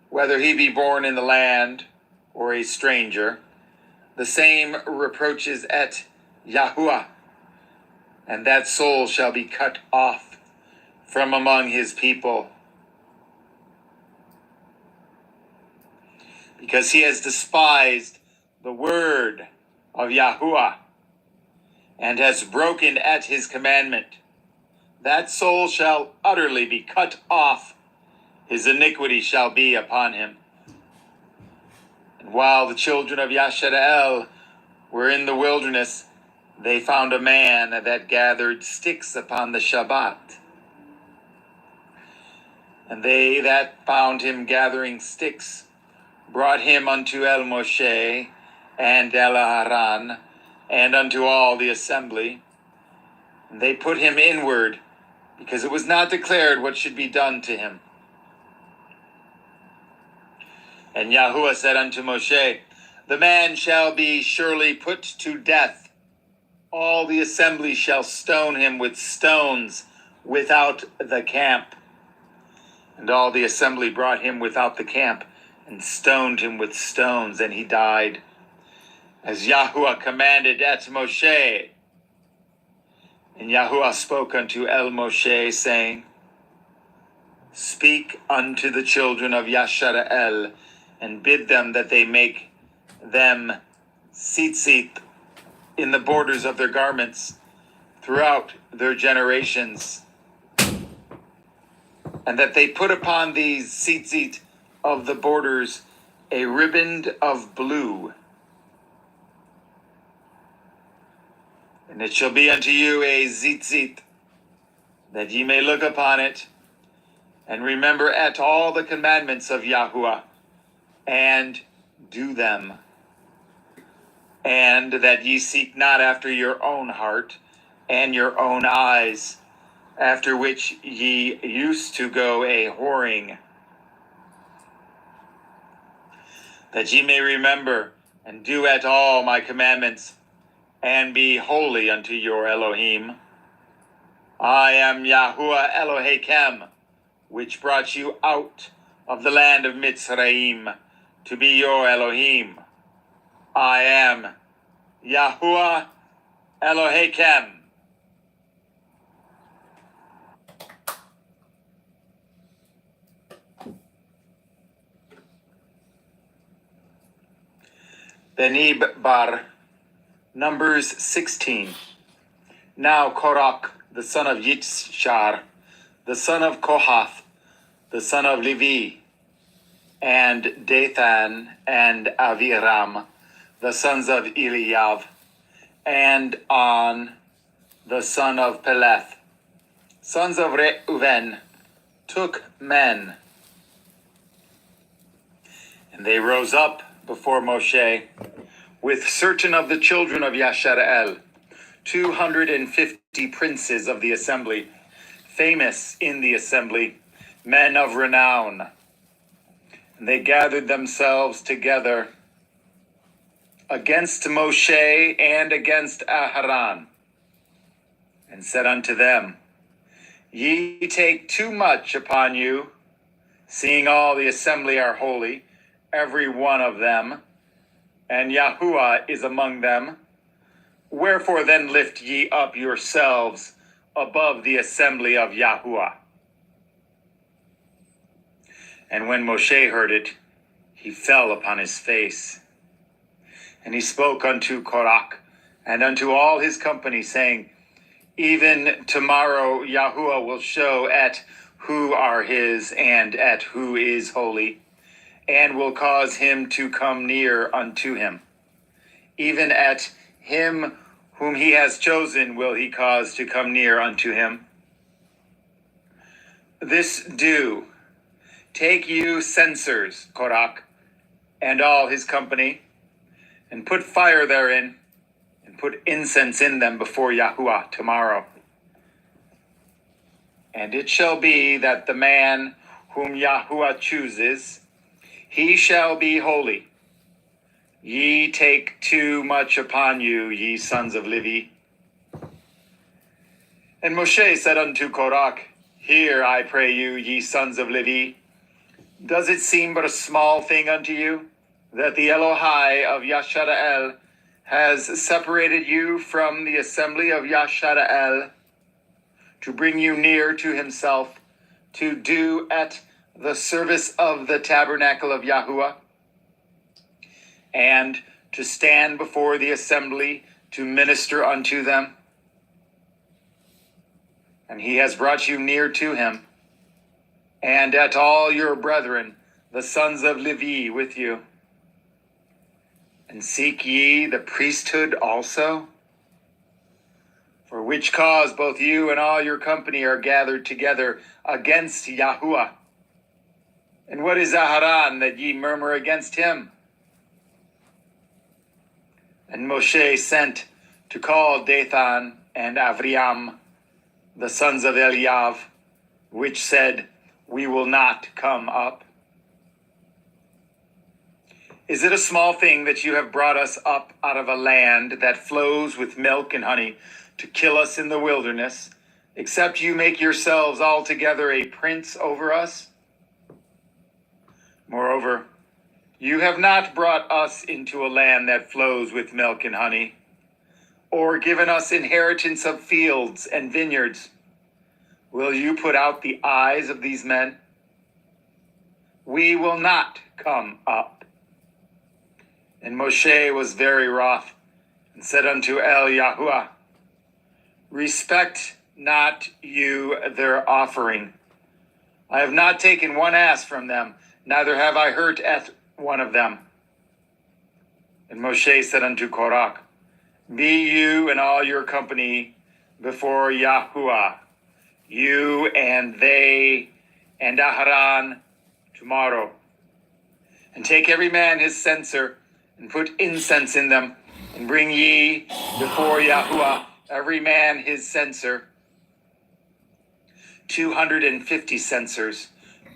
whether he be born in the land or a stranger, the same reproaches at Yahuwah, and that soul shall be cut off from among his people, because he has despised the word of Yahuwah, and has broken at his commandment. That soul shall utterly be cut off, his iniquity shall be upon him. And while the children of Yashara'el were in the wilderness, they found a man that gathered sticks upon the Shabbat. And they that found him gathering sticks brought him unto El Moshe and El Aharon, and unto all the assembly. And they put him inward, because it was not declared what should be done to him. And Yahuwah said unto Moshe, The man shall be surely put to death. All the assembly shall stone him with stones without the camp. And all the assembly brought him without the camp, and stoned him with stones, and he died, as Yahuwah commanded at Moshe. And Yahuwah spoke unto El Moshe, saying, Speak unto the children of Yashara'el, and bid them that they make them tzitzit in the borders of their garments throughout their generations, and that they put upon these tzitzit of the borders a riband of blue. And it shall be unto you a tzitzit, that ye may look upon it, and remember at all the commandments of Yahuwah, and do them. And that ye seek not after your own heart and your own eyes, after which ye used to go a whoring. That ye may remember and do at all my commandments, and be holy unto your Elohim. I am Yahuwah Elohechem, which brought you out of the land of Mitzrayim to be your Elohim. I am Yahuwah Elohechem. Benib Bar, Numbers 16. Now Korach, the son of Yitzhar, the son of Kohath, the son of Levi, and Dathan and Aviram, the sons of Eliav, and On, the son of Peleth, sons of Reuven, took men. And they rose up before Moshe with certain of the children of Yashara'el, 250 princes of the assembly, famous in the assembly, men of renown. And they gathered themselves together against Moshe and against Aharon, and said unto them, Ye take too much upon you, seeing all the assembly are holy, every one of them, and Yahuwah is among them. Wherefore then lift ye up yourselves above the assembly of Yahuwah. And when Moshe heard it, he fell upon his face. And he spoke unto Korach and unto all his company, saying, Even tomorrow Yahuwah will show at who are his and at who is holy, and will cause him to come near unto him. Even at him whom he has chosen will he cause to come near unto him. This do, take you censers, Korach, and all his company, and put fire therein, and put incense in them before Yahuwah tomorrow. And it shall be that the man whom Yahuwah chooses, he shall be holy. Ye take too much upon you, ye sons of Levi. And Moshe said unto Korach, Hear, I pray you, ye sons of Levi. Does it seem but a small thing unto you, that the Elohai of Yashara'el has separated you from the assembly of Yashara'el, to bring you near to himself, to do at the service of the tabernacle of Yahuwah, and to stand before the assembly to minister unto them? And he has brought you near to him, and at all your brethren, the sons of Levi, with you. And seek ye the priesthood also? For which cause both you and all your company are gathered together against Yahuwah. And what is Aharon that ye murmur against him? And Moshe sent to call Dathan and Avriam, the sons of Eliav, which said, We will not come up. Is it a small thing that you have brought us up out of a land that flows with milk and honey to kill us in the wilderness, except you make yourselves altogether a prince over us? Moreover, you have not brought us into a land that flows with milk and honey, or given us inheritance of fields and vineyards. Will you put out the eyes of these men? We will not come up. And Moshe was very wroth, and said unto YAHWH, respect not you their offering. I have not taken one ass from them, neither have I hurt at one of them. And Moshe said unto Korach, be you and all your company before YAHWH, you and they and Aharon tomorrow. And take every man his censer, and put incense in them, and bring ye before YAHWH every man his censer, 250 censers,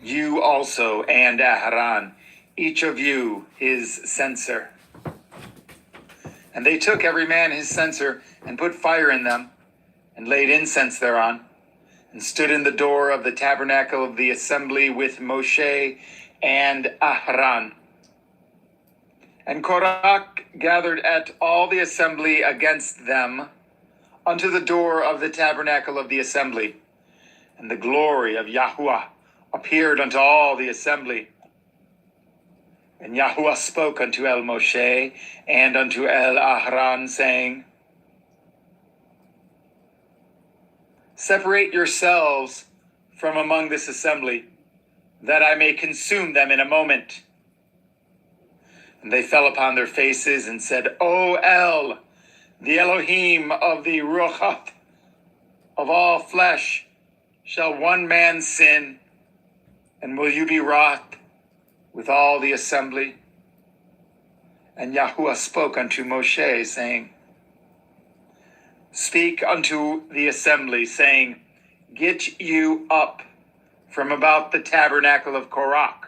you also and Aharon, each of you his censer. And they took every man his censer, and put fire in them, and laid incense thereon, and stood in the door of the tabernacle of the assembly with Moshe and Aharon. And Korach gathered at all the assembly against them unto the door of the tabernacle of the assembly. And the glory of YAHWH appeared unto all the assembly. And YAHWH spoke unto Moshe and unto Aharon, saying, separate yourselves from among this assembly, that I may consume them in a moment. And they fell upon their faces and said, O El, the Elohim of the Ruach of all flesh, shall one man sin, and will you be wroth with all the assembly? And YAHWH spoke unto Moshe, saying, speak unto the assembly, saying, get you up from about the tabernacle of Korach,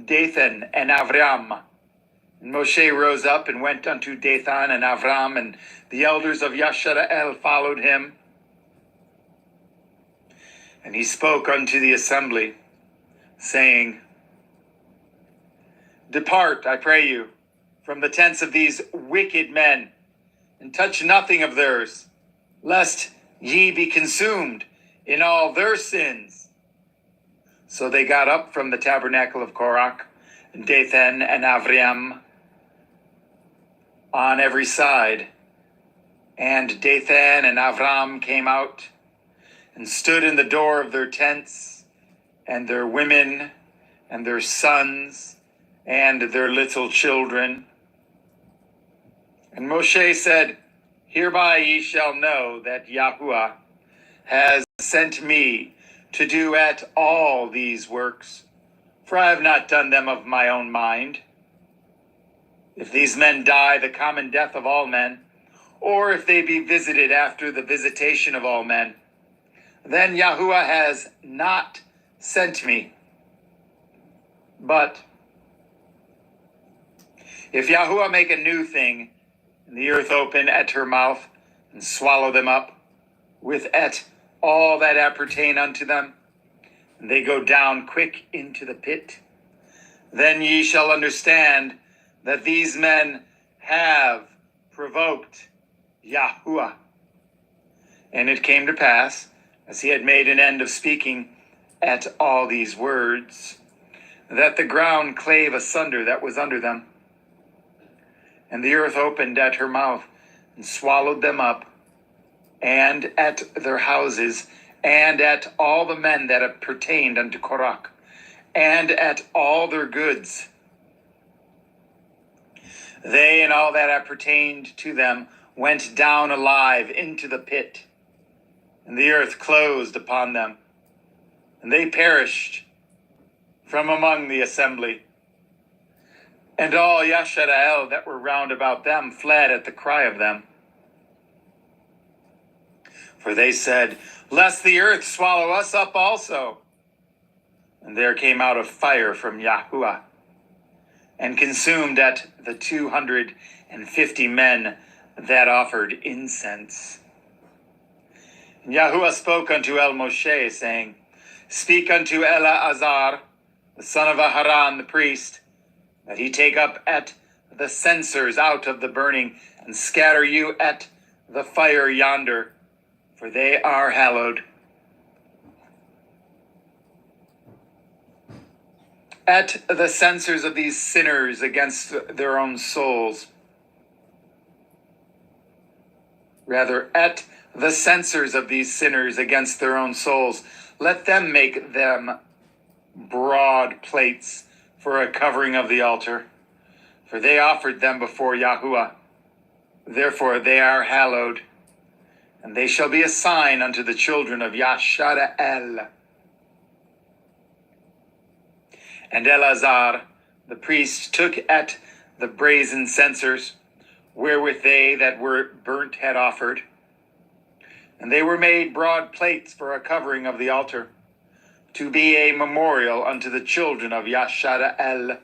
Dathan, and Avram. And Moshe rose up and went unto Dathan and Avram, and the elders of Yashara'el followed him. And he spoke unto the assembly, saying, depart, I pray you, from the tents of these wicked men, and touch nothing of theirs, lest ye be consumed in all their sins. So they got up from the tabernacle of Korach, and Dathan and Avram on every side. And Dathan and Avram came out and stood in the door of their tents, and their women and their sons and their little children. And Moshe said, hereby ye shall know that YAHWH has sent me to do at all these works, for I have not done them of my own mind. If these men die the common death of all men, or if they be visited after the visitation of all men, then YAHWH has not sent me. But if YAHWH make a new thing, and the earth open at her mouth, and swallow them up, with at all that appertain unto them, and they go down quick into the pit, then ye shall understand that these men have provoked YAHWH. And it came to pass, as he had made an end of speaking at all these words, that the ground clave asunder that was under them, and the earth opened at her mouth, and swallowed them up, and at their houses, and at all the men that appertained unto Korach, and at all their goods. They and all that appertained to them went down alive into the pit, and the earth closed upon them, and they perished from among the assembly. And all Yashara'el that were round about them fled at the cry of them. For they said, lest the earth swallow us up also. And there came out a fire from YAHWH, and consumed at the 250 men that offered incense. And YAHWH spoke unto Moshe, saying, speak unto Eleazar, the son of Aharon the priest, that he take up at the censers out of the burning, and scatter you at the fire yonder, for they are hallowed. At the censers of these sinners against their own souls. rather at the censors of these sinners against their own souls. Let them make them broad plates for a covering of the altar, for they offered them before Yahuwah. Therefore they are hallowed, and they shall be a sign unto the children of Yashara'el. And Eleazar, the priest, took at the brazen censers, wherewith they that were burnt had offered. And they were made broad plates for a covering of the altar, to be a memorial unto the children of Yashara'el,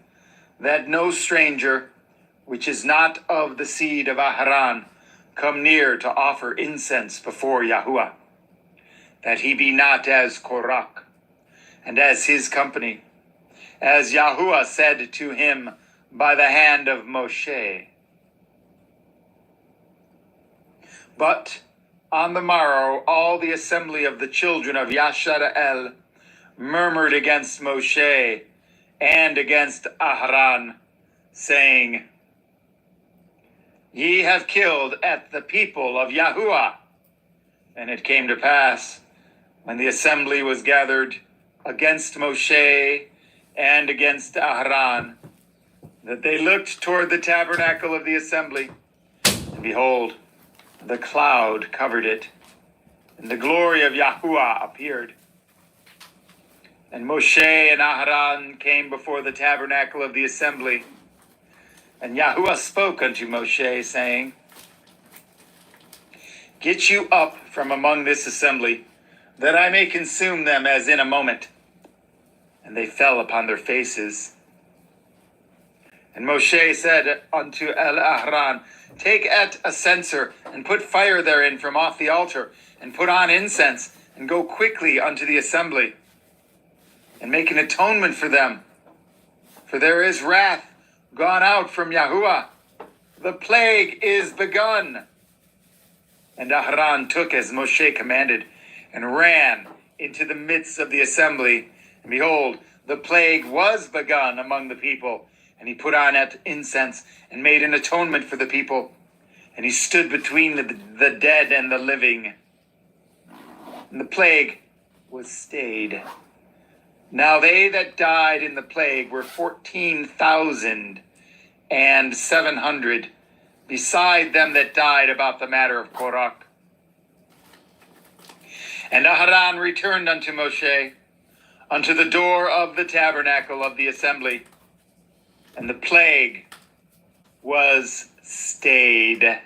that no stranger, which is not of the seed of Aharon, come near to offer incense before Yahuwah, that he be not as Korach, and as his company, as Yahuwah said to him by the hand of Moshe. But on the morrow all the assembly of the children of Yashara'el murmured against Moshe and against Aharon, saying, Ye have killed at the people of Yahuwah. And it came to pass, when the assembly was gathered against Moshe and against Aharon, that they looked toward the tabernacle of the assembly, and behold, the cloud covered it, and the glory of Yahuwah appeared. And Moshe and Aharon came before the tabernacle of the assembly, and Yahuwah spoke unto Moshe, saying, Get you up from among this assembly, that I may consume them as in a moment. And they fell upon their faces. And Moshe said unto Aharon, Take at a censer, and put fire therein from off the altar, and put on incense, and go quickly unto the assembly, and make an atonement for them. For there is wrath gone out from Yahuwah. The plague is begun. And Aharon took as Moshe commanded, and ran into the midst of the assembly. And behold, the plague was begun among the people. And he put on at incense, and made an atonement for the people. And he stood between the dead and the living. And the plague was stayed. Now they that died in the plague were 14,700, beside them that died about the matter of Korach. And Aharon returned unto Moshe, unto the door of the tabernacle of the assembly, and the plague was stayed.